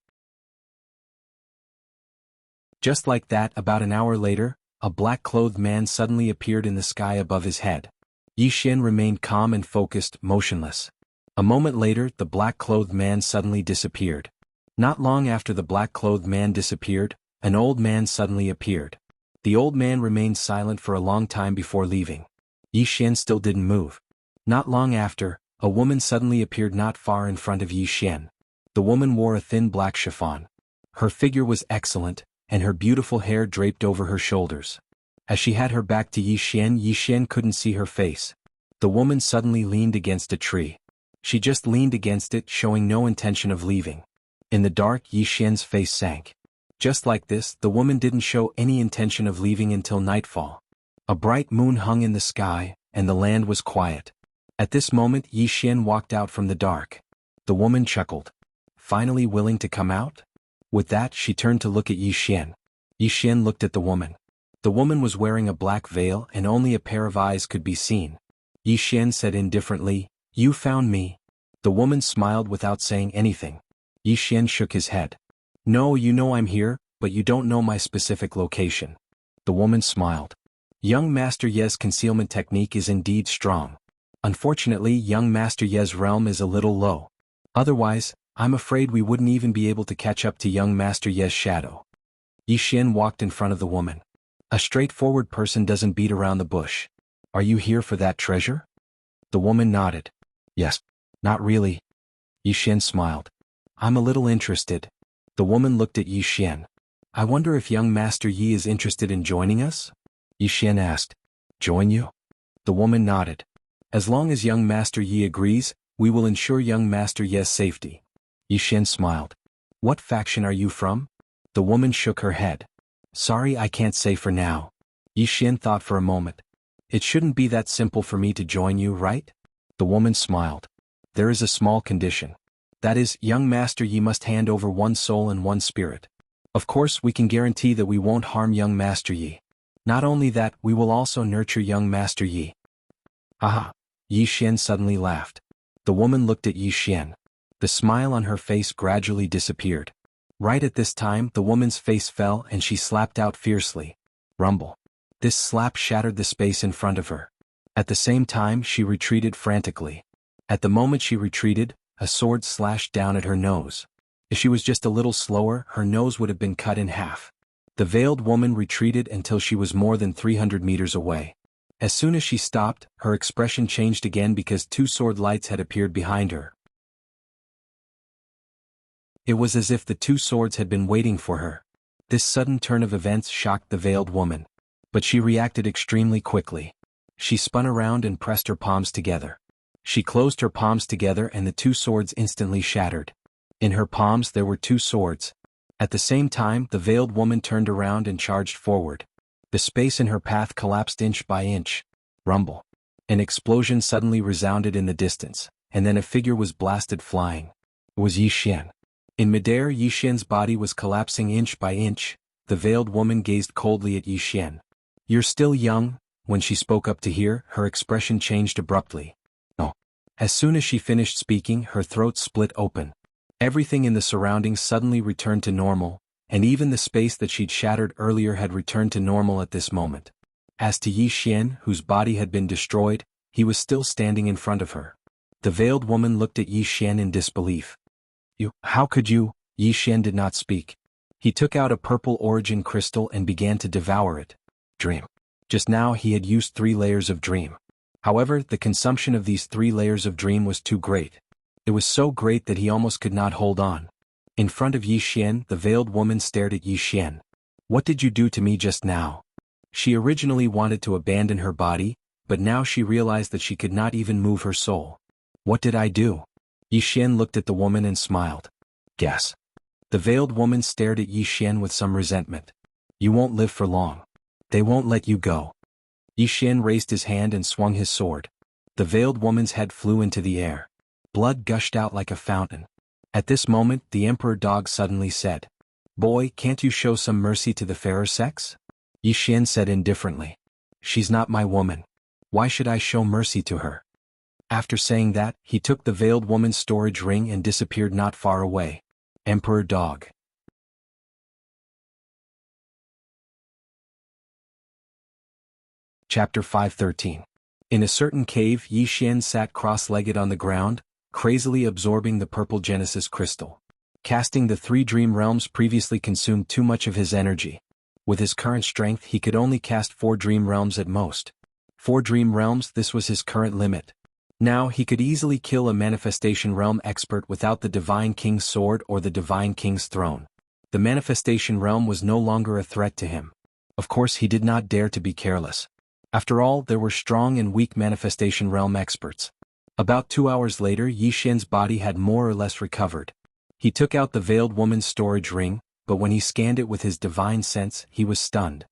Just like that, about an hour later, a black-clothed man suddenly appeared in the sky above his head. Yi Xian remained calm and focused, motionless. A moment later, the black-clothed man suddenly disappeared. Not long after the black-clothed man disappeared, an old man suddenly appeared. The old man remained silent for a long time before leaving. Yi Xian still didn't move. Not long after, a woman suddenly appeared not far in front of Yi Xian. The woman wore a thin black chiffon. Her figure was excellent, and her beautiful hair draped over her shoulders. As she had her back to Yi Xian couldn't see her face. The woman suddenly leaned against a tree. She just leaned against it, showing no intention of leaving. In the dark, Yi Xian's face sank. Just like this, the woman didn't show any intention of leaving until nightfall. A bright moon hung in the sky, and the land was quiet. At this moment, Yi Xian walked out from the dark. The woman chuckled. Finally willing to come out? With that, she turned to look at Yi Xian. Yi Xian looked at the woman. The woman was wearing a black veil and only a pair of eyes could be seen. Yi Xian said indifferently, "You found me." The woman smiled without saying anything. Yi Xian shook his head. "No, you know I'm here, but you don't know my specific location." The woman smiled. Young Master Ye's concealment technique is indeed strong. Unfortunately, young Master Ye's realm is a little low. Otherwise, I'm afraid we wouldn't even be able to catch up to young Master Ye's shadow. Yi Xian walked in front of the woman. A straightforward person doesn't beat around the bush. Are you here for that treasure? The woman nodded. Yes. Not really. Yi Xian smiled. I'm a little interested. The woman looked at Yi Xian. I wonder if young Master Yi is interested in joining us? Yi Xian asked. Join you? The woman nodded. As long as young Master Yi agrees, we will ensure young Master Ye's safety. Yi Xian smiled. What faction are you from? The woman shook her head. Sorry, I can't say for now. Yi Xian thought for a moment. It shouldn't be that simple for me to join you, right? The woman smiled. There is a small condition. That is, young Master Yi must hand over one soul and one spirit. Of course, we can guarantee that we won't harm young Master Yi. Not only that, we will also nurture young Master Yi. Haha. Yi Xian suddenly laughed. The woman looked at Yi Xian. The smile on her face gradually disappeared. Right at this time, the woman's face fell and she slapped out fiercely. Rumble. This slap shattered the space in front of her. At the same time, she retreated frantically. At the moment she retreated, a sword slashed down at her nose. If she was just a little slower, her nose would have been cut in half. The veiled woman retreated until she was more than 300 meters away. As soon as she stopped, her expression changed again because two sword lights had appeared behind her. It was as if the two swords had been waiting for her. This sudden turn of events shocked the veiled woman. But she reacted extremely quickly. She spun around and pressed her palms together. She closed her palms together and the two swords instantly shattered. In her palms there were two swords. At the same time, the veiled woman turned around and charged forward. The space in her path collapsed inch by inch. Rumble. An explosion suddenly resounded in the distance, and then a figure was blasted flying. It was Yi Xian. In midair, Yi Xian's body was collapsing inch by inch. The veiled woman gazed coldly at Yi Xian. You're still young. When she spoke up to hear, her expression changed abruptly. No. As soon as she finished speaking, her throat split open. Everything in the surroundings suddenly returned to normal, and even the space that she'd shattered earlier had returned to normal at this moment. As to Yi Xian, whose body had been destroyed, he was still standing in front of her. The veiled woman looked at Yi Xian in disbelief. How could you? Yi Xian did not speak. He took out a purple origin crystal and began to devour it. Dream. Just now he had used 3 layers of dream. However, the consumption of these 3 layers of dream was too great. It was so great that he almost could not hold on. In front of Yi Xian, the veiled woman stared at Yi Xian. What did you do to me just now? She originally wanted to abandon her body, but now she realized that she could not even move her soul. What did I do? Yi Xian looked at the woman and smiled. Guess. The veiled woman stared at Yi Xian with some resentment. You won't live for long. They won't let you go. Yi Xian raised his hand and swung his sword. The veiled woman's head flew into the air. Blood gushed out like a fountain. At this moment, the emperor dog suddenly said, Boy, can't you show some mercy to the fairer sex? Yi Xian said indifferently. She's not my woman. Why should I show mercy to her? After saying that, he took the veiled woman's storage ring and disappeared not far away. Emperor Dog. Chapter 513. In a certain cave, Yi Xian sat cross-legged on the ground, crazily absorbing the purple Genesis crystal. Casting the 3 dream realms previously consumed too much of his energy. With his current strength, he could only cast 4 dream realms at most. 4 dream realms, this was his current limit. Now he could easily kill a manifestation realm expert without the Divine King's sword or the Divine King's throne. The manifestation realm was no longer a threat to him. Of course, he did not dare to be careless. After all, there were strong and weak manifestation realm experts. About 2 hours later, Yi Xian's body had more or less recovered. He took out the veiled woman's storage ring, but when he scanned it with his divine sense, he was stunned.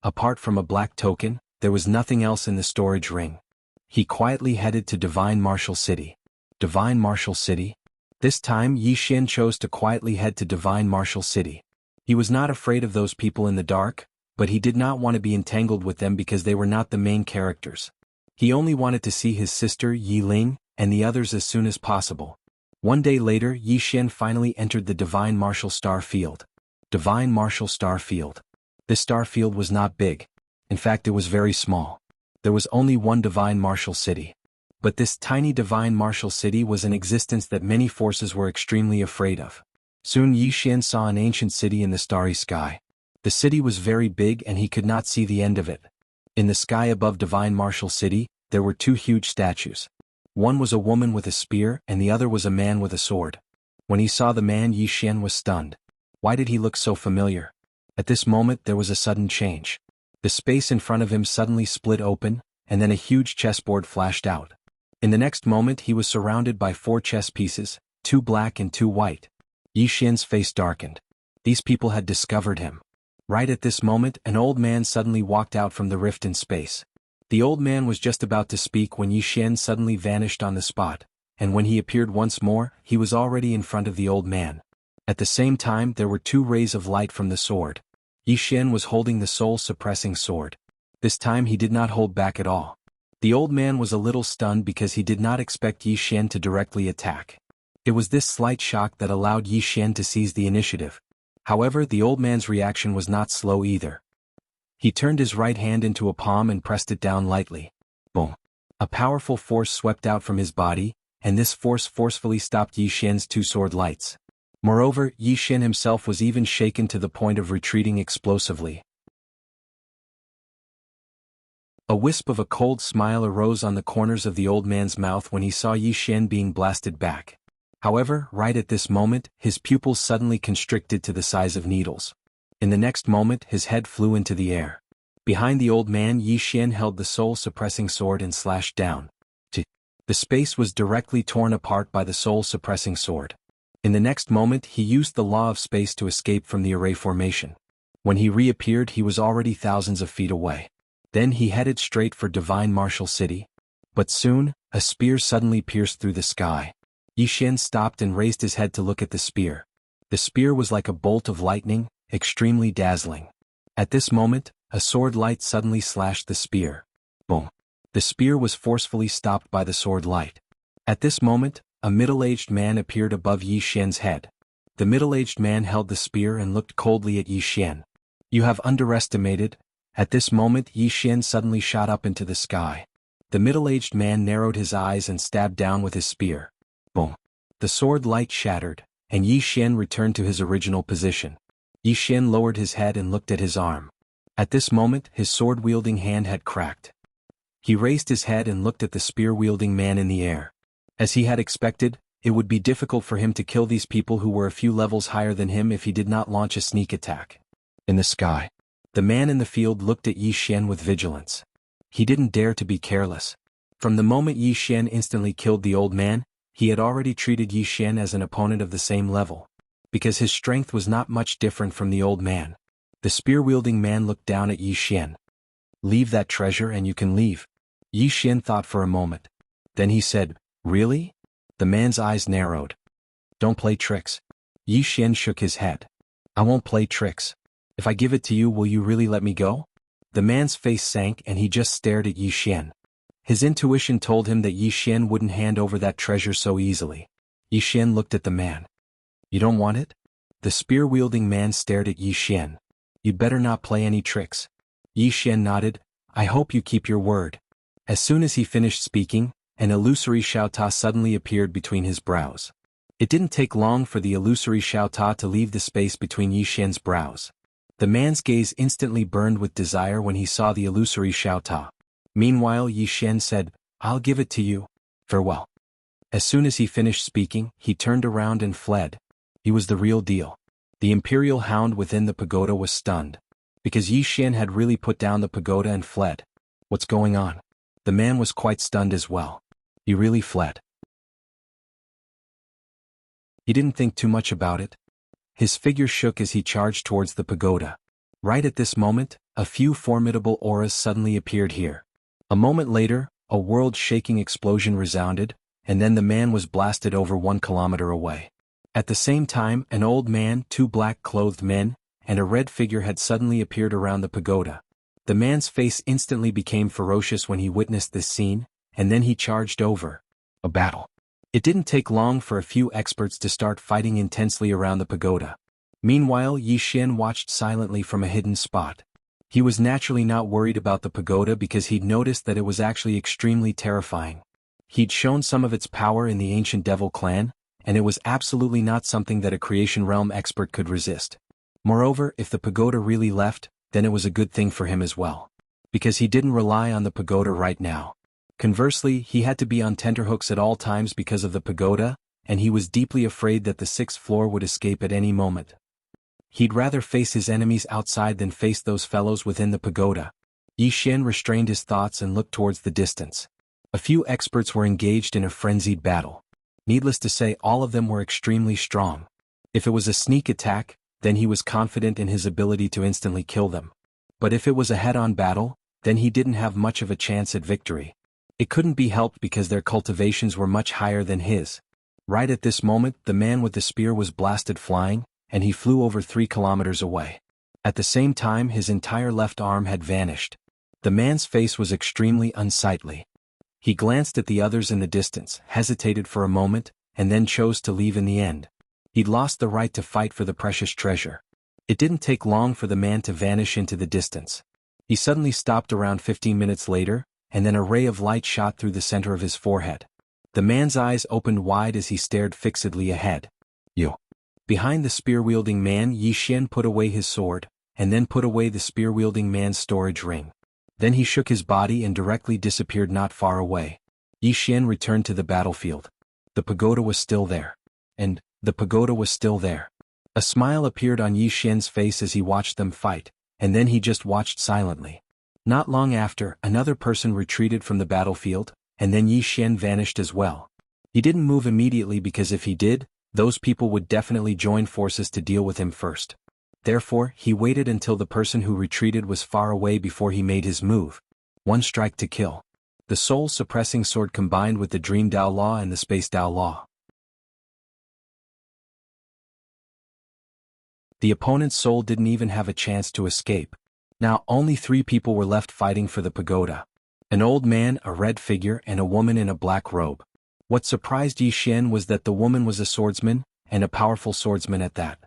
Apart from a black token, there was nothing else in the storage ring. He quietly headed to Divine Martial City. Divine Martial City? This time Yi Xian chose to quietly head to Divine Martial City. He was not afraid of those people in the dark, but he did not want to be entangled with them because they were not the main characters. He only wanted to see his sister Yi Ling and the others as soon as possible. One day later, Yi Xian finally entered the Divine Martial Star Field. Divine Martial Star Field. This star field was not big. In fact, it was very small. There was only one Divine Martial City. But this tiny Divine Martial City was an existence that many forces were extremely afraid of. Soon Yi Xian saw an ancient city in the starry sky. The city was very big and he could not see the end of it. In the sky above Divine Martial City, there were 2 huge statues. One was a woman with a spear and the other was a man with a sword. When he saw the man, Yi Xian was stunned. Why did he look so familiar? At this moment there was a sudden change. The space in front of him suddenly split open, and then a huge chessboard flashed out. In the next moment he was surrounded by 4 chess pieces, 2 black and 2 white. Yi Xian's face darkened. These people had discovered him. Right at this moment, an old man suddenly walked out from the rift in space. The old man was just about to speak when Yi Xian suddenly vanished on the spot, and when he appeared once more, he was already in front of the old man. At the same time, there were 2 rays of light from the sword. Yi Xian was holding the soul-suppressing sword. This time he did not hold back at all. The old man was a little stunned because he did not expect Yi Xian to directly attack. It was this slight shock that allowed Yi Xian to seize the initiative. However, the old man's reaction was not slow either. He turned his right hand into a palm and pressed it down lightly. Boom! A powerful force swept out from his body, and this force forcefully stopped Yi Xian's 2 sword lights. Moreover, Yi Xian himself was even shaken to the point of retreating explosively. A wisp of a cold smile arose on the corners of the old man's mouth when he saw Yi Xian being blasted back. However, right at this moment, his pupils suddenly constricted to the size of needles. In the next moment, his head flew into the air. Behind the old man, Yi Xian held the soul-suppressing sword and slashed down. The space was directly torn apart by the soul-suppressing sword. In the next moment, he used the law of space to escape from the array formation. When he reappeared, he was already thousands of feet away. Then he headed straight for Divine Martial City. But soon, a spear suddenly pierced through the sky. Yi Xian stopped and raised his head to look at the spear. The spear was like a bolt of lightning, extremely dazzling. At this moment, a sword light suddenly slashed the spear. Boom! The spear was forcefully stopped by the sword light. At this moment, a middle-aged man appeared above Yi Xian's head. The middle-aged man held the spear and looked coldly at Yi Xian. You have underestimated. At this moment, Yi Xian suddenly shot up into the sky. The middle-aged man narrowed his eyes and stabbed down with his spear. Boom! The sword light shattered, and Yi Xian returned to his original position. Yi Xian lowered his head and looked at his arm. At this moment, his sword-wielding hand had cracked. He raised his head and looked at the spear-wielding man in the air. As he had expected, it would be difficult for him to kill these people who were a few levels higher than him if he did not launch a sneak attack. In the sky, the man in the field looked at Yi Xian with vigilance. He didn't dare to be careless. From the moment Yi Xian instantly killed the old man, he had already treated Yi Xian as an opponent of the same level, because his strength was not much different from the old man. The spear-wielding man looked down at Yi Xian. "Leave that treasure and you can leave." Yi Xian thought for a moment. Then he said, "Really?" The man's eyes narrowed. "Don't play tricks." Yi Xian shook his head. "I won't play tricks. If I give it to you, will you really let me go?" The man's face sank and he just stared at Yi Xian. His intuition told him that Yi Xian wouldn't hand over that treasure so easily. Yi Xian looked at the man. "You don't want it?" The spear-wielding man stared at Yi Xian. "You'd better not play any tricks." Yi Xian nodded. "I hope you keep your word." As soon as he finished speaking, an illusory Xiaota suddenly appeared between his brows. It didn't take long for the illusory Xiaota to leave the space between Yi Xian's brows. The man's gaze instantly burned with desire when he saw the illusory Xiaota. Meanwhile, Yi Xian said, "I'll give it to you. Farewell." As soon as he finished speaking, he turned around and fled. He was the real deal. The imperial hound within the pagoda was stunned. Because Yi Xian had really put down the pagoda and fled. What's going on? The man was quite stunned as well. He really fled. He didn't think too much about it. His figure shook as he charged towards the pagoda. Right at this moment, a few formidable auras suddenly appeared here. A moment later, a world-shaking explosion resounded, and then the man was blasted over 1 kilometer away. At the same time, an old man, 2 black-clothed men, and a red figure had suddenly appeared around the pagoda. The man's face instantly became ferocious when he witnessed this scene, and then he charged over. A battle. It didn't take long for a few experts to start fighting intensely around the pagoda. Meanwhile, Yi Xian watched silently from a hidden spot. He was naturally not worried about the pagoda because he'd noticed that it was actually extremely terrifying. He'd shown some of its power in the ancient devil clan, and it was absolutely not something that a creation realm expert could resist. Moreover, if the pagoda really left, then it was a good thing for him as well. Because he didn't rely on the pagoda right now. Conversely, he had to be on tenterhooks at all times because of the pagoda, and he was deeply afraid that the 6th floor would escape at any moment. He'd rather face his enemies outside than face those fellows within the pagoda. Yi Xian restrained his thoughts and looked towards the distance. A few experts were engaged in a frenzied battle. Needless to say, all of them were extremely strong. If it was a sneak attack, then he was confident in his ability to instantly kill them. But if it was a head-on battle, then he didn't have much of a chance at victory. It couldn't be helped because their cultivations were much higher than his. Right at this moment, the man with the spear was blasted flying, and he flew over 3 kilometers away. At the same time, his entire left arm had vanished. The man's face was extremely unsightly. He glanced at the others in the distance, hesitated for a moment, and then chose to leave in the end. He'd lost the right to fight for the precious treasure. It didn't take long for the man to vanish into the distance. He suddenly stopped around 15 minutes later, and then a ray of light shot through the center of his forehead. The man's eyes opened wide as he stared fixedly ahead. "You." Behind the spear-wielding man, Yi Xian put away his sword, and then put away the spear-wielding man's storage ring. Then he shook his body and directly disappeared not far away. Yi Xian returned to the battlefield. The pagoda was still there. And the pagoda was still there. A smile appeared on Yi Xian's face as he watched them fight, and then he just watched silently. Not long after, another person retreated from the battlefield, and then Yi Xian vanished as well. He didn't move immediately because if he did, those people would definitely join forces to deal with him first. Therefore, he waited until the person who retreated was far away before he made his move. One strike to kill. The soul-suppressing sword combined with the Dream Dao Law and the Space Dao Law. The opponent's soul didn't even have a chance to escape. Now only 3 people were left fighting for the pagoda. An old man, a red figure, and a woman in a black robe. What surprised Yi Xian was that the woman was a swordsman, and a powerful swordsman at that.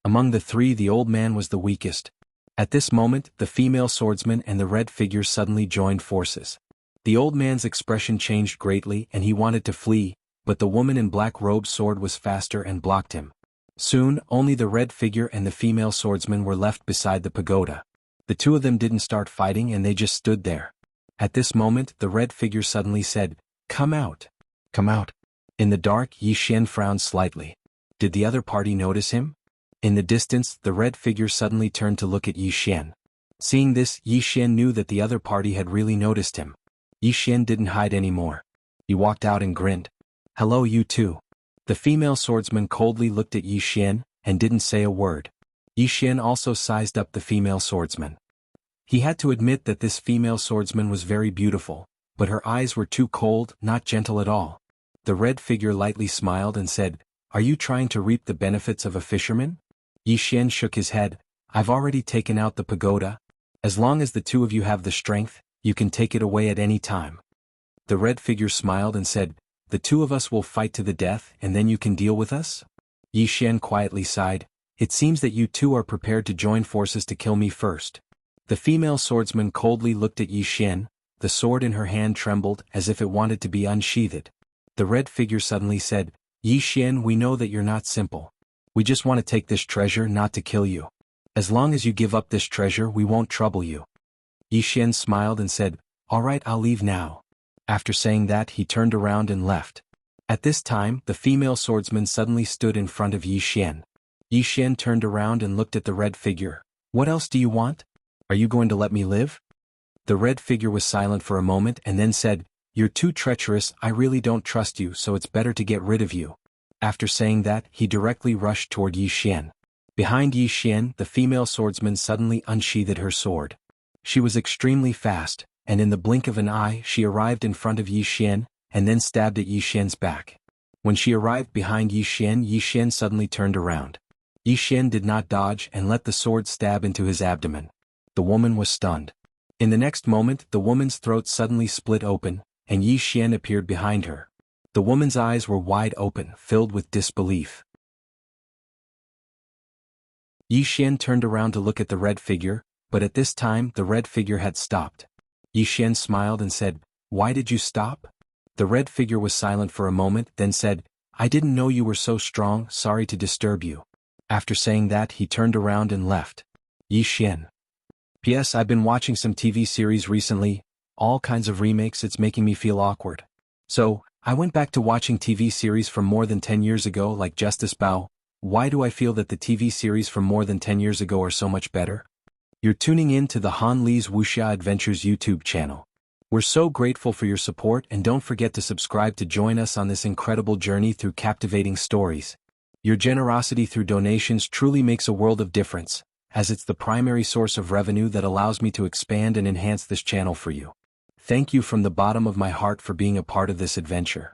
Among the 3, the old man was the weakest. At this moment, the female swordsman and the red figure suddenly joined forces. The old man's expression changed greatly and he wanted to flee, but the woman in black robe's sword was faster and blocked him. Soon, only the red figure and the female swordsman were left beside the pagoda. The 2 of them didn't start fighting and they just stood there. At this moment, the red figure suddenly said, "Come out. Come out." In the dark, Yi Xian frowned slightly. Did the other party notice him? In the distance, the red figure suddenly turned to look at Yi Xian. Seeing this, Yi Xian knew that the other party had really noticed him. Yi Xian didn't hide anymore. He walked out and grinned. "Hello, you two." The female swordsman coldly looked at Yi Xian and didn't say a word. Yi Xian also sized up the female swordsman. He had to admit that this female swordsman was very beautiful, but her eyes were too cold, not gentle at all. The red figure lightly smiled and said, "Are you trying to reap the benefits of a fisherman?" Yi Xian shook his head. "I've already taken out the pagoda. As long as the two of you have the strength, you can take it away at any time." The red figure smiled and said, "The two of us will fight to the death and then you can deal with us?" Yi Xian quietly sighed. "It seems that you two are prepared to join forces to kill me first." The female swordsman coldly looked at Yi Xian. The sword in her hand trembled as if it wanted to be unsheathed. The red figure suddenly said, "Yi Xian, we know that you're not simple. We just want to take this treasure, not to kill you. As long as you give up this treasure, we won't trouble you." Yi Xian smiled and said, "All right, I'll leave now." After saying that, he turned around and left. At this time, the female swordsman suddenly stood in front of Yi Xian. Yi Xian turned around and looked at the red figure. "What else do you want? Are you going to let me live?" The red figure was silent for a moment and then said, "You're too treacherous, I really don't trust you, so it's better to get rid of you." After saying that, he directly rushed toward Yi Xian. Behind Yi Xian, the female swordsman suddenly unsheathed her sword. She was extremely fast, and in the blink of an eye she arrived in front of Yi Xian, and then stabbed at Yi Xian's back. When she arrived behind Yi Xian suddenly turned around. Yi Xian did not dodge and let the sword stab into his abdomen. The woman was stunned. In the next moment, the woman's throat suddenly split open, and Yi Xian appeared behind her. The woman's eyes were wide open, filled with disbelief. Yi Xian turned around to look at the red figure, but at this time the red figure had stopped. Yi Xian smiled and said, "Why did you stop?" The red figure was silent for a moment, then said, "I didn't know you were so strong, sorry to disturb you." After saying that, he turned around and left. Yi Xian. P.S. I've been watching some TV series recently, all kinds of remakes, it's making me feel awkward. So, I went back to watching TV series from more than 10 years ago like Justice Bao. Why do I feel that the TV series from more than 10 years ago are so much better? You're tuning in to the Han Li's Wuxia Adventures YouTube channel. We're so grateful for your support, and don't forget to subscribe to join us on this incredible journey through captivating stories. Your generosity through donations truly makes a world of difference, as it's the primary source of revenue that allows me to expand and enhance this channel for you. Thank you from the bottom of my heart for being a part of this adventure.